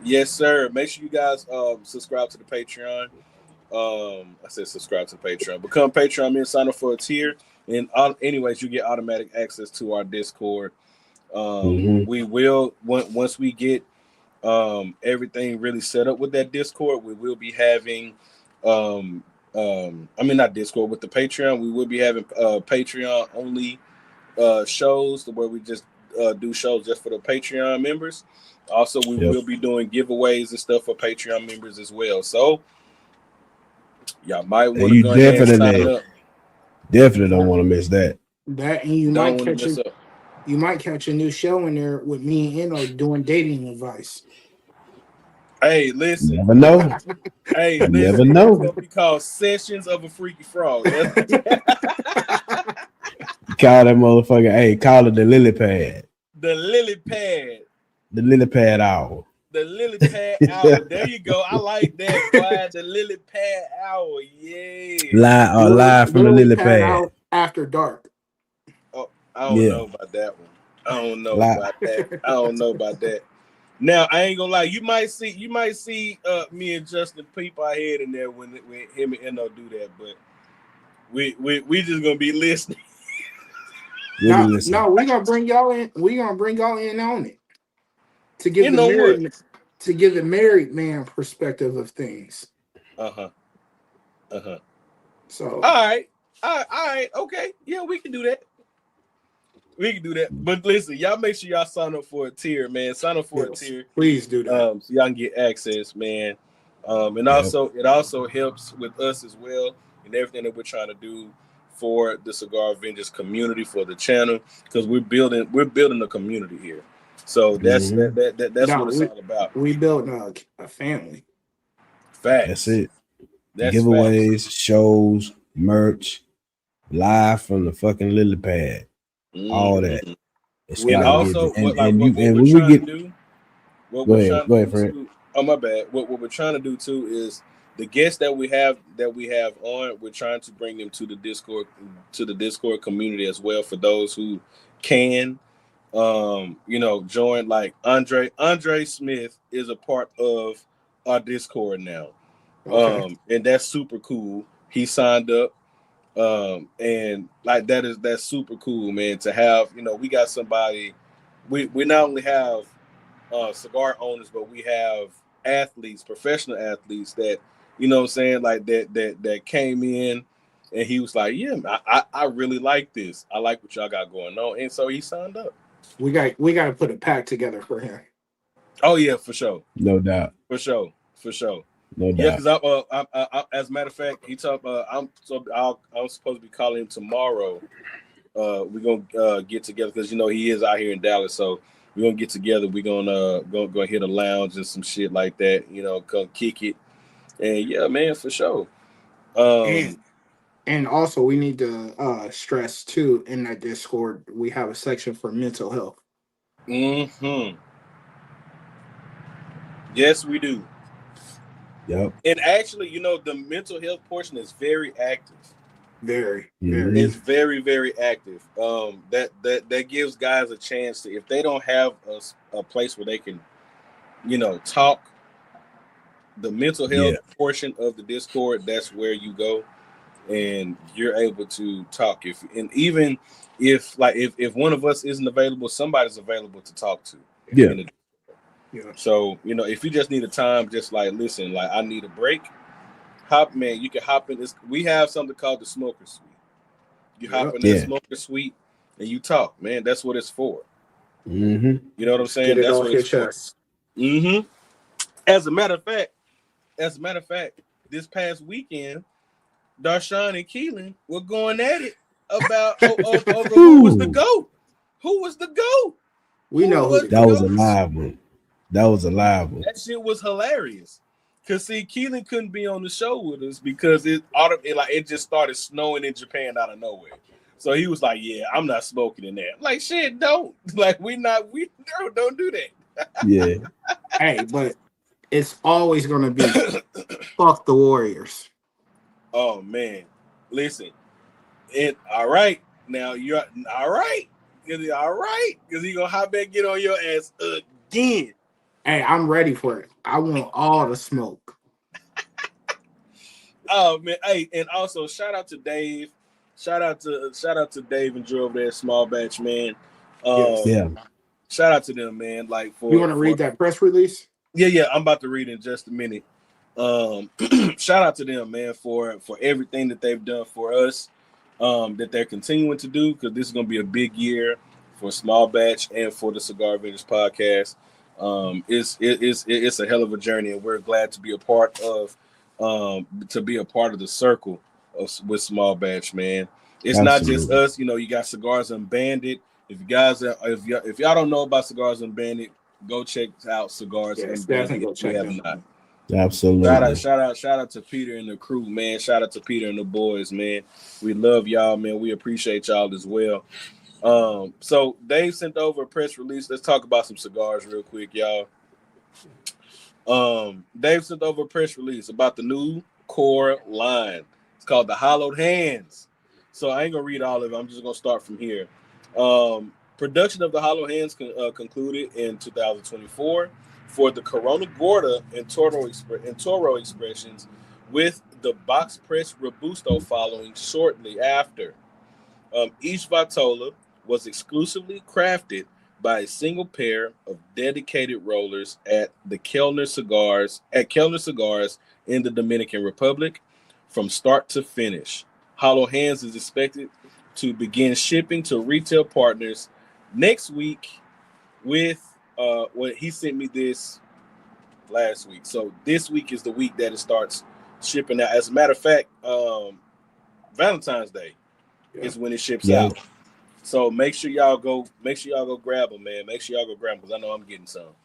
Speaker 1: yes sir, make sure you guys subscribe to the Patreon. I said subscribe to Patreon. Become Patreon member, sign up for a tier. And anyways, you get automatic access to our Discord.
Speaker 2: Mhm.
Speaker 1: We will once we get everything really set up with that Discord, we will be having I mean not Discord with the Patreon. We will be having Patreon only shows where we just do shows just for the Patreon members. Also, we
Speaker 2: Yep.
Speaker 1: will be doing giveaways and stuff for Patreon members as well. So y'all might
Speaker 2: And
Speaker 1: want to
Speaker 2: you
Speaker 1: go ahead and sign up.
Speaker 2: definitely don't want to miss that.
Speaker 3: That and you
Speaker 1: Don't
Speaker 3: might
Speaker 1: want to
Speaker 3: catch
Speaker 1: miss
Speaker 3: a
Speaker 1: up.
Speaker 3: you might catch a new show in there with me and Eno doing dating advice.
Speaker 1: Hey, listen.
Speaker 2: Never know.
Speaker 1: Hey,
Speaker 2: You never
Speaker 1: listen. It's
Speaker 2: know.
Speaker 1: gonna be called Sessions of a Freaky Frog.
Speaker 2: Call that motherfucker. Hey, call it the lily pad.
Speaker 1: The lily pad.
Speaker 2: The lily pad hour.
Speaker 1: The lily pad hour. There you go. I like that, boy. The lily pad hour. Yeah.
Speaker 2: Live from the
Speaker 3: Literally
Speaker 2: lily
Speaker 3: pad
Speaker 2: pad.
Speaker 3: out after dark.
Speaker 1: Oh, I don't
Speaker 2: Yeah.
Speaker 1: know about that one. I don't know
Speaker 2: Live.
Speaker 1: about that. I don't know about that. Now I ain't gonna lie. You might see me and Justin peep our head in there when him and Eno do that, but we just gonna be listening.
Speaker 2: Really listen.
Speaker 3: No, we're gonna bring y'all in. We're gonna bring y'all in on it to give
Speaker 1: You
Speaker 3: the
Speaker 1: know
Speaker 3: married man perspective of things.
Speaker 1: Uh-huh.
Speaker 3: So
Speaker 1: All right, okay. Yeah, we can do that. We can do that. But listen, y'all make sure y'all sign up for a tier, man. Sign up for a tier.
Speaker 3: please do that.
Speaker 1: So y'all can get access, man. And also it also helps with us as well and everything that we're trying to do for the Cigar Avengers community for the channel, because we're building a community here. So that's that's what it's all about.
Speaker 3: We built a family.
Speaker 1: Facts.
Speaker 2: That's it.
Speaker 1: That's
Speaker 2: Giveaways,
Speaker 1: facts.
Speaker 2: shows, merch, live from the fucking lily pad. All that. It's
Speaker 1: And also, what we're
Speaker 2: Go ahead, Fred.
Speaker 1: Oh, my bad. What we're trying to do too is the guests that we have on, we're trying to bring them to the Discord community as well, for those who can join. Like Andre Smith is a part of our Discord now.
Speaker 3: Okay.
Speaker 1: And that's super cool. He signed up. And like that's super cool, man, to have. We got somebody. We not only have cigar owners, but we have athletes, professional athletes that, what I'm saying, like that came in, and he was like, yeah, I really like this. I like what y'all got going on, and so he signed up.
Speaker 3: We got to put a pack together for him.
Speaker 1: Oh yeah, for sure.
Speaker 2: No doubt.
Speaker 1: For sure.
Speaker 2: No doubt.
Speaker 1: Yeah, because I, as a matter of fact, he talked. I'm supposed to be calling him tomorrow. We're gonna get together because he is out here in Dallas, so we're gonna get together. We're gonna go hit a lounge and some shit like that. Come kick it, and yeah, man, for sure.
Speaker 3: And also we need to stress too, in that Discord we have a section for mental health.
Speaker 1: Yes, we do.
Speaker 2: Yep.
Speaker 1: And actually, the mental health portion is very active.
Speaker 3: Very.
Speaker 1: It's very, very active. That gives guys a chance to, if they don't have a place where they can, talk. The mental health portion of the Discord, that's where you go, and you're able to talk. Even if one of us isn't available, somebody's available to talk to.
Speaker 2: Yeah.
Speaker 1: So if you just need a time, just like, listen, like, I need a break. You can hop in this. We have something called the Smoker Suite. You hop in the Smoker Suite and you talk, man. That's what it's for.
Speaker 2: Mm-hmm.
Speaker 1: You know what I'm saying?
Speaker 3: Get it
Speaker 1: That's
Speaker 3: off
Speaker 1: what
Speaker 3: your
Speaker 1: it's
Speaker 3: chest.
Speaker 1: for. Mm-hmm. As a matter of fact, this past weekend, Darshawn and Keelan were going at it about over who was the GOAT. Who was the GOAT?
Speaker 3: We know
Speaker 2: that was a live one. That
Speaker 1: shit was hilarious. Cause see, Keelan couldn't be on the show with us because it just started snowing in Japan out of nowhere. So he was like, "Yeah, I'm not smoking in there." I'm like, shit, don't. Like, don't do that.
Speaker 2: Yeah.
Speaker 3: Hey, but it's always gonna be fuck the Warriors.
Speaker 1: Oh man, listen. All right. Now you're all right. All right, because he gonna hop back, get on your ass again.
Speaker 3: Hey, I'm ready for it. I want all the smoke.
Speaker 1: Oh man, hey, and also shout out to Dave. Shout out to Dave and Drew over there, Small Batch, man.
Speaker 3: Yes.
Speaker 2: Yeah.
Speaker 1: Shout out to them, man. Like
Speaker 3: You want to read that press release?
Speaker 1: Yeah. I'm about to read in just a minute. Shout out to them, man, for everything that they've done for us, that they're continuing to do, because this is going to be a big year for Small Batch and for the Cigar Avengers podcast. It's a hell of a journey, and we're glad to be a part of the circle with Small Batch, man. It's not just us, you got Cigars Unbanded. If y'all don't know about Cigars Unbanded, go check out Cigars
Speaker 3: definitely go
Speaker 1: Unbanded.
Speaker 3: check them
Speaker 1: Not.
Speaker 2: Absolutely.
Speaker 1: Shout out to Peter and the crew, man. Shout out to Peter and the boys, man. We love y'all, man. We appreciate y'all as well. So Dave sent over a press release. Let's talk about some cigars real quick, y'all. Dave sent over a press release about the new core line. It's called the Hollowed Hands. So I ain't gonna read all of it. I'm just gonna start from here. Production of the Hollowed Hands concluded in 2024 for the Corona Gorda and Toro expressions, with the box press Robusto following shortly after. Each Vitola was exclusively crafted by a single pair of dedicated rollers at Kellner Cigars in the Dominican Republic from start to finish. Hollow Hands is expected to begin shipping to retail partners next week with he sent me this last week. So this week is the week that it starts shipping out. As a matter of fact, Valentine's Day is when it ships out. So make sure y'all go grab them, man. Make sure y'all go grab them, because I know I'm getting some.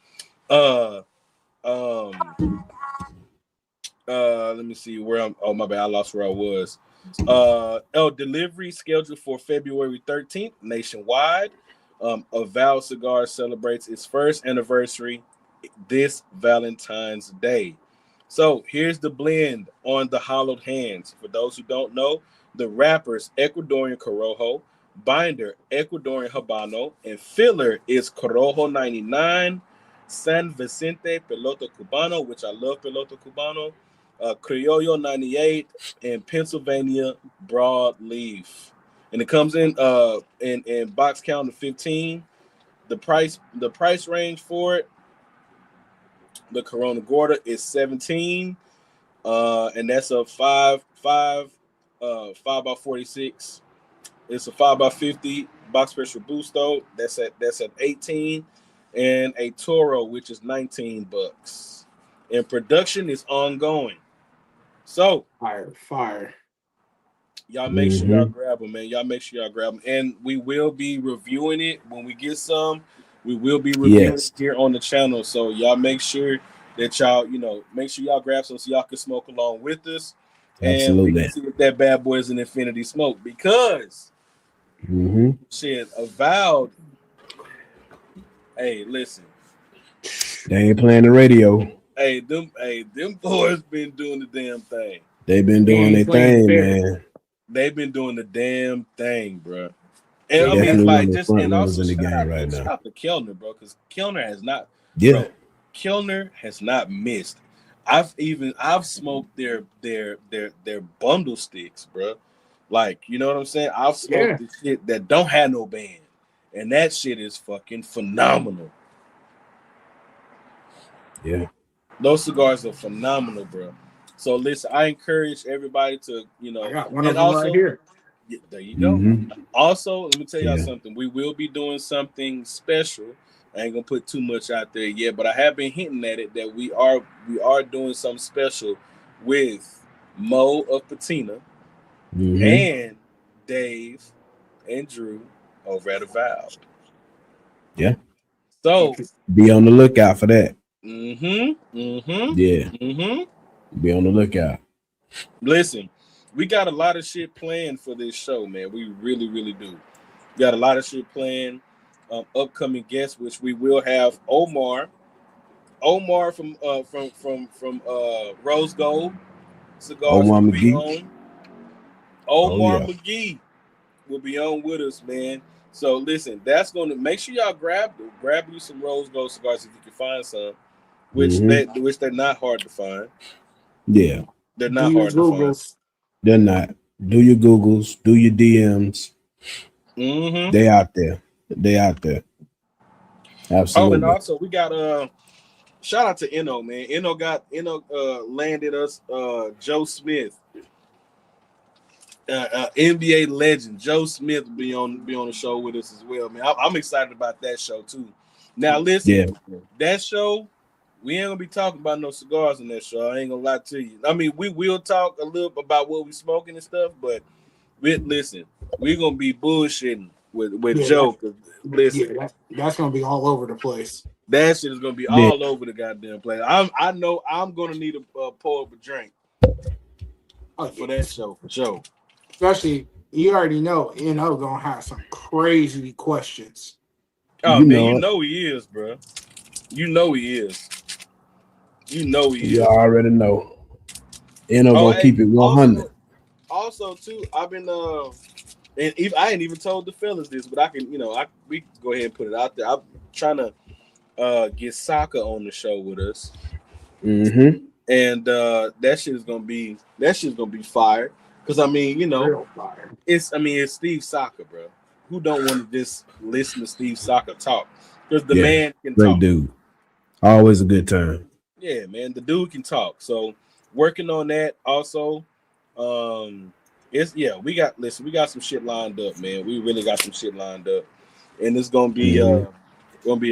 Speaker 1: Let me see where I'm. Oh, my bad. I lost where I was. Delivery scheduled for February 13th nationwide. Aval Cigar celebrates its first anniversary this Valentine's Day. So here's the blend on the Hollowed Hands. For those who don't know, the wrappers Ecuadorian Corojo, binder Ecuadorian Habano, and filler is Corojo 99, San Vicente Pelota Cubano, which I love Pelota Cubano, Criollo 98, and Pennsylvania Broadleaf. And it comes in box count of 15. The price range for it, the Corona Gorda, is 17, and that's a 5 by 46. It's a 5 by 50 box press Robusto. That's at 18, and a Toro, which is $19. And production is ongoing. So
Speaker 3: fire.
Speaker 1: Y'all make sure y'all grab them, man. Y'all make sure y'all grab them, and we will be reviewing it when we get some. We will be reviewing it here on the channel. So y'all make sure that y'all, make sure y'all grab some so y'all can smoke along with us. And we can see if that bad boy is an infinity smoke, because shit, Avowed. Hey, listen.
Speaker 2: They ain't playing the radio.
Speaker 1: Hey, them boys been doing the damn thing.
Speaker 2: They've been doing their thing, man.
Speaker 1: They've been doing the damn thing, bro. And I mean, like, just and also shout out to Kellner, bro, because Kellner has not, bro. Kellner has not missed. I've smoked their bundle sticks, bro. Like, you know what I'm saying? I've smoked the shit that don't have no band, and that shit is fucking phenomenal.
Speaker 2: Yeah,
Speaker 1: those cigars are phenomenal, bro. So listen, I encourage everybody to,
Speaker 3: I got one of them right here.
Speaker 1: There you go. Also, let me tell y'all something. We will be doing something special. I ain't gonna put too much out there yet, but I have been hinting at it that we are doing something special with Mo of Patina and Dave and Drew over at Avowed.
Speaker 2: Yeah.
Speaker 1: So
Speaker 2: be on the lookout for that. Yeah. Be on the lookout.
Speaker 1: Listen, we got a lot of shit planned for this show, man. We really, really do. We got a lot of shit planned. Upcoming guests, which we will have Omar from Rose Gold Cigars.
Speaker 2: Omar
Speaker 1: McGee. Omar McGee will be on with us, man. So listen, that's going to make sure y'all grab you some Rose Gold cigars if you can find some, which they're not hard to find.
Speaker 2: Yeah,
Speaker 1: they're not hard to find.
Speaker 2: They're not. Do your Googles, do your DMs.
Speaker 1: Mm-hmm.
Speaker 2: They out there. They out there.
Speaker 1: Oh, and
Speaker 2: Absolutely.
Speaker 1: also we got shout out to Eno, man. Eno landed us Joe Smith, NBA legend. Joe Smith will be on the show with us as well, man. I'm excited about that show too. Now listen,
Speaker 2: Yeah.
Speaker 1: that show, we ain't gonna be talking about no cigars in that show. I ain't gonna lie to you. I mean, we will talk a little about what we smoking and stuff, but listen, we're gonna be bullshitting with
Speaker 3: Yeah,
Speaker 1: Joe. 'Cause listen,
Speaker 3: that's gonna be all over the place.
Speaker 1: that shit is gonna be
Speaker 2: Yeah.
Speaker 1: all over the goddamn place. I know I'm gonna need a pour up a drink for that show for sure.
Speaker 3: Especially, you already know, gonna have some crazy questions.
Speaker 1: Oh
Speaker 2: You
Speaker 1: man,
Speaker 2: know
Speaker 1: you
Speaker 2: it.
Speaker 1: know he is, bro. You know he is. You know he
Speaker 2: You
Speaker 1: is.
Speaker 2: already know. Eno
Speaker 1: Oh,
Speaker 2: gonna
Speaker 1: hey,
Speaker 2: keep it 100.
Speaker 1: also too, I've been and I ain't even told the fellas this, but I can, we can go ahead and put it out there. I'm trying to get Soccer on the show with us,
Speaker 2: Mm-hmm.
Speaker 1: and that shit's gonna be fire. Cause I mean,
Speaker 3: Real fire.
Speaker 1: it's Steve Soccer, bro. Who don't want to just listen to Steve Soccer talk? Because the
Speaker 2: Yeah.
Speaker 1: man can
Speaker 2: Great
Speaker 1: talk.
Speaker 2: dude. Always a good time.
Speaker 1: Yeah, man, the dude can talk. So working on that also. We got some shit lined up, man. We really got some shit lined up, and it's gonna be a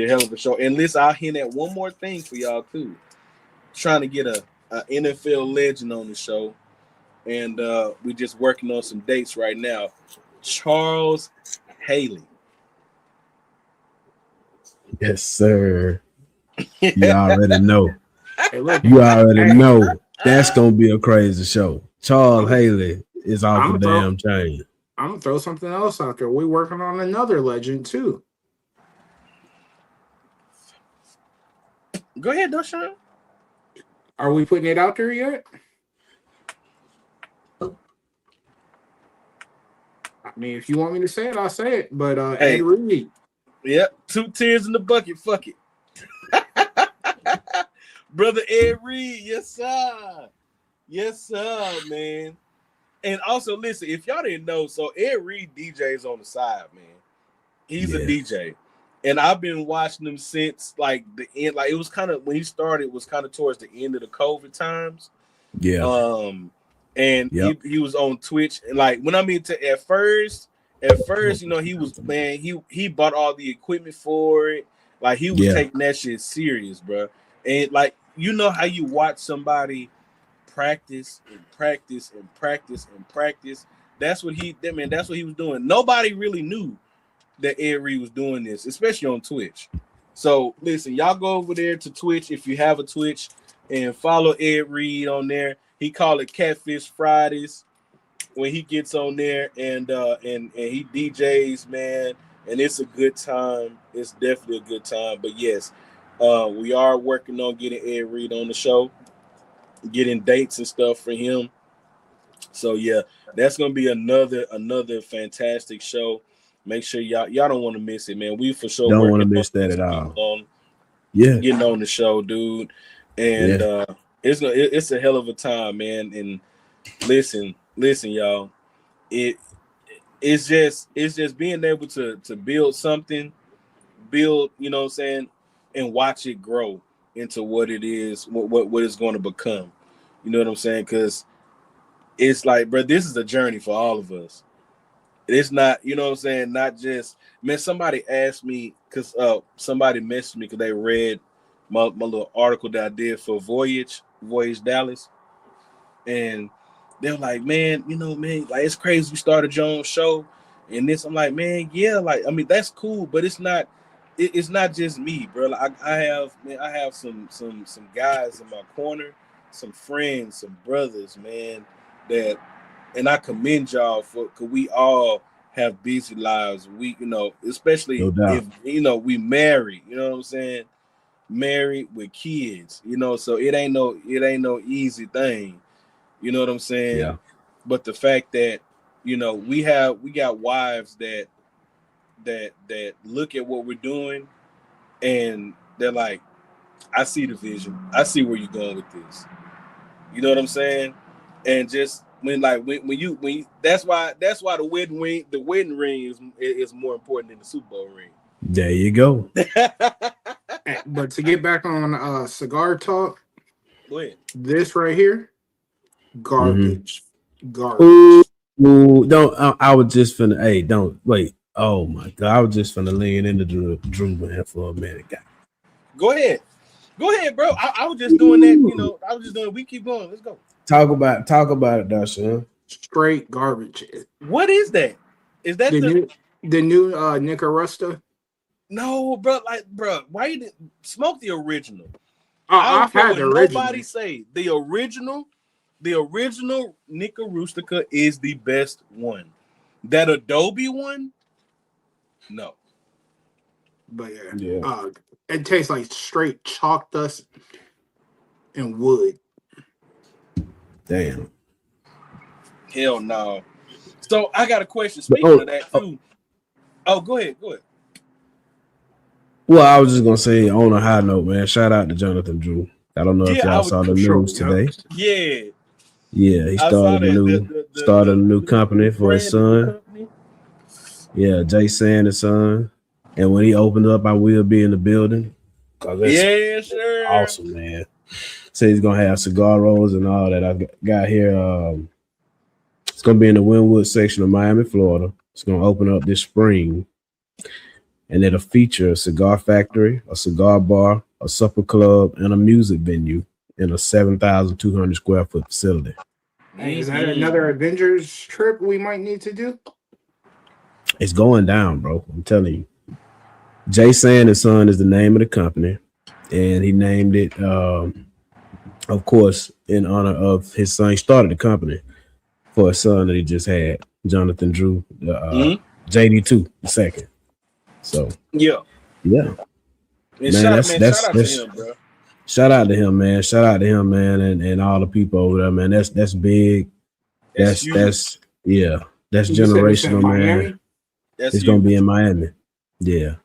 Speaker 1: hell of a show. And listen, I'll hint at one more thing for y'all too. Trying to get a NFL legend on the show, and we just working on some dates right now. Charles Haley.
Speaker 2: Yes, sir. You already know.
Speaker 3: Hey, look,
Speaker 2: You already
Speaker 3: hey,
Speaker 2: know. That's gonna be a crazy show. Charles
Speaker 3: I'm,
Speaker 2: Haley is off
Speaker 3: I'm
Speaker 2: the
Speaker 3: gonna throw,
Speaker 2: damn chain.
Speaker 3: I'm gonna throw something else out there. We're working on another legend too.
Speaker 1: Go ahead, Dushan.
Speaker 3: Are we putting it out there yet? I mean, if you want me to say it, I'll say it. But
Speaker 1: Hey.
Speaker 3: Ed Reed.
Speaker 1: Yep, 2 tears in the bucket. Fuck it. Brother Ed Reed, yes, sir. Yes, sir, man. And also, listen, if y'all didn't know, so Ed Reed DJs on the side, man. He's a DJ. And I've been watching him since like the end. Like it was kind of when he started, it was kind of towards the end of the COVID times.
Speaker 2: Yeah.
Speaker 1: And he was on Twitch. And like when I mean at first, he was, man, he bought all the equipment for it. Like he was taking that shit serious, bro. And like how you watch somebody practice and practice and practice and practice. That's what he was doing. Nobody really knew that Ed Reed was doing this, especially on Twitch. So listen, y'all go over there to Twitch if you have a Twitch and follow Ed Reed on there. He call it Catfish Fridays when he gets on there and he DJs, man, and it's a good time. It's definitely a good time. But yes, we are working on getting Ed Reed on the show, getting dates and stuff for him. So yeah, that's gonna be another fantastic show. Make sure y'all don't want to miss it, man. We for sure
Speaker 2: Don't want to
Speaker 1: working
Speaker 2: miss
Speaker 1: on
Speaker 2: that at all.
Speaker 1: on
Speaker 2: Yeah.
Speaker 1: getting on the show, dude. And it's a hell of a time, man. And listen, y'all. It's just being able to build something, you know what I'm saying, and watch it grow into what it is, what it's going to become. You know what I'm saying? Because it's like, bro, this is a journey for all of us. It's not, you know what I'm saying, not just, man, somebody asked me, because somebody messaged me because they read my little article that I did for Voyage Dallas. And they're like, man, man, like, it's crazy you started your own show. And this, I'm like, man, yeah, like, I mean, that's cool, but it's not just me, bro. Like, I have some guys in my corner, some friends, some brothers, man, and I commend y'all because we all have busy lives. We, especially if we married, you know what I'm saying? Married with kids, so it ain't no easy thing. You know what I'm saying?
Speaker 2: Yeah.
Speaker 1: But the fact that, we got wives that look at what we're doing and they're like, I see the vision. I see where you're going with this. You know what I'm saying? And just when that's why the wedding ring is more important than the Super Bowl ring.
Speaker 2: There you go.
Speaker 3: But to get back on cigar talk,
Speaker 1: Go ahead.
Speaker 3: this right here, garbage,
Speaker 2: Ooh,
Speaker 3: garbage.
Speaker 2: don't. I was just finna. Hey, don't wait. Oh my god, I was just finna lean into Drew man for a minute, guy.
Speaker 1: Go ahead, bro. I was just doing that. You know, I was just doing. We keep going. Let's go.
Speaker 2: Talk about it, Dustin.
Speaker 3: Straight garbage.
Speaker 1: What is that? Is that
Speaker 3: the new Nicarusta?
Speaker 1: No, bro. Like, bro, why you didn't smoke the original?
Speaker 3: I've had the original.
Speaker 1: Nobody say the original Nica Rustica is the best one. That Adobe one, no.
Speaker 3: But yeah. It tastes like straight chalk dust and wood.
Speaker 2: Damn.
Speaker 1: Hell no. So I got a question. Speaking of that too. Oh, go ahead.
Speaker 2: Well, I was just gonna say on a high note, man. Shout out to Jonathan Drew. I don't know if y'all saw the news today.
Speaker 1: Yeah.
Speaker 2: Yeah, he started a new company for his son. Yeah, Jay Sanders' son. And when he opened up, I will be in the building.
Speaker 1: Yeah, sure.
Speaker 2: Awesome, man. So he's gonna have cigar rolls and all that. I got here. It's gonna be in the Wynwood section of Miami, Florida. It's gonna open up this spring, and it'll feature a cigar factory, a cigar bar, a supper club, and a music venue in a 7,200 square foot facility.
Speaker 3: Hey, is that another Avengers trip we might need to do?
Speaker 2: It's going down, bro. I'm telling you. Jay Sanders' son is the name of the company, and he named it, of course, in honor of his son. He started the company for a son that he just had, Jonathan Drew, JD2 the second. So
Speaker 1: yeah.
Speaker 2: Man,
Speaker 1: shout out to him, bro.
Speaker 2: Shout out to him, man. Shout out to him, man, and all the people over there, man. That's big. That's generational, man. It's gonna be in Miami. Yeah.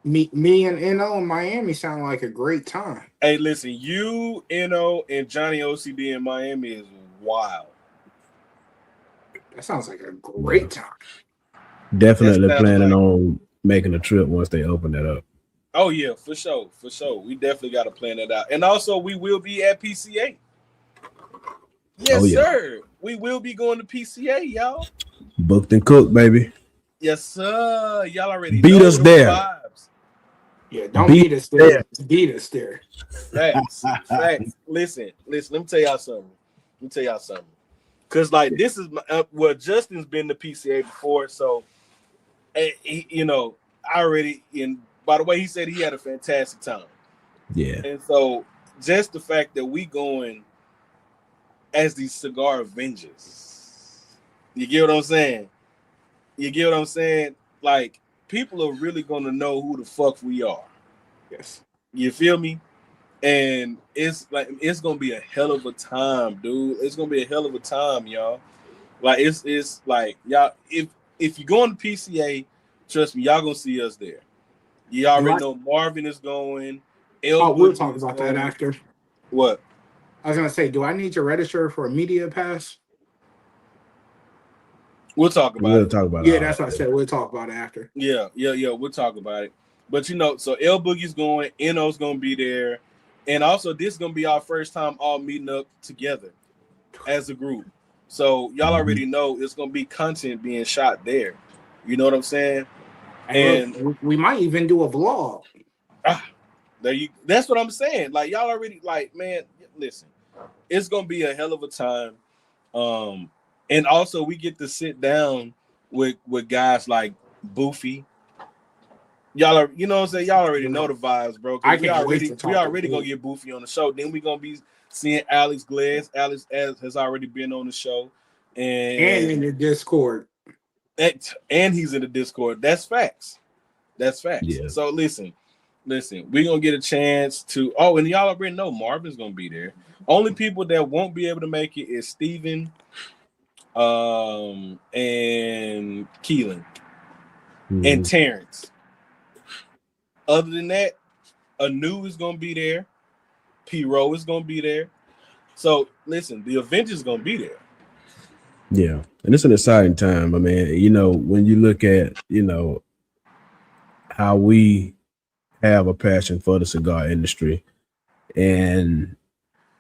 Speaker 3: Me and N.O. in Miami sound like a great time.
Speaker 1: Hey, listen, you, N.O., and Johnny OCD in Miami is wild.
Speaker 3: That sounds like a great time.
Speaker 2: Definitely planning on making a trip once they open that up.
Speaker 1: Oh yeah, for sure. We definitely got to plan that out. And also, we will be at PCA. Yes, sir. We will be going to PCA, y'all.
Speaker 2: Booked and cooked, baby.
Speaker 1: Yes, sir. Y'all already
Speaker 2: beat
Speaker 1: know
Speaker 2: us there.
Speaker 1: Vibes.
Speaker 3: Yeah, don't beat us there. Beat us there.
Speaker 1: Facts. Listen. Let me tell y'all something. Cause like this is Justin's been to PCA before, so I already by the way, he said he had a fantastic time.
Speaker 2: Yeah.
Speaker 1: And so just the fact that we going as the Cigar Avengers, you get what I'm saying? Like, people are really gonna know who the fuck we are.
Speaker 3: Yes.
Speaker 1: You feel me? And it's gonna be a hell of a time, dude. It's gonna be a hell of a time, y'all. Like it's like y'all, if you go on the PCA, trust me, y'all gonna see us there. You already know Marvin is going.
Speaker 3: We'll talk about that after.
Speaker 1: What?
Speaker 3: I was gonna say, do I need to register for a media pass?
Speaker 1: We'll talk about it.
Speaker 3: Yeah, that's what I said. We'll talk about it after.
Speaker 1: Yeah. We'll talk about it. But so L Boogie's going, No's gonna be there, and also this is gonna be our first time all meeting up together as a group. So y'all already know it's gonna be content being shot there. You know what I'm saying?
Speaker 3: And we might even do a vlog.
Speaker 1: That's what I'm saying. Like, y'all already, like, man, listen, it's gonna be a hell of a time. And also we get to sit down with guys like Boofy. Y'all are, you know what I'm saying? Y'all already know the vibes, bro. We already gonna get Boofy on the show. Then we gonna be seeing Alex Glass. Alex has already been on the show, and
Speaker 3: in the Discord.
Speaker 1: And he's in the Discord. That's facts. Yeah. So listen, we're gonna get a chance to. Oh, and y'all already know Marvin's gonna be there. Only people that won't be able to make it is Steven, and Keelan, and Terrence. Other than that, Anu is gonna be there. P. Rowe is gonna be there. So listen, the Avengers is gonna be there.
Speaker 2: Yeah, and it's an exciting time. I mean, you know, when you look at, you know, how we have a passion for the cigar industry, and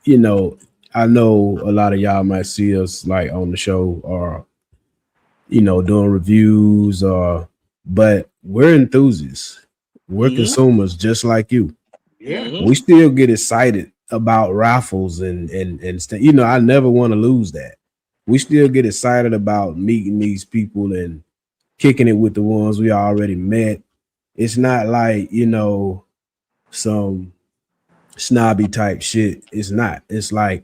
Speaker 2: you know, I know a lot of y'all might see us like on the show or you know doing reviews or, but we're enthusiasts. We're
Speaker 1: Mm-hmm.
Speaker 2: consumers just like you.
Speaker 3: Yeah.
Speaker 1: Mm-hmm.
Speaker 2: We still get excited about raffles and you know, I never want to lose that. We still get excited about meeting these people and kicking it with the ones we already met. It's not like, you know, some snobby type shit. It's not. It's like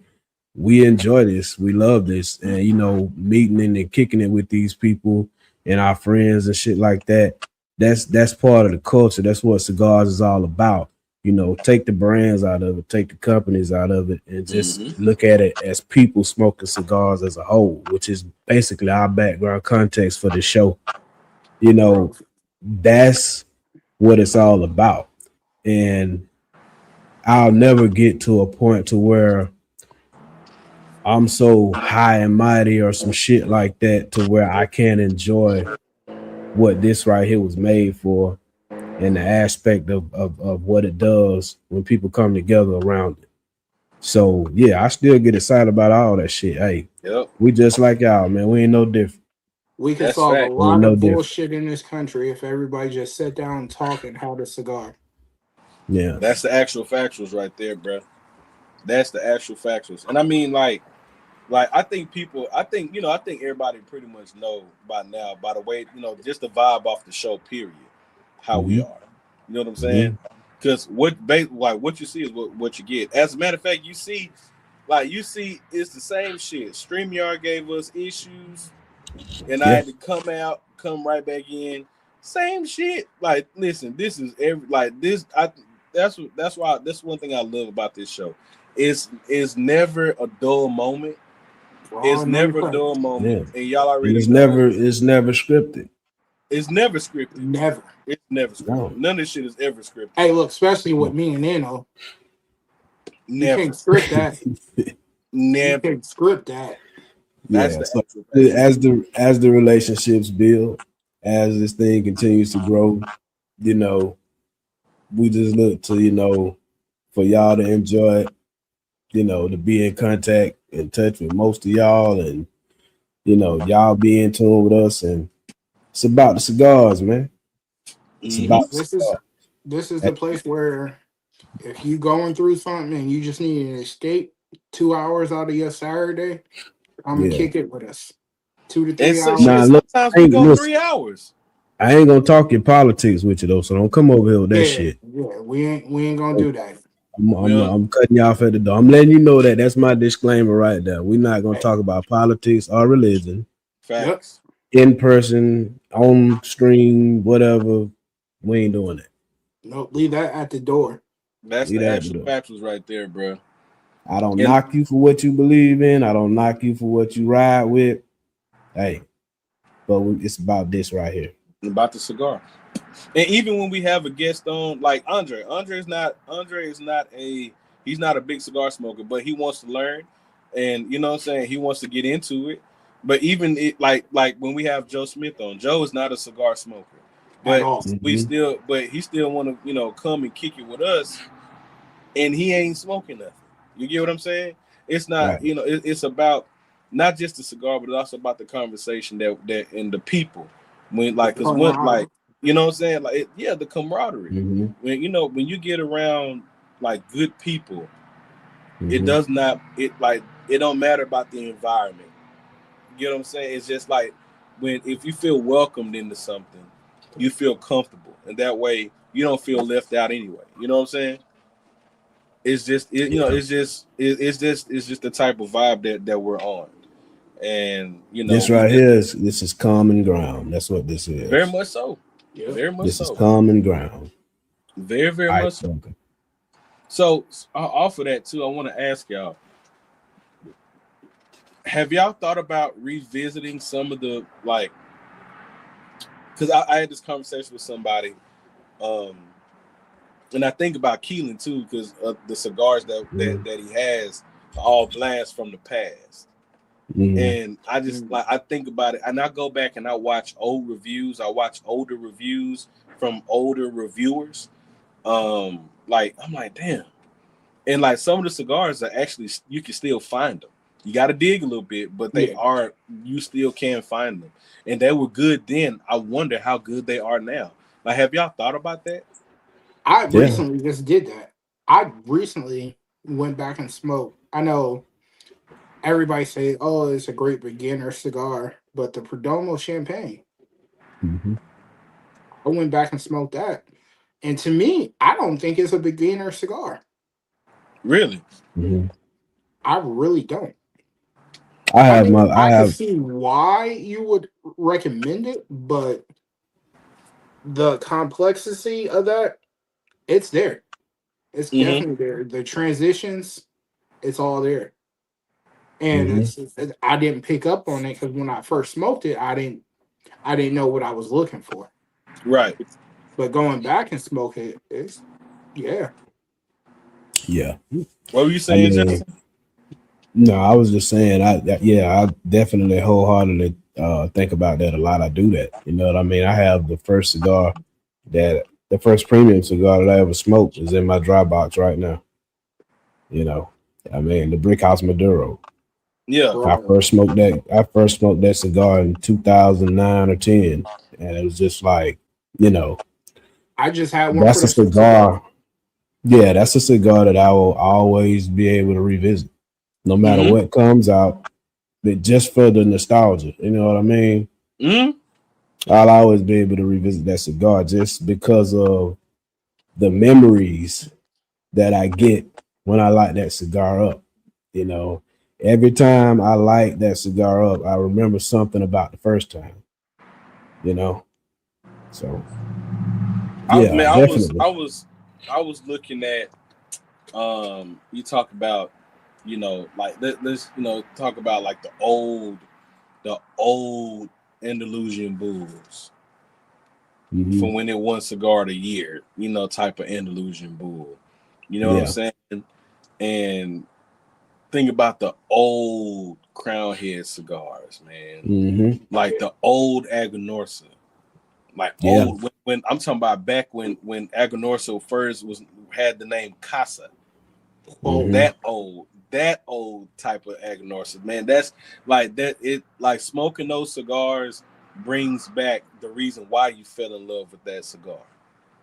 Speaker 2: we enjoy this, we love this, and you know, meeting and kicking it with these people and our friends and shit like that. That's part of the culture. That's what cigars is all about. You know, take the brands out of it, take the companies out of it, and just
Speaker 1: Mm-hmm.
Speaker 2: look at it as people smoking cigars as a whole, which is basically our background context for the show. You know, that's what it's all about. And I'll never get to a point to where I'm so high and mighty or some shit like that to where I can't enjoy what this right here was made for and the aspect of what it does when people come together around it. So yeah, I still get excited about all that shit. Hey,
Speaker 1: Yep.
Speaker 2: we just like y'all, man. We ain't no different.
Speaker 3: We could
Speaker 1: That's
Speaker 3: solve a
Speaker 1: fact.
Speaker 2: We ain't
Speaker 3: lot
Speaker 2: no
Speaker 3: of
Speaker 2: different.
Speaker 3: bullshit in this country if everybody just sat down and talked and had a cigar.
Speaker 2: Yeah.
Speaker 1: That's the actual factuals right there, bro. That's the actual factuals. And I mean, like I think people, I think I think everybody pretty much know by now, by the way, just the vibe off the show. Period. How we
Speaker 2: Mm-hmm.
Speaker 1: are. You know what I'm saying?
Speaker 2: Mm-hmm.
Speaker 1: Because like what you see is what you get. As a matter of fact, you see it's the same shit. StreamYard gave us issues, and I
Speaker 2: Yeah.
Speaker 1: had to come right back in. Same shit. Like, listen, this is every like this. That's why that's one thing I love about this show. It's never a dull moment.
Speaker 3: For all
Speaker 1: It's
Speaker 3: I know you
Speaker 1: never a
Speaker 3: play.
Speaker 1: dull moment,
Speaker 2: Yeah.
Speaker 1: and y'all
Speaker 2: And
Speaker 1: already
Speaker 2: it's
Speaker 1: know
Speaker 2: never scripted.
Speaker 1: it's never scripted.
Speaker 3: Never.
Speaker 1: It's never scripted.
Speaker 2: No.
Speaker 1: None of this shit is ever scripted.
Speaker 3: Hey, look, especially with
Speaker 2: No.
Speaker 3: me and Nano, you can't
Speaker 1: Never,
Speaker 3: script that. You
Speaker 1: never.
Speaker 3: can't script that.
Speaker 1: That's
Speaker 2: Yeah.
Speaker 1: the
Speaker 2: So
Speaker 1: actual facts.
Speaker 2: as the relationships build, as this thing continues to grow, you know, we just look to, you know, for y'all to enjoy it, you know, to be in contact, in touch with most of y'all, and you know, y'all be in tune with us, and it's about the cigars, man. It's
Speaker 1: Mm-hmm.
Speaker 2: about the
Speaker 3: This is
Speaker 2: cigars.
Speaker 3: this is the place where if you going through something and you just need an escape, 2 hours out of your Saturday, I'm gonna
Speaker 2: Yeah.
Speaker 3: kick it with us. Two to
Speaker 1: And
Speaker 3: three
Speaker 1: so
Speaker 3: hours.
Speaker 1: shit.
Speaker 2: Now look,
Speaker 1: Sometimes
Speaker 2: I
Speaker 1: we
Speaker 2: ain't
Speaker 1: go
Speaker 2: listen.
Speaker 1: 3 hours.
Speaker 2: I ain't gonna talk your politics with you though, so don't come over here with that
Speaker 3: Yeah,
Speaker 2: shit.
Speaker 3: yeah. We ain't gonna do that.
Speaker 1: We don't.
Speaker 2: I'm cutting you off at the door. I'm letting you know that that's my disclaimer right there. We're not gonna
Speaker 3: Hey,
Speaker 2: talk about politics or religion
Speaker 3: yep.
Speaker 1: Facts.
Speaker 2: in person, on stream, whatever. We ain't doing that.
Speaker 3: Nope. Leave that at the door.
Speaker 1: That's
Speaker 2: Leave
Speaker 1: the
Speaker 2: that at the
Speaker 1: actual
Speaker 2: door.
Speaker 1: factuals right there, bro.
Speaker 2: I don't
Speaker 1: And
Speaker 2: knock you for what you believe in. I don't knock you for what you ride with. Hey, but it's about this right here.
Speaker 1: about the cigar. And even when we have a guest on, like Andre is not he's not a big cigar smoker, but he wants to learn, and you know what I'm saying, he wants to get into it. But even it, like when we have Joe Smith on, Joe is not a cigar smoker,
Speaker 3: At
Speaker 1: but
Speaker 3: all.
Speaker 2: Mhm.
Speaker 1: he still want to come and kick it with us, and he ain't smoking nothing. You get what I'm saying? It's not,
Speaker 2: Right.
Speaker 1: it's about not just the cigar, but it's also about the conversation that and the people. When
Speaker 3: The
Speaker 1: like, cause one
Speaker 3: camaraderie.
Speaker 1: like, you know what I'm saying? Like, yeah, the camaraderie.
Speaker 2: Mm-hmm.
Speaker 1: When you get around like good people, it
Speaker 2: Mm-hmm.
Speaker 1: does not it don't matter about the environment. You get what I'm saying? It's just like if you feel welcomed into something, you feel comfortable, and that way you don't feel left out anyway. You know what I'm saying? It's just
Speaker 2: Yeah.
Speaker 1: it's just the type of vibe that we're on, and
Speaker 2: This
Speaker 1: we
Speaker 2: right
Speaker 1: just
Speaker 2: here is common ground. That's what this
Speaker 1: very
Speaker 2: is.
Speaker 1: much so,
Speaker 3: Yep.
Speaker 1: very much
Speaker 2: This is
Speaker 1: so,
Speaker 2: common ground.
Speaker 1: very
Speaker 2: I
Speaker 1: much so.
Speaker 2: think.
Speaker 1: So off of that too, I want to ask y'all: have y'all thought about revisiting some of the like? Because I had this conversation with somebody, um, and I think about Keelan too, because the cigars that
Speaker 2: Mhm.
Speaker 1: that he has are all blasts from the past. And I just like I think about it, and I go back and I watch old reviews. I watch older reviews from older reviewers. Like I'm like, damn. And like some of the cigars are actually you can still find them. You got to dig a little bit, but they are you still can find them, and they were good then. I wonder how good they are now. Like, have y'all thought about that?
Speaker 3: I recently just did that. I recently went back and smoked. I know everybody say, "Oh, it's a great beginner cigar," but the Perdomo Champagne, I went back and smoked that, and to me, I don't think it's a beginner cigar.
Speaker 1: Really?
Speaker 3: I really don't.
Speaker 2: I
Speaker 3: can
Speaker 2: have
Speaker 3: see why you would recommend it, but the complexity of that, it's there. It's
Speaker 1: Mm-hmm.
Speaker 3: definitely there. The transitions, it's all there. And I didn't pick up on it because when I first smoked it, I didn't know what I was looking for.
Speaker 1: Right.
Speaker 3: But going back and smoke it, it's yeah.
Speaker 2: yeah.
Speaker 1: What were you
Speaker 2: I
Speaker 1: saying,
Speaker 2: mean,
Speaker 1: Justin?
Speaker 2: no, I was just saying, I definitely wholeheartedly think about that a lot. I do that. You know what I mean? I have the first premium cigar that I ever smoked is in my dry box right now. You know, I mean, the Brick House Maduro.
Speaker 1: Yeah.
Speaker 2: I
Speaker 3: Bro,
Speaker 2: first smoked that cigar in 2009 or 10, and it was just like, you know,
Speaker 3: I just had one for
Speaker 2: that's a
Speaker 3: the first cigar.
Speaker 2: cigar. Yeah, that's a cigar that I will always be able to revisit, no matter what comes out. But just for the nostalgia, you know what I mean?
Speaker 1: Mm-hmm.
Speaker 2: I'll always be able to revisit that cigar just because of the memories that I get when I light that cigar up. You know, every time I light that cigar up, I remember something about the first time. You know, so yeah,
Speaker 1: I was
Speaker 2: definitely.
Speaker 1: I was looking at you talk about like let's talk about like the old Andalusian bulls from when it won cigar of the year, type of Andalusian bull. You know what I'm saying? And think about the old crown head cigars, man. Like the old Aganorsa. Like old when I'm talking about back when Aganorsa first had the name Casa. That old type of Aganorsa, man. That's like that. It like smoking those cigars brings back the reason why you fell in love with that cigar.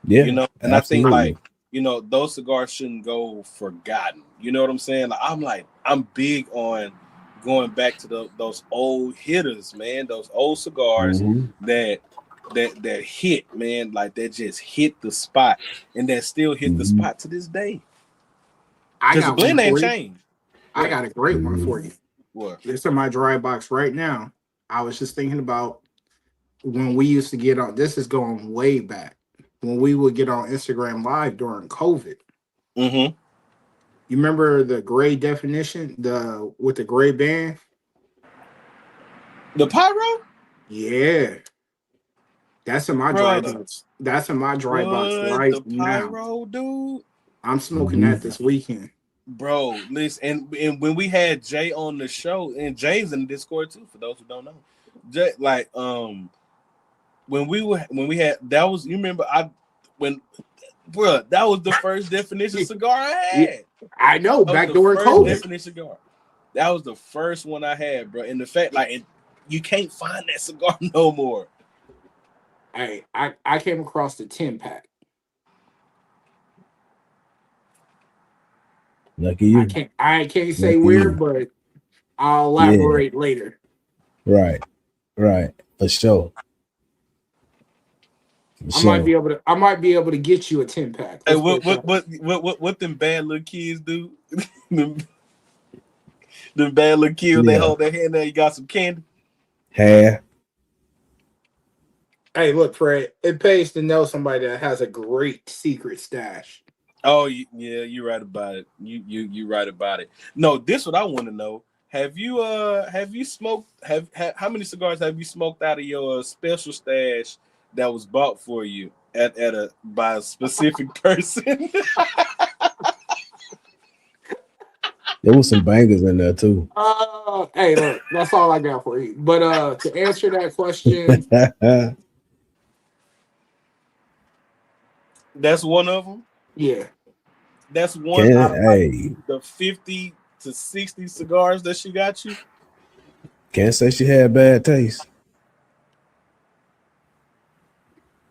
Speaker 2: Yeah,
Speaker 1: And I think
Speaker 2: absolutely.
Speaker 1: like those cigars shouldn't go forgotten. You know what I'm saying? Like I'm big on going back to those old hitters, man. Those old cigars that hit, man, like that just hit the spot and that still hit the spot to this day.
Speaker 3: I
Speaker 1: Because the
Speaker 3: got one
Speaker 1: blend ain't
Speaker 3: for you.
Speaker 1: changed.
Speaker 3: I got a great one for you.
Speaker 1: What?
Speaker 3: It's in my dry box right now. I was just thinking about when we used to get on. This is going way back when we would get on Instagram Live during COVID.
Speaker 1: Mm-hmm.
Speaker 3: You remember the gray definition, the with the gray band?
Speaker 1: The pyro?
Speaker 3: Yeah, that's in my dry
Speaker 1: Bruh.
Speaker 3: box. That's in my dry box
Speaker 1: What?
Speaker 3: right
Speaker 1: The
Speaker 3: now.
Speaker 1: pyro, dude?
Speaker 3: I'm smoking that this weekend.
Speaker 1: Bro, listen, and when we had Jay on the show, and Jay's in the Discord too, for those who don't know. Jay, like, when we had that was you remember that was the first definition cigar I had.
Speaker 3: I know,
Speaker 1: That was
Speaker 3: back
Speaker 1: the
Speaker 3: during
Speaker 1: first
Speaker 3: COVID.
Speaker 1: definition cigar. That was the first one I had, bro. And the fact, like, you can't find that cigar no more.
Speaker 3: Hey, I came across the 10-pack.
Speaker 2: Lucky you.
Speaker 3: I can't say
Speaker 2: Lucky
Speaker 3: where,
Speaker 2: you.
Speaker 3: but I'll
Speaker 2: Yeah.
Speaker 3: elaborate later.
Speaker 2: Right. For sure.
Speaker 3: I might be able to get you a 10-pack.
Speaker 1: Hey, what them bad little kids do? them bad little kids, they hold their hand there, you got some candy.
Speaker 2: Hair.
Speaker 3: Hey, look, Fred, it pays to know somebody that has a great secret stash.
Speaker 1: Oh yeah, you're right about it. You right about it. No, this what I want to know. Have you smoked how many cigars have you smoked out of your special stash that was bought for you by a specific person?
Speaker 2: There was some bangers in there too.
Speaker 3: Hey, look, that's all I got for you. But to answer that question,
Speaker 1: That's one of them.
Speaker 3: yeah.
Speaker 1: That's one out of like
Speaker 2: hey,
Speaker 1: the 50 to 60 cigars that she got you.
Speaker 2: can't say she had bad taste.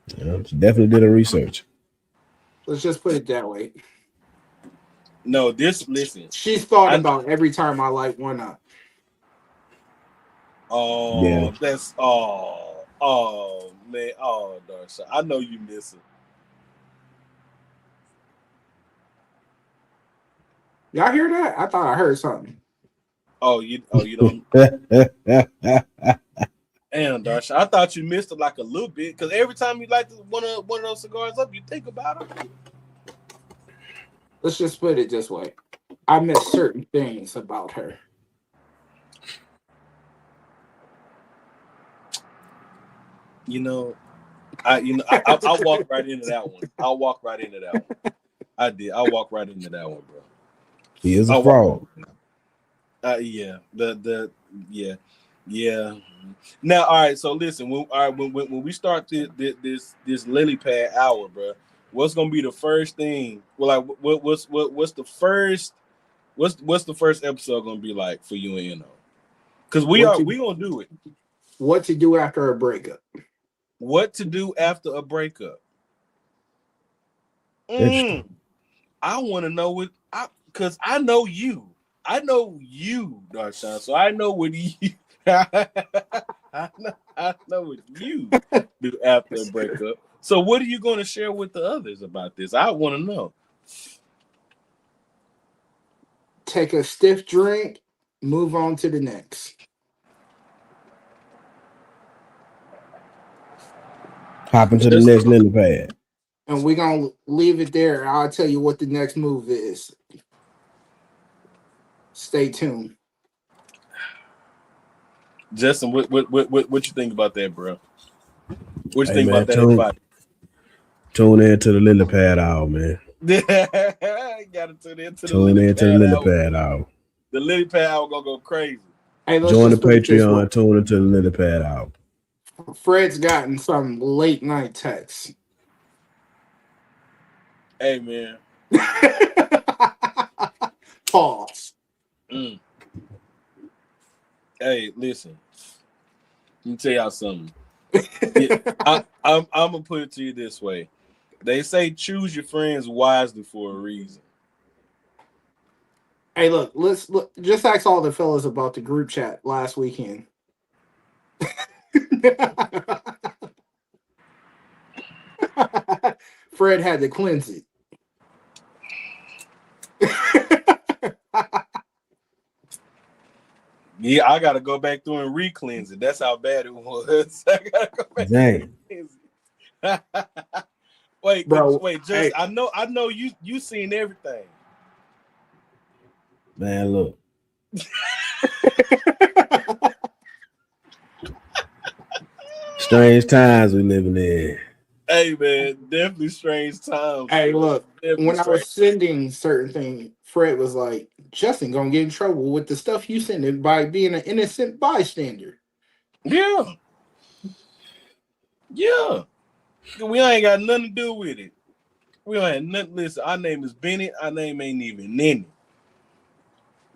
Speaker 2: She definitely did her research.
Speaker 3: Let's just put it that way.
Speaker 1: No, listen.
Speaker 3: She's thought
Speaker 1: I
Speaker 3: about every time I light one up.
Speaker 2: Yeah.
Speaker 1: That's man, Darsha. I know you miss her.
Speaker 3: Y'all hear that? I thought I heard something.
Speaker 1: You don't. Damn, Darsha. I thought you missed it like a little bit because every time you light one of those cigars up, you think about her.
Speaker 3: Let's just put it this way. I miss certain things about her.
Speaker 1: I walked right into that one. I'll walk right into that one. I did. I walked right into that one, bro.
Speaker 2: He is a fraud.
Speaker 1: Yeah. Yeah. Now, all right. So listen, when we start this lily pad hour, bro, what's gonna be the first thing? Well, like what's the first episode gonna be like for you and Eno? Because we gonna do it.
Speaker 3: What to do after a breakup?
Speaker 1: What to do after a breakup? I want to know because I know you. I know you, Darshan. So I know what you. I know what you do after a breakup. So what are you going to share with the others about this? I want to know.
Speaker 3: Take a stiff drink, move on to the next.
Speaker 2: Hop into the next lily pad.
Speaker 3: And we're going to leave it there. I'll tell you what the next move is. Stay tuned.
Speaker 1: Justin, what you think about that, bro? What you think
Speaker 2: man,
Speaker 1: about that advice?
Speaker 2: Tune in to the lily pad hour, man.
Speaker 1: Gotta tune into the
Speaker 2: lily pad hour.
Speaker 1: The lily pad hour gonna go crazy.
Speaker 3: Hey,
Speaker 2: join the Patreon, tune into the lily pad hour.
Speaker 3: Fred's gotten some late night texts.
Speaker 1: Hey, man.
Speaker 3: Pause.
Speaker 1: Hey, listen. Let me tell y'all something. I'm gonna put it to you this way. They say choose your friends wisely for a reason.
Speaker 3: Hey, look, just ask all the fellas about the group chat last weekend. Fred had to cleanse it.
Speaker 1: Yeah, I gotta go back through and re-cleanse it. That's how bad it was. I gotta go back
Speaker 2: Dang.
Speaker 1: Wait,
Speaker 3: bro.
Speaker 1: Just hey. I know you seen everything.
Speaker 2: Man, look. Strange times we living in.
Speaker 1: Hey, man, definitely strange times.
Speaker 3: Hey, look, when I was
Speaker 1: strange.
Speaker 3: sending certain things, Fred was like, Justin gonna get in trouble with the stuff you sending by being an innocent bystander.
Speaker 1: Yeah. Yeah. We ain't got nothing to do with it. We don't have nothing. Listen, our name is Bennett. Our name ain't even Nenny.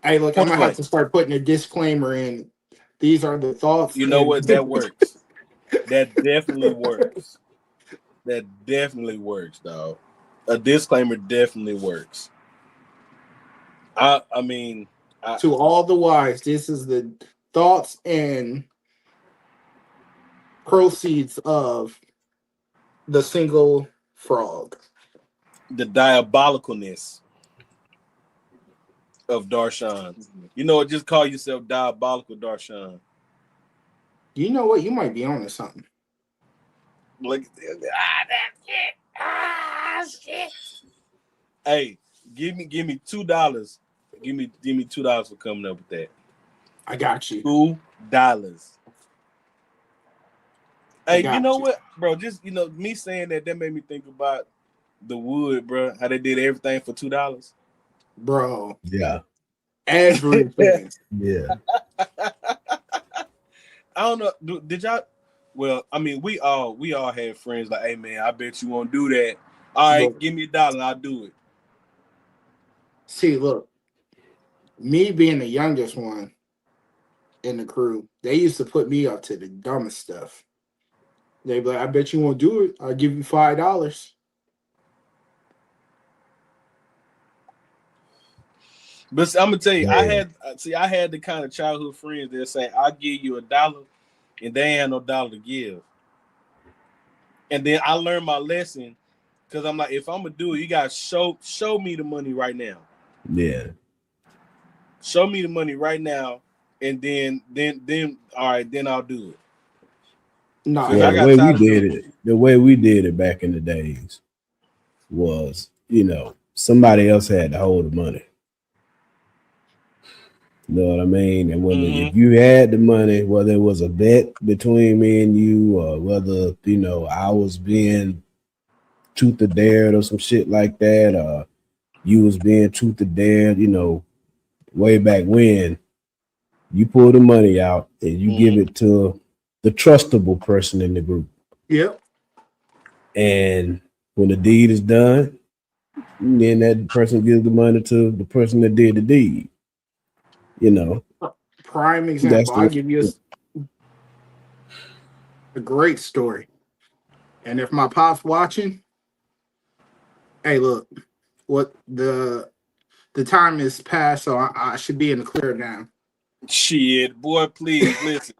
Speaker 3: Hey, look, I'm gonna have to start putting a disclaimer in. These are the thoughts.
Speaker 1: You know what? That works. That definitely works. That definitely works, dog. A disclaimer definitely works. I mean,
Speaker 3: to all the wives, this is the thoughts and proceeds of the single frog.
Speaker 1: The diabolicalness of Darshan. You know, just call yourself diabolical, Darshan.
Speaker 3: You know what? You might be on to something.
Speaker 1: Look, shit. Hey, give me $2. Give me $2 for coming up with that.
Speaker 3: I got you.
Speaker 1: $2. Hey, you know what, bro? Just me saying that made me think about the Wood, bro. How they did everything for $2,
Speaker 3: bro.
Speaker 2: Yeah.
Speaker 3: Everything.
Speaker 2: Yeah.
Speaker 1: I don't know. Did y'all? Well, I mean, we all had friends like, hey man, I bet you won't do that. All right,
Speaker 3: But
Speaker 1: give me $1 and I'll do it.
Speaker 3: see, look, me being the youngest one in the crew, they used to put me up to the dumbest stuff. They'd be like, I bet you won't do it. I'll give you $5.
Speaker 1: But I'm gonna tell you,
Speaker 2: Yeah.
Speaker 1: I had the kind of childhood friends that say, I'll give you $1 and they ain't no dollar to give. And then I learned my lesson because I'm like, if I'm gonna do it, you gotta show me the money right now.
Speaker 2: Yeah.
Speaker 1: Show me the money right now, and then all right, then I'll do it.
Speaker 3: No,
Speaker 1: Because
Speaker 2: Well,
Speaker 1: I
Speaker 2: the
Speaker 1: got
Speaker 2: way we
Speaker 1: tired of
Speaker 2: did
Speaker 1: them.
Speaker 2: it, the way we did it back in the days was, somebody else had to hold the money. You know what I mean? And whether if you had the money, whether it was a bet between me and you, or whether I was being truth or dared or some shit like that, or you was being truth or dared, way back when, you pull the money out and you give it to the trustable person in the group.
Speaker 3: Yep.
Speaker 2: And when the deed is done, then that person gives the money to the person that did the deed.
Speaker 3: Prime
Speaker 2: That's
Speaker 3: example. I'll
Speaker 2: the
Speaker 3: give you a great story. And if my pop's watching, hey, look, what the time is past, so I should be in the clear now.
Speaker 1: Shit, boy, please listen,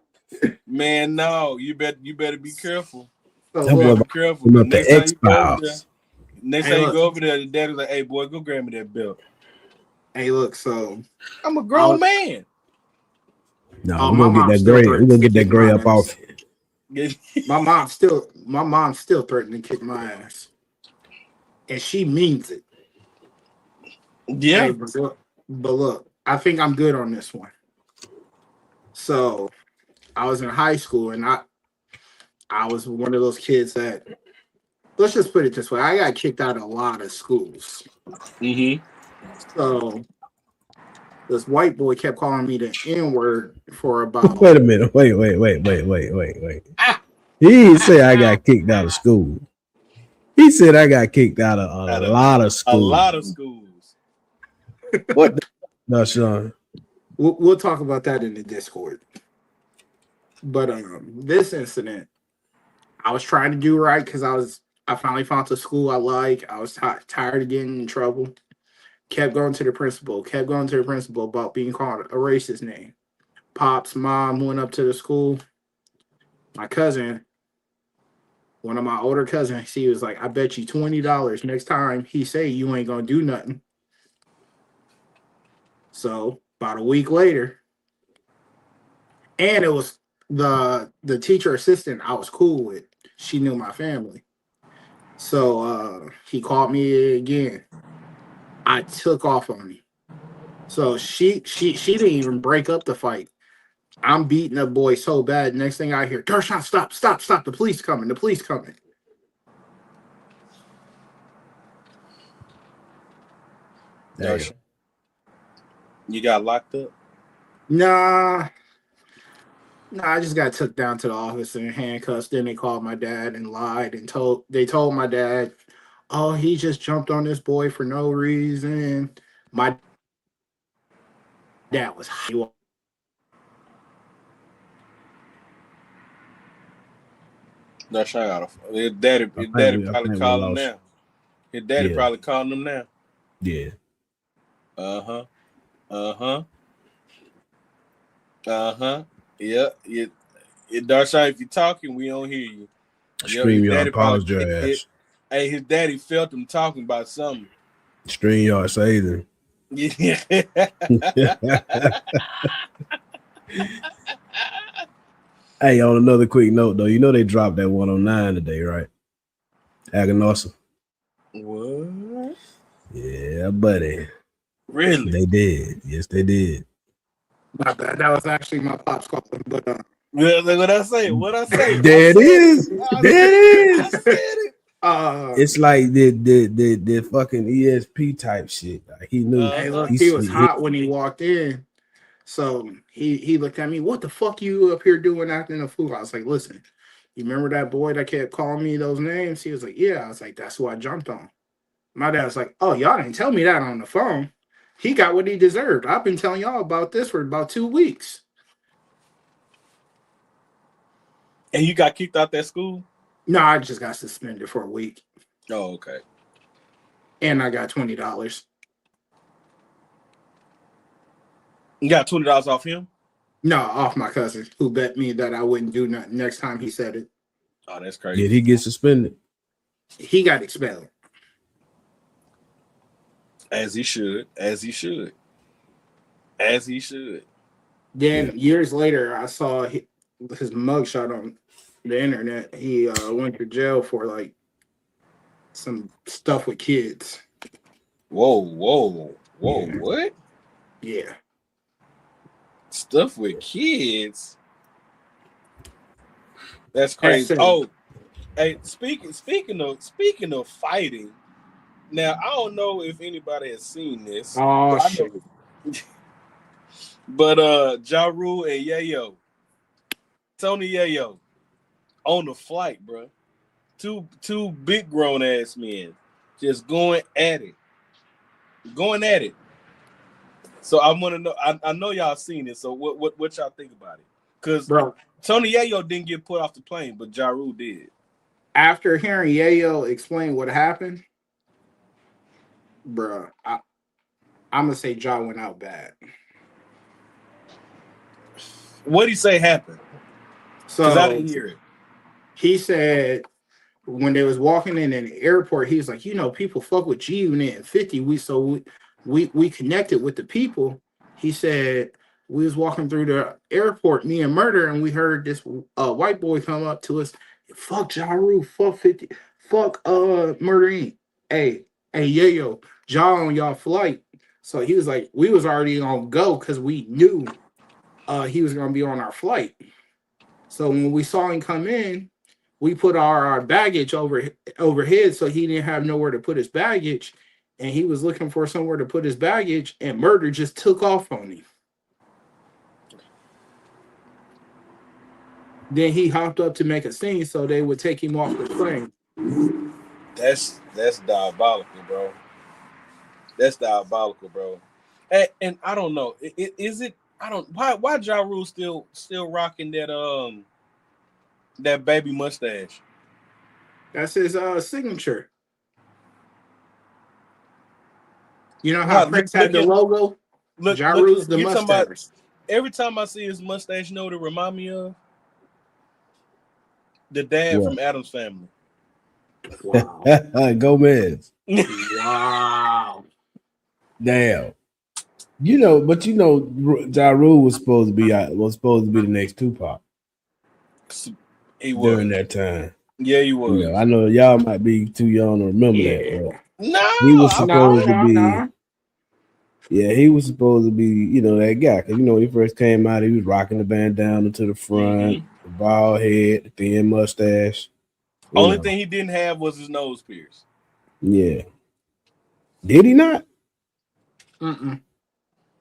Speaker 1: man. No, you better be careful.
Speaker 3: So
Speaker 2: that boy
Speaker 1: Be
Speaker 3: look,
Speaker 1: careful.
Speaker 2: about
Speaker 1: But
Speaker 2: the
Speaker 1: next time
Speaker 2: X
Speaker 1: you go over there,
Speaker 2: Files.
Speaker 3: hey, look,
Speaker 1: the daddy's like, hey, boy, go grab me that belt.
Speaker 3: hey, look. So,
Speaker 1: I'm a
Speaker 3: I
Speaker 1: grown
Speaker 3: was,
Speaker 1: man.
Speaker 2: No,
Speaker 3: oh,
Speaker 2: we're
Speaker 3: my
Speaker 2: gonna get
Speaker 3: mom
Speaker 2: that
Speaker 3: still
Speaker 2: gray. We're
Speaker 3: threatens
Speaker 2: gonna
Speaker 3: to
Speaker 2: get that
Speaker 3: kick
Speaker 2: gray
Speaker 3: my
Speaker 2: up
Speaker 3: ass.
Speaker 2: off.
Speaker 3: My mom's still threatening to kick my ass, and she means it.
Speaker 1: Yeah.
Speaker 3: Hey, but look, I think I'm good on this one. So I was in high school, and I was one of those kids that, let's just put it this way, I got kicked out of a lot of schools. So this white boy kept calling me the N word for about.
Speaker 2: Wait a minute. Wait. He didn't say I got kicked out of school. He said I got kicked out of a lot of
Speaker 1: A
Speaker 2: schools.
Speaker 1: lot of schools.
Speaker 2: What the no, Sean?
Speaker 3: We'll talk about that in the Discord. But this incident, I was trying to do right because I finally found a school I like. I was tired of getting in trouble. Kept going to the principal. Kept going to the principal about being called a racist name. Pop's mom went up to the school. My cousin, one of my older cousins, he was like, I bet you $20 next time he say you ain't gonna do nothing. So about a week later, and it was the teacher assistant I was cool with. She knew my family. So he called me again. I took off on him. So she didn't even break up the fight. I'm beating the boy so bad. Next thing I hear, Darshan, stop. The police coming. The police coming.
Speaker 2: Damn.
Speaker 1: You got locked up?
Speaker 3: Nah, I just got took down to the office in handcuffs. Then they called my dad and lied and told my dad, oh, he just jumped on this boy for no reason. My dad was high.
Speaker 1: Darshan got his daddy probably
Speaker 2: we
Speaker 1: calling him
Speaker 2: lost.
Speaker 1: now. His daddy
Speaker 2: Yeah.
Speaker 1: probably calling him now.
Speaker 2: Yeah.
Speaker 1: Uh-huh. Yeah. Darshan, if you're talking, we don't hear you.
Speaker 2: StreamYard paused your ass.
Speaker 1: Hey, his daddy felt him talking about something.
Speaker 2: StreamYard say either.
Speaker 1: Yeah.
Speaker 2: Hey, on another quick note though, they dropped that 109 today, right? Aganosa.
Speaker 1: What?
Speaker 2: Yeah, buddy.
Speaker 1: Really?
Speaker 2: They did. Yes, they did.
Speaker 3: My bad. That was actually my pop's calling. But
Speaker 1: Well, look what I say.
Speaker 2: There it is. There it is.
Speaker 1: I said it.
Speaker 2: It's like the fucking ESP type shit. Like he knew.
Speaker 3: Hey, look,
Speaker 2: He
Speaker 3: he was
Speaker 2: he,
Speaker 3: hot when he walked in. So he looked at me, what the fuck you up here doing acting a fool? I was like, listen, you remember that boy that kept calling me those names? He was like, yeah. I was like, that's who I jumped on. My dad was like, oh, y'all didn't tell me that on the phone. He got what he deserved. I've been telling y'all about this for about 2 weeks.
Speaker 1: And you got kicked out that school?
Speaker 3: No, I just got suspended for a week.
Speaker 1: Oh, okay.
Speaker 3: And I got $20.
Speaker 1: You got $20 off him?
Speaker 3: No, off my cousin who bet me that I wouldn't do nothing next time he said it.
Speaker 1: Oh, that's crazy.
Speaker 2: did he get suspended?
Speaker 3: He got expelled.
Speaker 1: As he should. As he should. As he should.
Speaker 3: Then years later, I saw his mugshot on the internet. He went to jail for like some stuff with kids.
Speaker 1: Whoa,
Speaker 3: Yeah.
Speaker 1: what?
Speaker 3: Yeah.
Speaker 1: Stuff with kids? That's crazy.
Speaker 3: That's
Speaker 1: Oh, hey, speaking of fighting, now I don't know if anybody has seen this.
Speaker 3: Oh,
Speaker 1: but I
Speaker 3: shit.
Speaker 1: know- But Ja Rule and Yayo, Tony Yayo, on the flight, bro. Two big grown ass men just going at it. So I want to know. I know y'all seen it. So what y'all think about it? Because
Speaker 3: Bro,
Speaker 1: Tony Yayo didn't get put off the plane, but Ja Rule did.
Speaker 3: after hearing Yayo explain what happened, bro, I'm going to say Ja went out bad.
Speaker 1: What'd he say happened? Because I
Speaker 3: So
Speaker 1: didn't hear it.
Speaker 3: he said when they was walking in the airport, he was like, people fuck with G Unit and 50. We connected with the people. He said we was walking through the airport, me and Murder, and we heard this white boy come up to us. Fuck Ja Rule, fuck 50, fuck Murder Inc. Hey, yo, Ja on y'all flight. So he was like, we was already on go because we knew he was gonna be on our flight. So when we saw him come in, we put our baggage overhead so he didn't have nowhere to put his baggage. And he was looking for somewhere to put his baggage, and Murder just took off on him. Then he hopped up to make a scene so they would take him off the plane.
Speaker 1: That's diabolical, bro. That's diabolical, bro. And I don't know. Is it? I don't. Why Ja Rule still rocking that baby mustache?
Speaker 3: That's his signature. You know how Prince had the logo? Ja Rule's the mustache.
Speaker 1: Every time I see his mustache, you know what it remind me of? The dad from Addams Family.
Speaker 3: Wow.
Speaker 2: Gomez.
Speaker 3: Wow.
Speaker 2: Damn. But Ja Rule was supposed to be the next Tupac.
Speaker 1: He was
Speaker 2: during that time.
Speaker 1: Yeah, he was.
Speaker 2: I know y'all might be too young to remember that.
Speaker 1: No,
Speaker 2: he was supposed to be.
Speaker 3: No.
Speaker 2: Yeah, he was supposed to be, that guy. Because when he first came out, he was rocking the bandana to the front, the bald head, the thin mustache.
Speaker 1: Only thing he didn't have was his nose pierced.
Speaker 2: Yeah. Did he not?
Speaker 3: Mm-mm.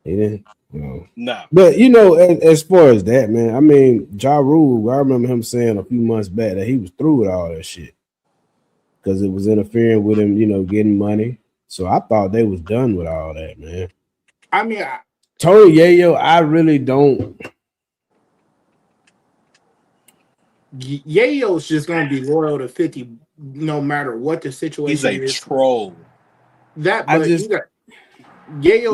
Speaker 2: He didn't. No.
Speaker 1: Nah.
Speaker 2: But as far as that, man, I mean, Ja Rule, I remember him saying a few months back that he was through with all that shit because it was interfering with him, getting money. So I thought they was done with all that, man.
Speaker 3: I mean,
Speaker 2: Tony Yayo, I really don't.
Speaker 3: Yayo's just gonna be loyal to 50 no matter what the situation is.
Speaker 1: He's a troll.
Speaker 3: Yayo's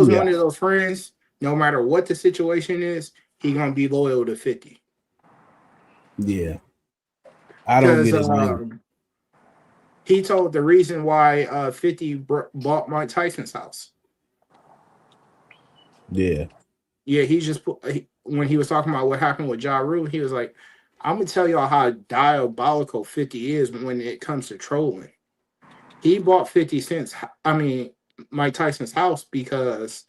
Speaker 3: one of those friends. No matter what the situation is, he's gonna be loyal to 50.
Speaker 2: Yeah, I don't get his name.
Speaker 3: He told the reason why 50 bought Mike Tyson's house.
Speaker 2: Yeah.
Speaker 3: Yeah, he just when he was talking about what happened with Ja Rule, he was like, I'm gonna tell y'all how diabolical 50 is when it comes to trolling. He bought Mike Tyson's house because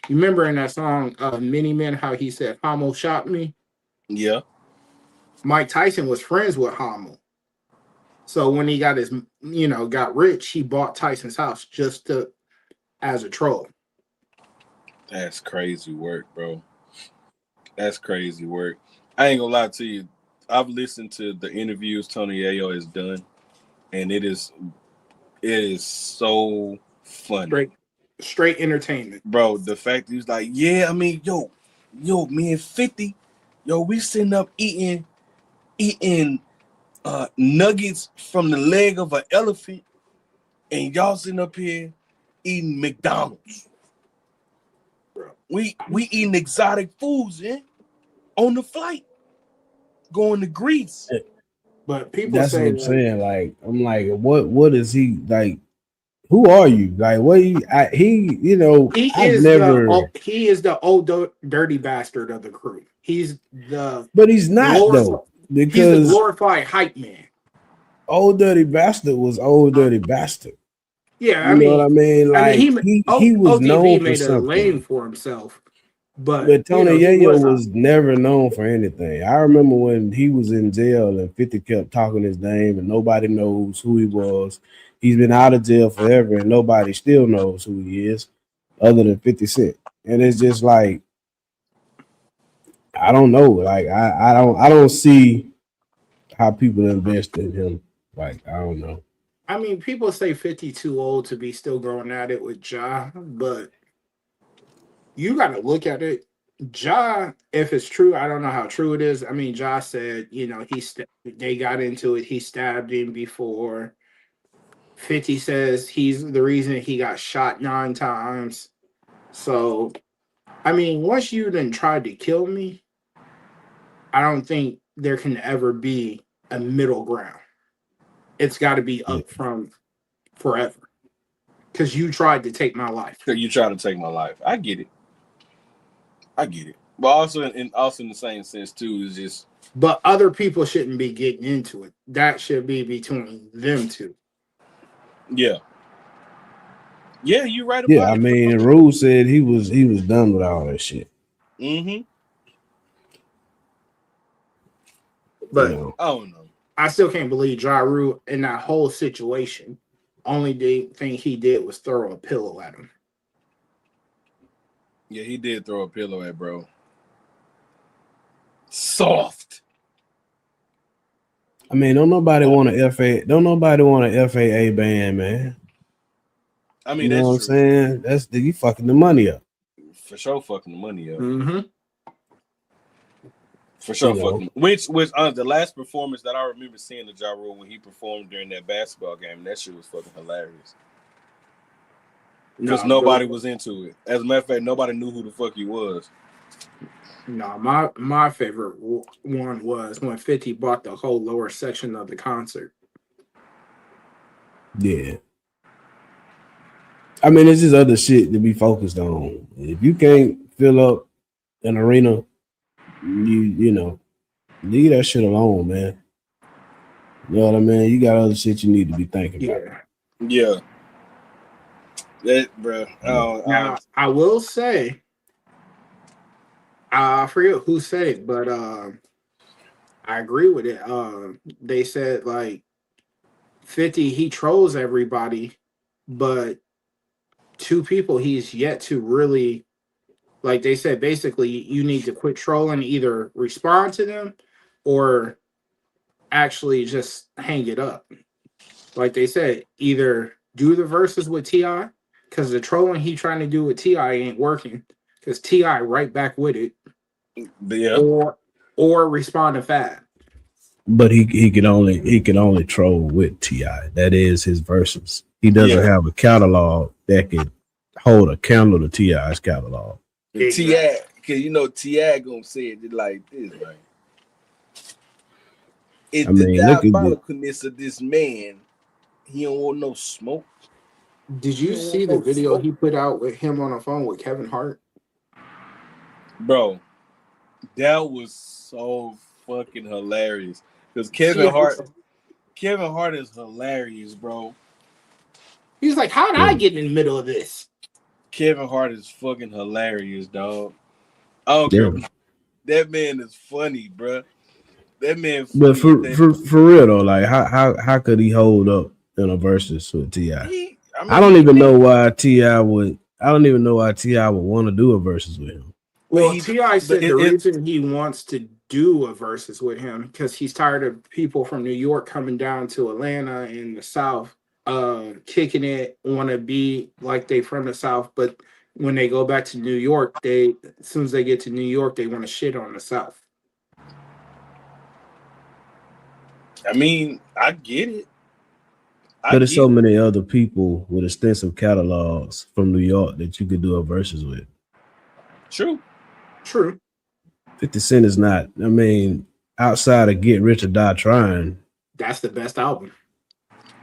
Speaker 3: you remember in that song Many Men how he said Homo shot me?
Speaker 1: Yeah.
Speaker 3: Mike Tyson was friends with Homo. So when he got got rich, he bought Tyson's house just as a troll.
Speaker 1: That's crazy work, bro. That's crazy work. I ain't gonna lie to you. I've listened to the interviews Tony Yayo has done, and it is so funny.
Speaker 3: Straight entertainment.
Speaker 1: Bro, the fact he's like, yeah, I mean, me and 50, we sitting up eating nuggets from the leg of an elephant, and y'all sitting up here eating McDonald's. Bro, we eating exotic foods, on the flight, going to Greece.
Speaker 3: But people
Speaker 2: That's
Speaker 3: say
Speaker 2: what I'm saying. Like, I'm like, what is he like? Who are you? Like, what he
Speaker 3: he is the old dirty bastard of the crew.
Speaker 2: But he's not though, because
Speaker 3: he's the glorified hype man.
Speaker 2: Old Dirty Bastard was Old Dirty Bastard.
Speaker 3: Yeah,
Speaker 2: you know what I mean? Like, he was
Speaker 3: ODB
Speaker 2: known for
Speaker 3: made a lane
Speaker 2: something.
Speaker 3: for himself, but
Speaker 2: Tony Yayo was never known for anything. I remember when he was in jail and 50 kept talking his name and nobody knows who he was. He's been out of jail forever and nobody still knows who he is other than 50 Cent. And it's just like, I don't know. Like, I don't see how people invest in him. Like, I don't know.
Speaker 3: I mean, people say 50 too old to be still going at it with Ja, but you got to look at it. Ja, if it's true, I don't know how true it is. I mean, Ja said, they got into it. He stabbed him before. 50 says he's the reason he got shot 9 times. So, I mean, once you then tried to kill me, I don't think there can ever be a middle ground. It's got to be up from forever. Because you tried to take my life.
Speaker 1: You tried to take my life. I get it. But also in the same sense too, is just.
Speaker 3: But other people shouldn't be getting into it. That should be between them two.
Speaker 1: Yeah. Yeah, you're right about
Speaker 2: it. Yeah, I mean, Rule said he was done with all that shit.
Speaker 1: Mm-hmm.
Speaker 3: But I don't know. I still can't believe Ja Rule in that whole situation. Only thing he did was throw a pillow at him.
Speaker 1: Yeah, he did throw a pillow at bro. Soft.
Speaker 2: I mean, don't nobody want a FAA ban, man.
Speaker 1: I mean,
Speaker 2: you know what I'm saying? That's you fucking the money up.
Speaker 1: For sure, fucking the money up.
Speaker 3: Mm-hmm.
Speaker 1: For sure, fucking. Which the last performance that I remember seeing the Ja Rule when he performed during that basketball game, that shit was fucking hilarious. Because nobody was into it. As a matter of fact, nobody knew who the fuck he was.
Speaker 3: No, my favorite one was when 50 bought the whole lower section of the concert.
Speaker 2: Yeah. I mean, it's just other shit to be focused on. If you can't fill up an arena, you know, leave that shit alone, man. You know what I mean? You got other shit you need to be thinking about.
Speaker 1: Yeah. That, bro.
Speaker 3: Now, I will say, I forget who said it, but I agree with it. They said like 50, he trolls everybody, but 2 people he's yet to really, like they said, basically you need to quit trolling, either respond to them or actually just hang it up. Like they said, either do the verses with T.I., because the trolling he trying to do with T.I. ain't working, because T.I. right back with it.
Speaker 1: Yeah.
Speaker 3: Or respond to Fab.
Speaker 2: But he can only troll with T.I. That is his verses. He doesn't have a catalog that can hold a candle to T.I.'s catalog.
Speaker 1: T.I., because T.I. gonna say it like this, right? It's the diabolicalness of this man. He don't want no smoke.
Speaker 3: Did you see the video he put out with him on the phone with Kevin Hart?
Speaker 1: Bro, that was so fucking hilarious. Because Kevin Hart is hilarious, bro.
Speaker 3: He's like, how did I get in the middle of this?
Speaker 1: Kevin Hart is fucking hilarious, dog. I don't care. That man is funny, bro. That man.
Speaker 2: But for real though, like how could he hold up in a versus with Ti? I don't even know why Ti would. I don't even know why Ti would want to do a versus with him.
Speaker 3: Well, Ti said the reason he wants to do a versus with him because he's tired of people from New York coming down to Atlanta in the South, kicking it, want to be like they from the South, but when they go back to New York, as soon as they get to New York, they want to shit on the South.
Speaker 1: I mean, I get it.
Speaker 2: But there's so many other people with extensive catalogs from New York that you could do a versus with.
Speaker 3: True.
Speaker 2: 50 Cent is not. I mean, outside of Get Rich or Die Trying,
Speaker 3: that's the best album.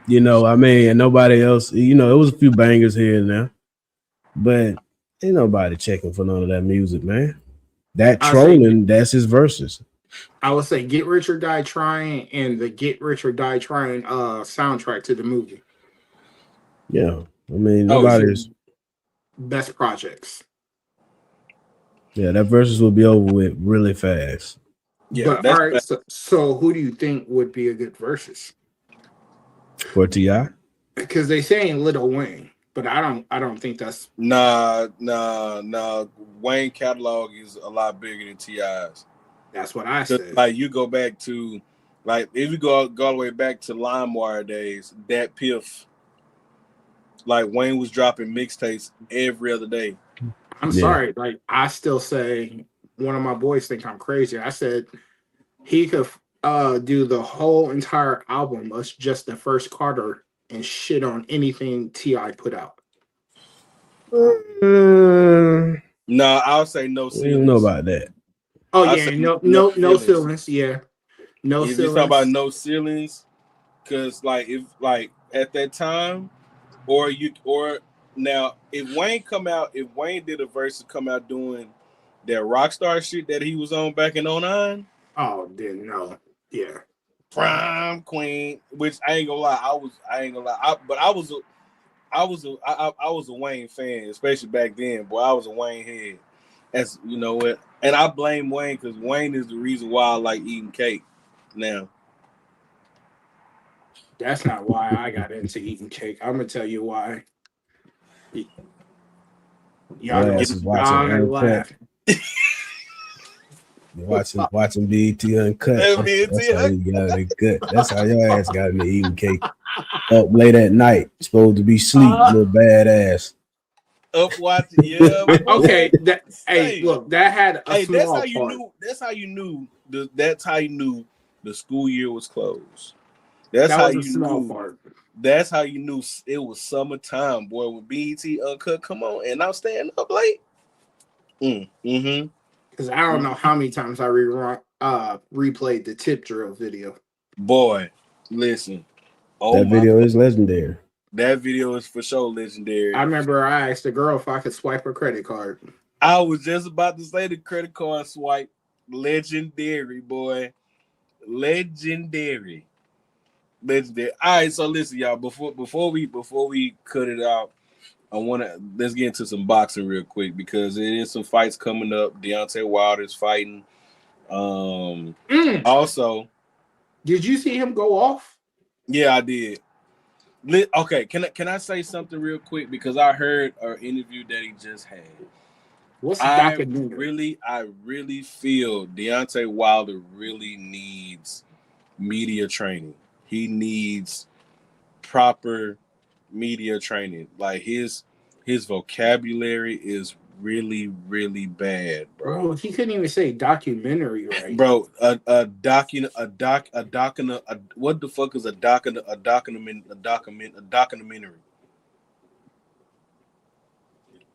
Speaker 2: You know, I mean, and nobody else. You know, it was a few bangers here and there, but ain't nobody checking for none of that music, man. That trolling, that's his verses.
Speaker 3: I would say Get Rich or Die Trying and the Get Rich or Die Trying soundtrack to the movie.
Speaker 2: Yeah. I mean, nobody's
Speaker 3: best projects.
Speaker 2: Yeah, that versus will be over with really fast.
Speaker 3: Yeah. But all right, so who do you think would be a good versus?
Speaker 2: For T.I.?
Speaker 3: Because they saying Lil Wayne, but I don't think that's
Speaker 1: nah. Wayne catalog is a lot bigger than T.I.'s.
Speaker 3: That's what I said.
Speaker 1: Like you go back to, like if you go all the way back to LimeWire days, that Piff, like Wayne was dropping mixtapes every other day.
Speaker 3: I'm sorry, like I still say one of my boys think I'm crazy. I said he could do the whole entire album as just the first Carter and shit on anything T.I. put out.
Speaker 1: No, I'll say no ceilings.
Speaker 2: I don't know about that.
Speaker 3: Oh yeah, no ceilings. Yeah, no ceilings.
Speaker 1: You talking about no ceilings? Because like if like at that time, or now if Wayne did a verse to come out doing that Rockstar shit that he was on back in 2009.
Speaker 3: Oh, didn't know. Yeah.
Speaker 1: Prime Queen, which I ain't gonna lie, I was a Wayne fan, especially back then. Boy, I was a Wayne head. As you know what, and I blame Wayne because Wayne is the reason why I like eating cake now.
Speaker 3: That's not why I got into eating cake. I'm gonna tell you why. Y'all gonna laugh.
Speaker 2: Watching BET Uncut. That's how you got it good. That's how your ass got into eating cake. Up late at night, supposed to be sleep, little badass.
Speaker 1: Up watching, yeah.
Speaker 3: Okay, hey, look, that had a small
Speaker 1: that's how
Speaker 3: part.
Speaker 1: you knew. That's how you knew. That's how you knew the school year was closed. That's how you knew. Part. That's how you knew it was summertime, boy. When BET Uncut come on, and I'm staying up late.
Speaker 3: Because I don't know how many times I replayed the Tip Drill video.
Speaker 1: Boy, listen.
Speaker 2: That video is legendary.
Speaker 1: That video is for sure legendary.
Speaker 3: I remember I asked the girl if I could swipe her credit card.
Speaker 1: I was just about to say the credit card swipe. Legendary, boy. Legendary. All right, so listen, y'all. Before we cut it out, let's get into some boxing real quick because there is some fights coming up. Deontay Wilder's fighting. Also,
Speaker 3: did you see him go off?
Speaker 1: Yeah, I did. Okay, can I say something real quick because I heard an interview that he just had.
Speaker 3: What's
Speaker 1: I really feel Deontay Wilder really needs media training. He needs proper media training. Like his vocabulary is really, really bad, bro.
Speaker 3: He couldn't even say documentary, right?
Speaker 1: Bro, what the fuck is a documentary?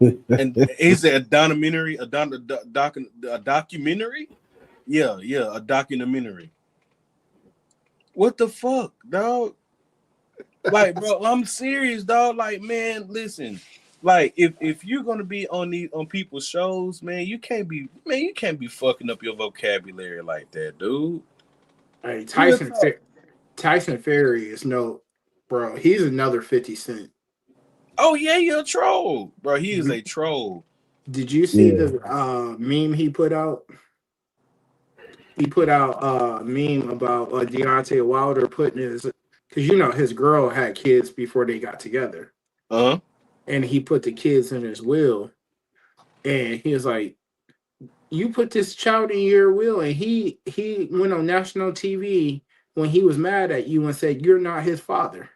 Speaker 1: And is it a documentary? A documentary? Yeah, a documentary. What the fuck, dog? Like, bro, I'm serious, dog. Like, man, listen. Like, if you're gonna be on people's shows, man, you can't be fucking up your vocabulary like that, dude.
Speaker 3: Hey, Tyson Fury is bro. He's another 50 Cent.
Speaker 1: Oh yeah, you're a troll, bro. He is a troll.
Speaker 3: Did you see the meme he put out? he put out a meme about Deontay Wilder putting his, because his girl had kids before they got together, and he put the kids in his will, and he was like, "You put this child in your will," and he went on national TV when he was mad at you and said you're not his father.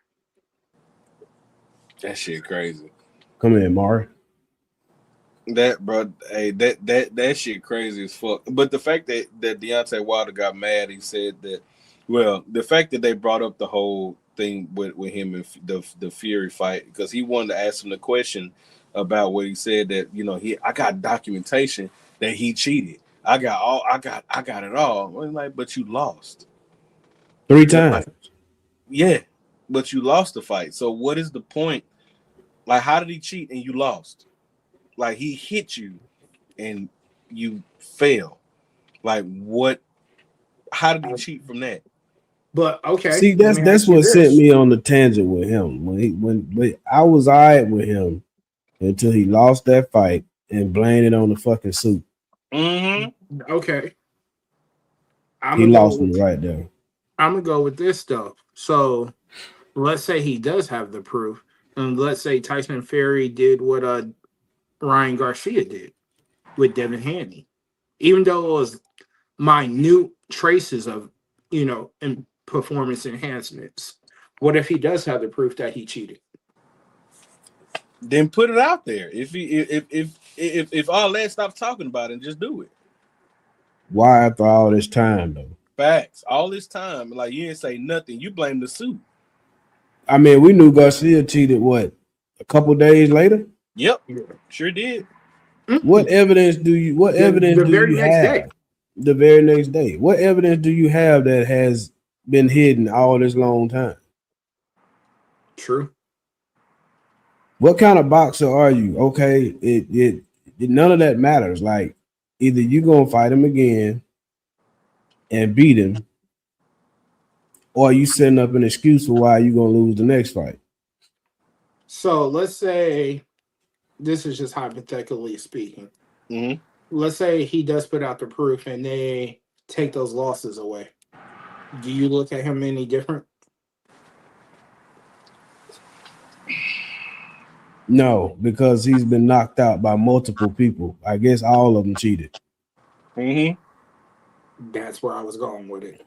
Speaker 1: That shit crazy.
Speaker 2: Come in, Mari.
Speaker 1: That bro, hey, that shit crazy as fuck. But the fact that Deontay Wilder got mad, he said that. Well, the fact that they brought up the whole thing with him and the Fury fight, because he wanted to ask him the question about what he said, that I got documentation that he cheated. I got it all. I'm like, but you lost
Speaker 2: 3 times.
Speaker 1: Like, yeah, but you lost the fight. So what is the point? Like, how did he cheat and you lost? Like, he hit you and you fail. Like, what? How did he cheat from that?
Speaker 3: But okay,
Speaker 2: see, that's what sent me on the tangent with him. When I was all right with him until he lost that fight and blamed it on the fucking suit.
Speaker 1: Mm-hmm.
Speaker 3: Okay,
Speaker 2: he lost me right there.
Speaker 3: I'm gonna go with this stuff. So let's say he does have the proof, and let's say Tyson Fury did what Ryan Garcia did with Devin Haney, even though it was minute traces of in performance enhancements. What if he does have the proof that he cheated?
Speaker 1: Then put it out there. If all that, stop talking about it and just do it.
Speaker 2: Why after all this time though?
Speaker 1: Facts. All this time, like, you didn't say nothing. You blame the suit.
Speaker 2: I mean, we knew Garcia cheated. What, a couple days later?
Speaker 1: Yep, sure did.
Speaker 2: What evidence do you? What evidence do you have? The very next day. What evidence do you have that has been hidden all this long time?
Speaker 3: True.
Speaker 2: What kind of boxer are you? Okay, it none of that matters. Like, either you gonna fight him again and beat him, or you setting up an excuse for why you gonna lose the next fight.
Speaker 3: So let's say, this is just hypothetically speaking.
Speaker 1: Mm-hmm.
Speaker 3: Let's say he does put out the proof and they take those losses away. Do you look at him any different?
Speaker 2: No, because he's been knocked out by multiple people. I guess all of them cheated.
Speaker 1: Mm-hmm.
Speaker 3: That's where I was going with it.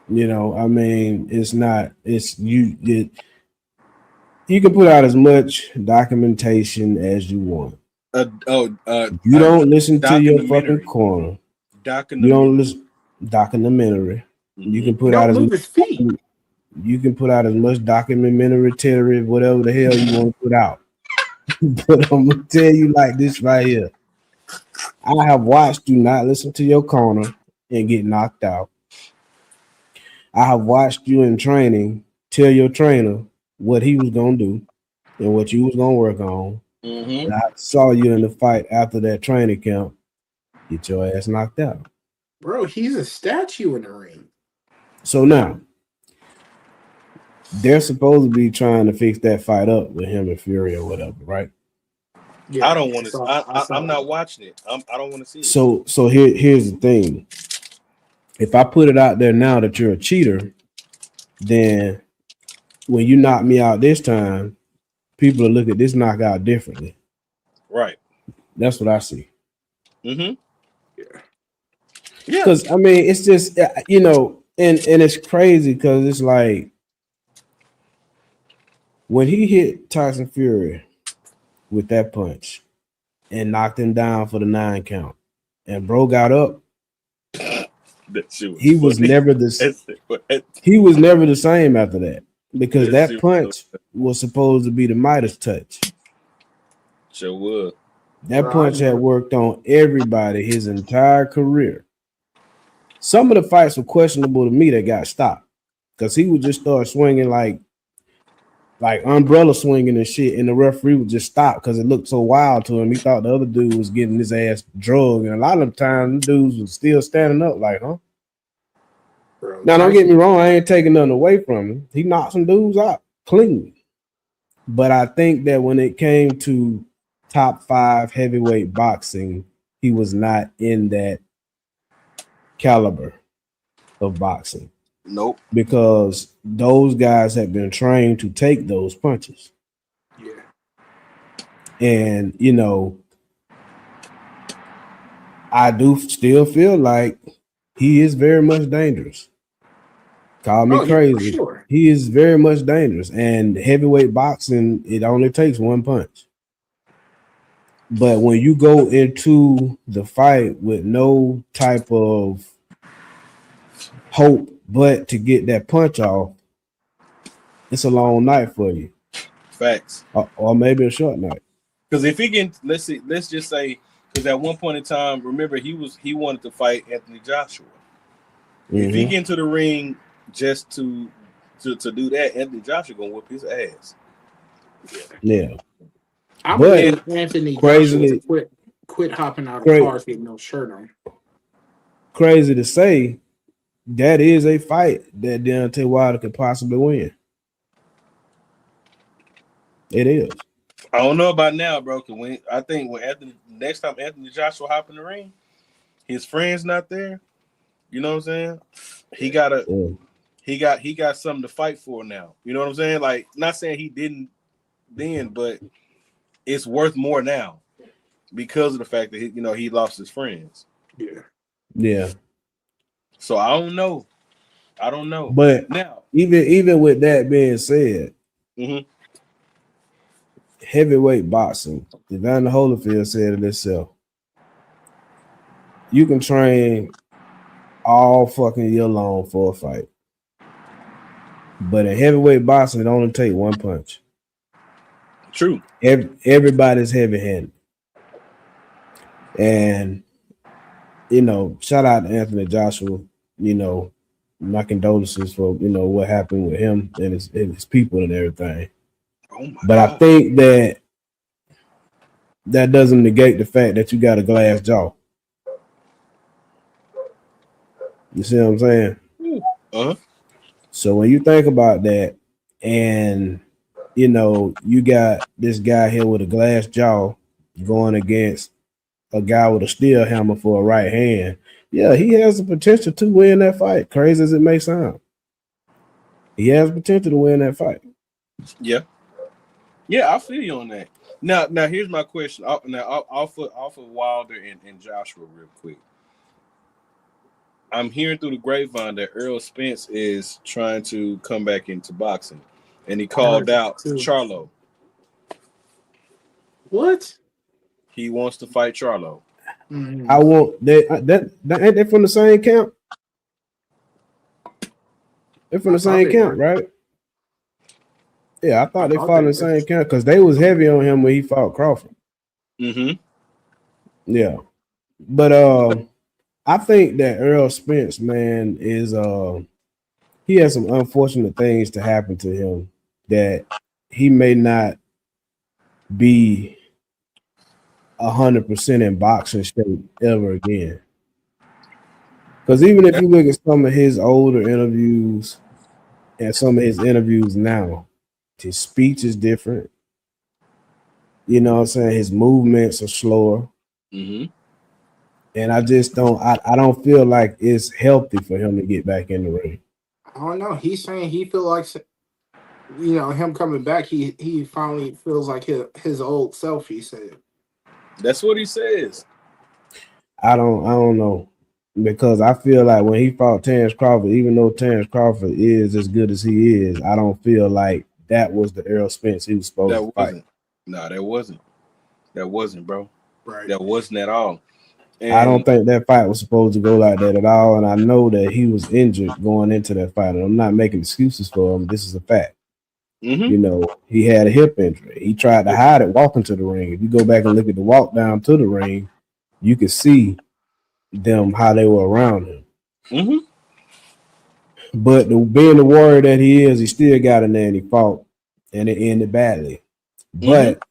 Speaker 2: I mean, it's not. It's you. You can put out as much documentation as you want. You don't listen to your fucking corner. You don't listen. Documentary. You can put out as much. You can put out as much documentary, whatever the hell you want to put out. But I'm gonna tell you like this right here. I have watched you not listen to your corner and get knocked out. I have watched you in training tell your trainer what he was gonna do and what you was gonna work on.
Speaker 1: Mm-hmm.
Speaker 2: And I saw you in the fight after that training camp. Get your ass knocked out.
Speaker 3: Bro, he's a statue in the ring. So
Speaker 2: now they're supposed to be trying to fix that fight up with him and Fury or whatever, right?
Speaker 1: Yeah, I don't want to. I'm not watching it. I don't want to see it.
Speaker 2: So here's the thing. If I put it out there now that you're a cheater, then when you knock me out this time, people will look at this knockout differently.
Speaker 1: Right.
Speaker 2: That's what I see.
Speaker 1: Mm-hmm.
Speaker 3: Yeah.
Speaker 2: Because I mean, it's just and it's crazy because it's like when he hit Tyson Fury with that punch and knocked him down for the 9 count, and bro got up. He was never the same after that, because that punch was supposed to be the Midas touch.
Speaker 1: Sure would.
Speaker 2: That punch had worked on everybody his entire career. Some of the fights were questionable to me that got stopped because he would just start swinging like umbrella swinging and shit, and the referee would just stop because it looked so wild to him. He thought the other dude was getting his ass drugged, and a lot of the time, dudes was still standing up like, huh? Bro, now, don't get me wrong, I ain't taking nothing away from him. He knocked some dudes out clean. But I think that when it came to top 5 heavyweight boxing, he was not in that caliber of boxing
Speaker 1: Nope.
Speaker 2: because those guys have been trained to take those punches.
Speaker 3: Yeah.
Speaker 2: And, you know, I do still feel like he is very much dangerous. Call me
Speaker 3: Oh, yeah, for
Speaker 2: crazy.
Speaker 3: sure.
Speaker 2: He is very much dangerous. And heavyweight boxing, it only takes one punch. But when you go into the fight with no type of hope but to get that punch off, it's a long night for you.
Speaker 1: Facts.
Speaker 2: Or maybe a short night.
Speaker 1: Because if he can, let's just say, because at one point in time, remember he wanted to fight Anthony Joshua. If he get into the ring just to do that, Anthony Joshua gonna whoop his ass.
Speaker 2: Yeah.
Speaker 3: I
Speaker 2: But
Speaker 3: believe Anthony Joshua quit hopping out of cars with no shirt on.
Speaker 2: Crazy to say, that is a fight that Deontay Wilder could possibly win. It is.
Speaker 1: I don't know about now, bro. Cause I think next time Anthony Joshua hop in the ring, his friend's not there. You know what I'm saying? He got something to fight for now. You know what I'm saying? Like, not saying he didn't then, but it's worth more now because of the fact that he lost his friends.
Speaker 2: Yeah.
Speaker 1: So I don't know.
Speaker 2: But
Speaker 1: now,
Speaker 2: even with that being said, heavyweight boxing, Evander Holyfield said it himself. You can train all fucking year long for a fight. But in heavyweight boxing, it only take one punch.
Speaker 1: True.
Speaker 2: Everybody's heavy-handed. And, shout out to Anthony Joshua. My condolences for, what happened with him and his people and everything.
Speaker 1: Oh my
Speaker 2: but
Speaker 1: God.
Speaker 2: I think that doesn't negate the fact that you got a glass jaw. You see what I'm saying?
Speaker 1: Uh-huh.
Speaker 2: So when you think about that, and you got this guy here with a glass jaw going against a guy with a steel hammer for a right hand, yeah, he has the potential to win that fight. Crazy as it may sound, he has potential to win that fight.
Speaker 1: Yeah, I feel you on that. Now here's my question. Off of Wilder and Joshua, real quick. I'm hearing through the grapevine that Errol Spence is trying to come back into boxing, and he called out Charlo.
Speaker 3: What?
Speaker 1: He wants to fight Charlo.
Speaker 3: Mm-hmm.
Speaker 2: I want that ain't they from the same camp? They're from the same camp, right? Yeah, I thought they fought in the same camp because they was heavy on him when he fought Crawford.
Speaker 1: Mm-hmm.
Speaker 2: Yeah, but I think that Errol Spence, man, is he has some unfortunate things to happen to him that he may not be 100% in boxing shape ever again. Because even if you look at some of his older interviews and some of his interviews now, his speech is different. You know what I'm saying? His movements are slower.
Speaker 1: Mm-hmm.
Speaker 2: And I just don't feel like it's healthy for him to get back in the ring.
Speaker 3: I don't know. He's saying he feel like, him coming back, he finally feels like his old self, he said.
Speaker 1: That's what he says.
Speaker 2: I don't know. Because I feel like when he fought Terrence Crawford, even though Terrence Crawford is as good as he is, I don't feel like that was the Errol Spence he was supposed to fight.
Speaker 1: No, that wasn't. That wasn't, bro.
Speaker 3: Right.
Speaker 1: That wasn't at all. And
Speaker 2: I don't think that fight was supposed to go like that at all. And I know that he was injured going into that fight. And I'm not making excuses for him. This is a fact.
Speaker 1: Mm-hmm.
Speaker 2: He had a hip injury. He tried to hide it walking to the ring. If you go back and look at the walk down to the ring, you can see them how they were around him.
Speaker 1: Mm-hmm.
Speaker 2: But being the warrior that he is, he still got in there and he fought, and it ended badly. But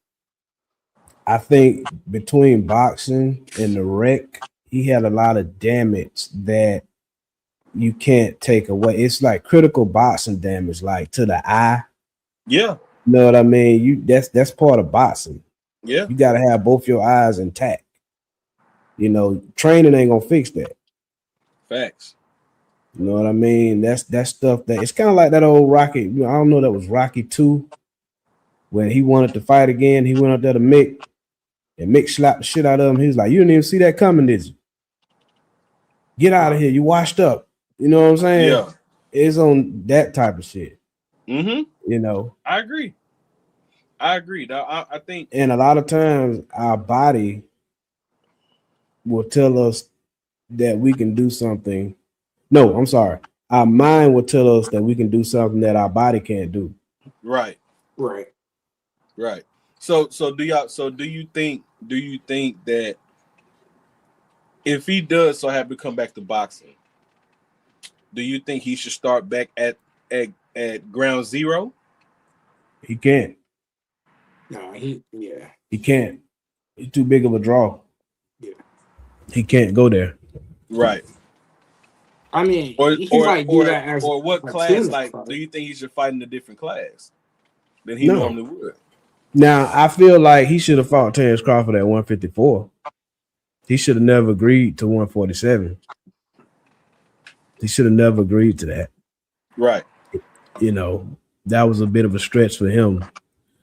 Speaker 2: I think between boxing and the wreck, he had a lot of damage that you can't take away. It's like critical boxing damage, like to the eye.
Speaker 1: Yeah.
Speaker 2: You know what I mean? That's part of boxing.
Speaker 1: Yeah.
Speaker 2: You got to have both your eyes intact. Training ain't gonna fix that.
Speaker 1: Facts.
Speaker 2: You know what I mean? That's stuff that it's kind of like that old Rocky. I don't know, that was Rocky 2 when he wanted to fight again. He went up there to Mick, and Mick slapped the shit out of him. He was like, "You didn't even see that coming, did you? Get out of here. You washed up." You know what I'm saying?
Speaker 1: Yeah.
Speaker 2: It's on that type of shit.
Speaker 1: Mm-hmm.
Speaker 2: You know,
Speaker 1: I agree. Now, I think.
Speaker 2: and a lot of times our body will tell us that we can do something. No, I'm sorry. Our mind will tell us that we can do something that our body can't do.
Speaker 1: Right.
Speaker 3: Right.
Speaker 1: So do you think that if he does so have to come back to boxing, do you think he should start back at ground zero?
Speaker 2: He can't.
Speaker 3: No,
Speaker 2: He can't. He's too big of a draw.
Speaker 3: Yeah.
Speaker 2: He can't go there.
Speaker 1: Right.
Speaker 3: I mean,
Speaker 1: Or
Speaker 3: he might do that as
Speaker 1: what
Speaker 3: a
Speaker 1: class?
Speaker 3: tuna
Speaker 1: Like,
Speaker 3: fight.
Speaker 1: do you think he should fight in a different class than he
Speaker 2: No.
Speaker 1: normally would?
Speaker 2: Now, I feel like he should have fought Terrence Crawford at 154. He should have never agreed to 147. He should have never agreed to that.
Speaker 1: Right.
Speaker 2: You know, that was a bit of a stretch for him.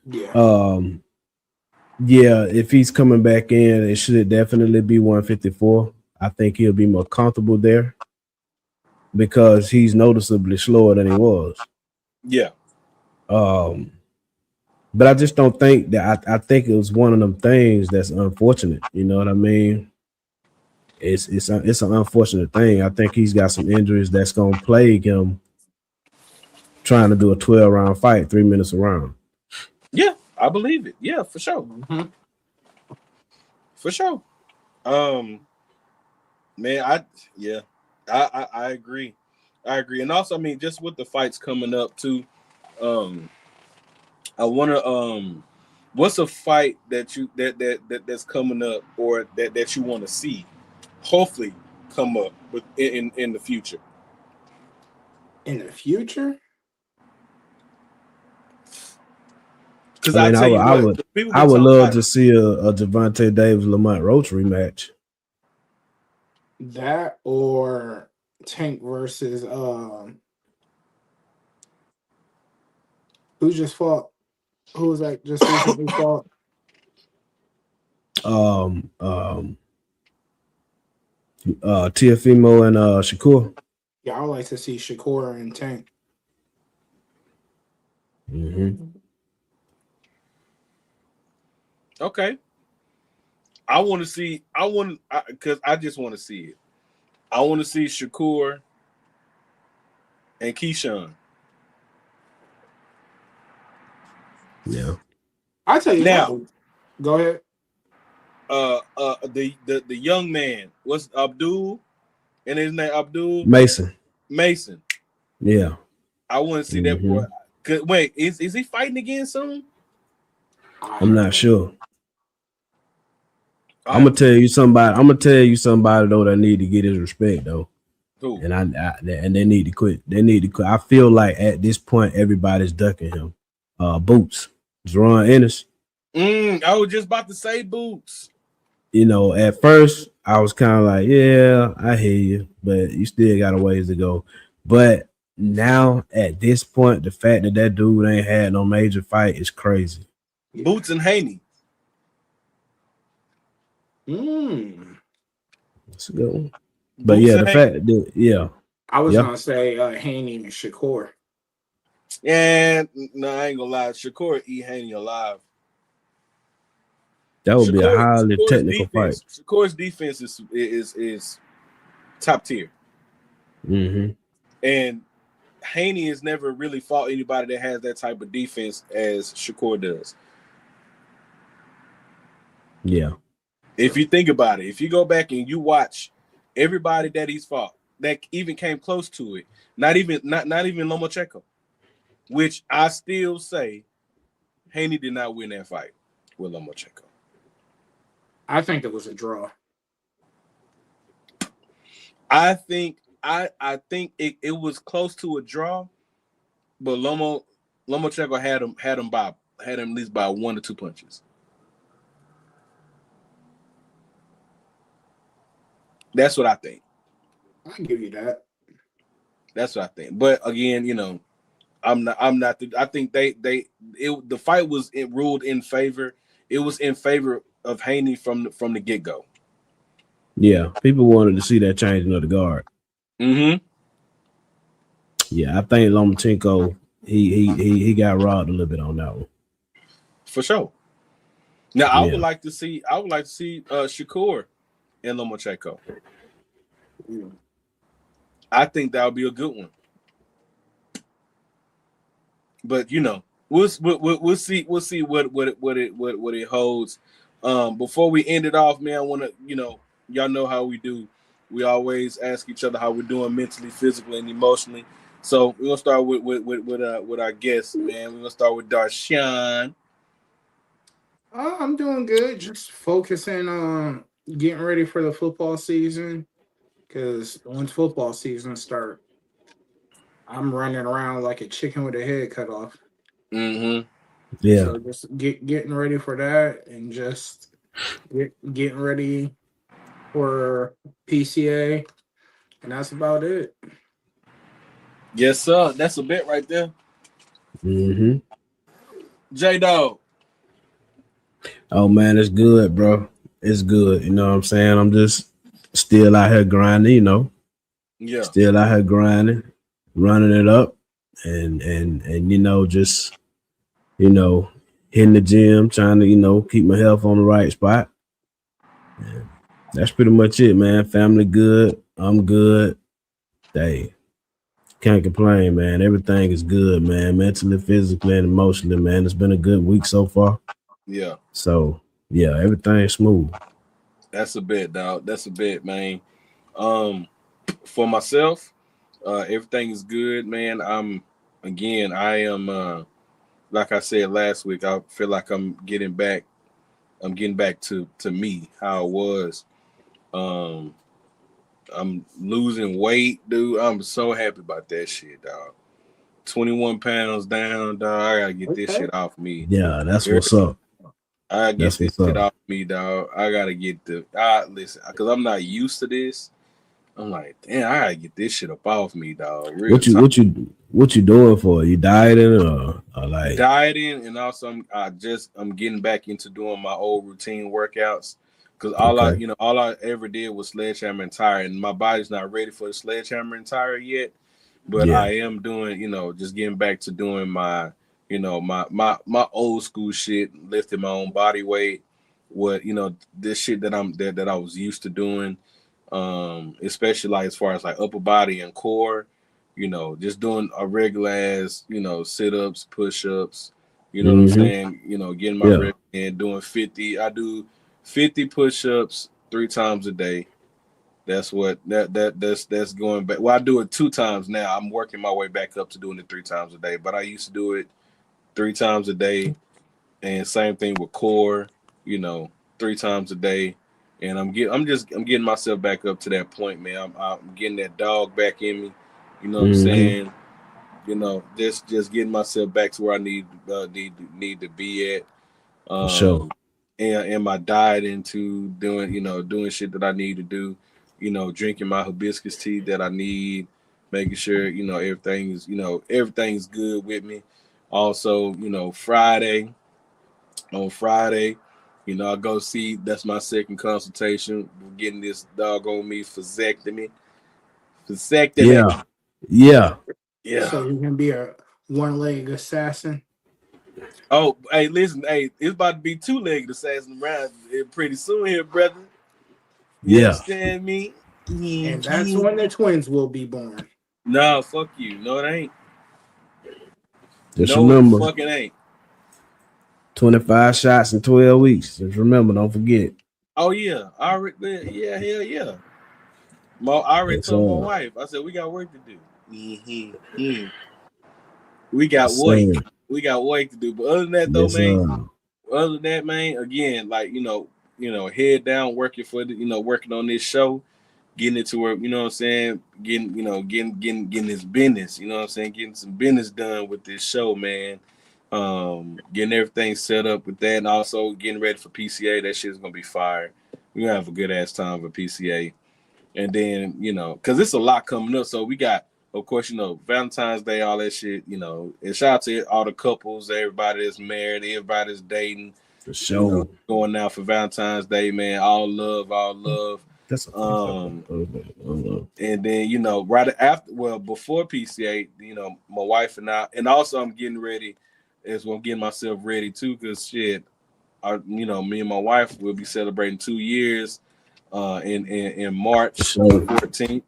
Speaker 3: Yeah.
Speaker 2: Yeah, if he's coming back in, it should definitely be 154. I think he'll be more comfortable there because he's noticeably slower than he was.
Speaker 1: Yeah.
Speaker 2: But I just don't think that I think it was one of them things that's unfortunate. You know what I mean? It's an unfortunate thing. I think he's got some injuries that's gonna plague him trying to do a 12-round fight, 3 minutes a round.
Speaker 1: Yeah, I believe it. Yeah, for sure.
Speaker 3: Mm-hmm.
Speaker 1: For sure. Man, I agree. I agree. And also, I mean, just with the fights coming up too, I wanna what's a fight that you that's coming up or that you want to see hopefully come up with in the future?
Speaker 3: In the future?
Speaker 1: Because
Speaker 2: I mean,
Speaker 1: I tell you what, the people been talking
Speaker 2: love
Speaker 1: about
Speaker 2: to see a Gervonta Davis Lamont Roach rematch.
Speaker 3: That or Tank versus who just fought? Who was that just recently fought?
Speaker 2: Tiafimo and Shakur.
Speaker 3: Yeah, I would like to see Shakur and Tank.
Speaker 2: Mm-hmm.
Speaker 1: okay. Because I just want to see it. I want to see Shakur and Keyshawn.
Speaker 2: Yeah.
Speaker 3: I tell you
Speaker 1: Now,
Speaker 3: go ahead.
Speaker 1: The young man, what's Abdul? And his name Abdul
Speaker 2: Mason. Yeah.
Speaker 1: I want to see that boy. Wait, is he fighting again soon?
Speaker 2: I'm not sure. I'm gonna tell you somebody though that need to get his respect though.
Speaker 1: Who?
Speaker 2: And they need to quit. They need to quit. I feel like at this point everybody's ducking him. Boots, Jerron Ennis.
Speaker 1: I was just about to say Boots.
Speaker 2: You know, at first I was kind of like, yeah, I hear you, but you still got a ways to go. But now at this point, the fact that dude ain't had no major fight is crazy.
Speaker 1: Boots and Haney.
Speaker 2: That's a good one. But yeah, the fact that
Speaker 3: I was gonna say Haney and Shakur.
Speaker 1: And no, I ain't gonna lie, Shakur eat Haney alive.
Speaker 2: That would be a highly technical fight.
Speaker 1: Shakur's defense is top tier.
Speaker 2: Mm-hmm.
Speaker 1: And Haney has never really fought anybody that has that type of defense as Shakur does.
Speaker 2: Yeah.
Speaker 1: If you think about it, if you go back and you watch everybody that he's fought that even came close to it, not even Lomachenko, which I still say Haney did not win that fight with Lomachenko.
Speaker 3: I think it was a draw.
Speaker 1: I think it was close to a draw, but Lomachenko had him at least by 1 or 2 punches. That's what I think.
Speaker 3: I give you that.
Speaker 1: That's what I think. But again, I'm not. I think the fight was ruled in favor. It was in favor of Haney from the get go.
Speaker 2: Yeah, people wanted to see that changing of the guard.
Speaker 1: Mm-hmm.
Speaker 2: Yeah, I think Lomachenko he got robbed a little bit on that one.
Speaker 1: For sure. Now I
Speaker 2: Yeah.
Speaker 1: would like to see Shakur and Lomachenko. I think that would be a good one. But we'll see what it holds. Before we end it off, man, I want to y'all know how we do. We always ask each other how we're doing mentally, physically, and emotionally. So we're gonna start with our guests, man. We're gonna start with Darshan.
Speaker 3: I'm doing good. Just focusing on getting ready for the football season. Because once football season start, I'm running around like a chicken with a head cut off.
Speaker 1: Mm-hmm.
Speaker 2: Yeah.
Speaker 3: So just getting ready for that, and just getting ready for PCA, and that's about it.
Speaker 1: Yes, sir. That's a bet right there.
Speaker 2: Mm-hmm.
Speaker 1: J Dog.
Speaker 2: Oh man, it's good, bro. It's good. You know what I'm saying? I'm just still out here grinding,
Speaker 1: Yeah.
Speaker 2: Still out here grinding, running it up, and just hitting the gym, trying to keep my health on the right spot. Yeah. That's pretty much it, man. Family good. I'm good. Hey, can't complain, man. Everything is good, man. Mentally, physically, and emotionally, man. It's been a good week so far.
Speaker 1: Yeah.
Speaker 2: So yeah, everything's smooth.
Speaker 1: That's a bet, dog. That's a bet, man. For myself, everything is good, man. I am like I said last week, I feel like I'm getting back to me, how it was. Um I'm losing weight, dude. I'm so happy about that shit, dog. 21 pounds down, dog. I gotta get this
Speaker 3: Okay.
Speaker 1: shit off me.
Speaker 2: Yeah, that's what's up.
Speaker 1: I gotta get
Speaker 2: That's
Speaker 1: this
Speaker 2: what's
Speaker 1: shit
Speaker 2: up.
Speaker 1: off me, dog. I gotta get listen, because I'm not used to this. I'm like, damn, I gotta get this shit up off me, dog. Real
Speaker 2: What you
Speaker 1: talk.
Speaker 2: what you doing for? You dieting or like?
Speaker 1: Dieting, and also I'm getting back into doing my old routine workouts, because
Speaker 2: Okay.
Speaker 1: all I ever did was sledgehammer and tire, and my body's not ready for the sledgehammer and tire yet. But
Speaker 2: Yeah.
Speaker 1: I am doing, just getting back to doing my, my old school shit, lifting my own body weight, what this shit that I was used to doing, especially like as far as like upper body and core, just doing a regular ass, sit ups, push ups, you know what I'm
Speaker 2: Mm-hmm.
Speaker 1: saying, getting my
Speaker 2: Yeah.
Speaker 1: rep and doing 50. I do 50 push ups 3 times a day. That's going back. Well, I do it 2 times now. I'm working my way back up to doing it 3 times a day. But I used to do it 3 times a day, and same thing with core. You know, 3 times a day, and I'm getting myself back up to that point, man. I'm getting that dog back in me. You know what I'm
Speaker 2: Mm-hmm.
Speaker 1: saying? Just getting myself back to where I need to be at.
Speaker 2: For sure.
Speaker 1: And my diet into doing shit that I need to do, drinking my hibiscus tea that I need, making sure everything's good with me. Also, on Friday, I go see, that's my second consultation. We're getting this dog on me vasectomy.
Speaker 2: Yeah. Yeah.
Speaker 3: So
Speaker 1: Yeah.
Speaker 3: you can be a one-legged assassin.
Speaker 1: Oh, hey, listen, hey, it's about to be 2-legged assassin around pretty soon here, brother. You
Speaker 2: Yeah.
Speaker 1: understand me?
Speaker 3: And that's when the twins will be born.
Speaker 1: No, fuck you. No, it ain't.
Speaker 2: Just
Speaker 1: No, it
Speaker 2: remember,
Speaker 1: fucking ain't.
Speaker 2: 25 shots in 12 weeks. Just remember, don't forget.
Speaker 1: Oh yeah, I already, yeah, hell yeah. I already
Speaker 2: Yes,
Speaker 1: told my
Speaker 2: sir.
Speaker 1: wife. I said we got work to do. Mm-hmm. We got
Speaker 2: Yes,
Speaker 1: work.
Speaker 2: sir.
Speaker 1: We got work to do. But other than that, though,
Speaker 2: Yes,
Speaker 1: man.
Speaker 2: sir.
Speaker 1: Other than that, man. Again, like head down, working for working on this show, getting it to work. You know what I'm saying? Getting this business. You know what I'm saying? Getting some business done with this show, man. Getting everything set up with that, and also getting ready for PCA. That shit's gonna be fire. We're gonna have a good ass time for PCA. And then, you know, because it's a lot coming up. So we got, of course, you know, Valentine's Day, all that shit, you know. And shout out to all the couples, everybody that's married, everybody that's dating.
Speaker 2: For
Speaker 1: You
Speaker 2: sure.
Speaker 1: know, going out for Valentine's Day, man. All love, all love.
Speaker 2: That's
Speaker 1: And then, you know, right after, well, before PCA, you know, my wife and I, and also I'm getting ready, as well, I'm getting myself ready too, because shit, you know, me and my wife will be celebrating 2 years in March 14th.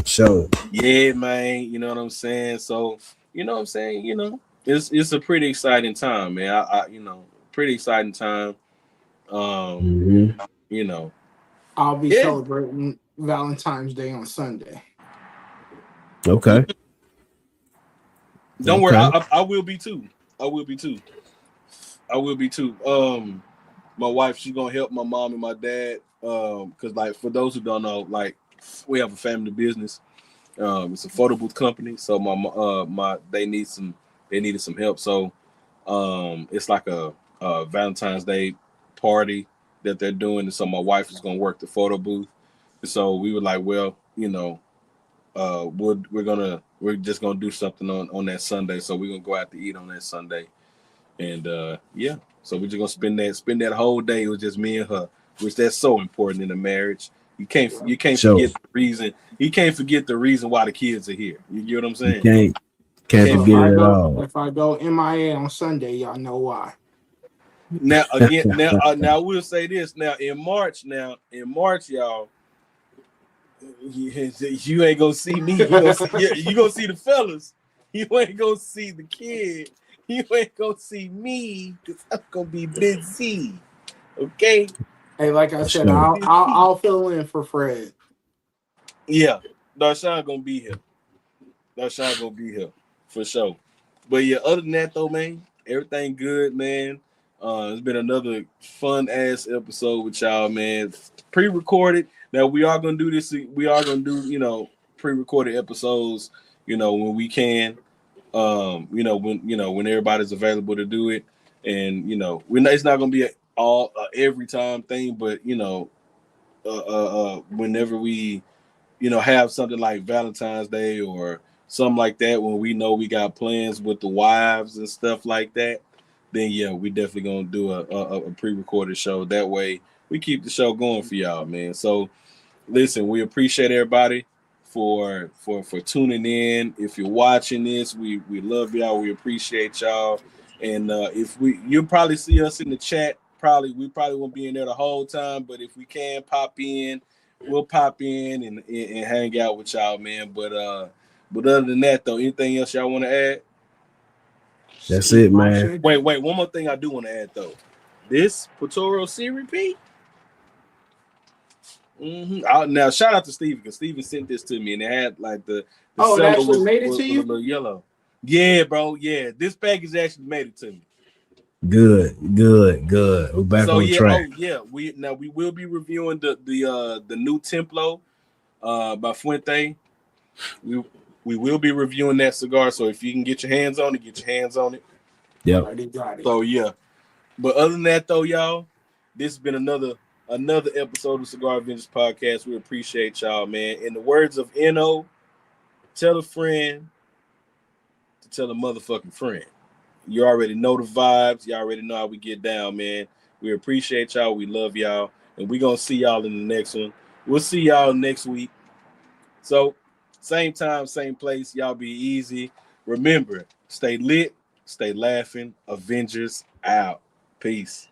Speaker 2: Sure.
Speaker 1: Yeah, man. You know what I'm saying? So, you know what I'm saying? You know, it's a pretty exciting time, man. I you know, pretty exciting time. You know.
Speaker 3: I'll be
Speaker 1: Yeah.
Speaker 3: celebrating Valentine's Day on Sunday.
Speaker 2: Okay.
Speaker 1: Don't worry, I will be too. I will be too. My wife, she's gonna help my mom and my dad. Because like for those who don't know, like we have a family business. It's a photo booth company, so they needed some help. So it's like a Valentine's Day party that they're doing, and so my wife is gonna work the photo booth. So we were like, well, you know, we're just gonna do something on that Sunday. So we're gonna go out to eat on that Sunday, and yeah. So we're just gonna spend that whole day with just me and her, which that's so important in a marriage. You can't forget the reason. You can't forget the reason why the kids are here. You get what I'm saying?
Speaker 2: You can't
Speaker 3: So
Speaker 2: forget it at all.
Speaker 3: if I go MIA on Sunday, y'all know why.
Speaker 1: Now again, now I will say this. Now in March, y'all, you ain't gonna see me. You gonna see the fellas. You ain't gonna see the kid. You ain't gonna see me because I'm gonna be busy. Okay.
Speaker 3: Hey, like I said,
Speaker 2: Sure.
Speaker 3: I'll fill in for Fred.
Speaker 1: Yeah, Darshawn gonna be here. Darshawn gonna be here for sure. But yeah, other than that though, man, everything good, man. It's been another fun ass episode with y'all, man. Pre-recorded. Now we are gonna do this. We are gonna do, you know, pre-recorded episodes, you know, when we can. When everybody's available to do it, and you know, it's not gonna be all every time thing, but you know, whenever we, you know, have something like Valentine's Day or something like that, when we know we got plans with the wives and stuff like that, then yeah, we definitely gonna do a pre-recorded show. That way, we keep the show going for y'all, man. So listen, we appreciate everybody for tuning in. If you're watching this, we love y'all. We appreciate y'all. And if you'll probably see us in the chat. We probably won't be in there the whole time, but if we can pop in, we'll pop in and hang out with y'all, man. But other than that, though, anything else y'all want to add?
Speaker 2: That's it, man.
Speaker 1: Wait. One more thing I do want to add, though. This Potoro Siri P. Now shout out to Steven, because Steven sent this to me and it had like the
Speaker 3: it actually made it to you?
Speaker 1: A little yellow. Yeah, bro. Yeah, this package actually made it to me.
Speaker 2: Good. We're back on track.
Speaker 1: We will be reviewing the new Templo by Fuente. We will be reviewing that cigar. So if you can get your hands on it, get your hands on it.
Speaker 2: Yeah.
Speaker 1: So yeah. But other than that, though, y'all, this has been another episode of Cigar Avengers podcast. We appreciate y'all, man. In the words of N.O., tell a friend to tell a motherfucking friend. You already know the vibes. You already know how we get down, man. We appreciate y'all. We love y'all. And we're going to see y'all in the next one. We'll see y'all next week. So, same time, same place. Y'all be easy. Remember, stay lit, stay laughing. Avengers out. Peace.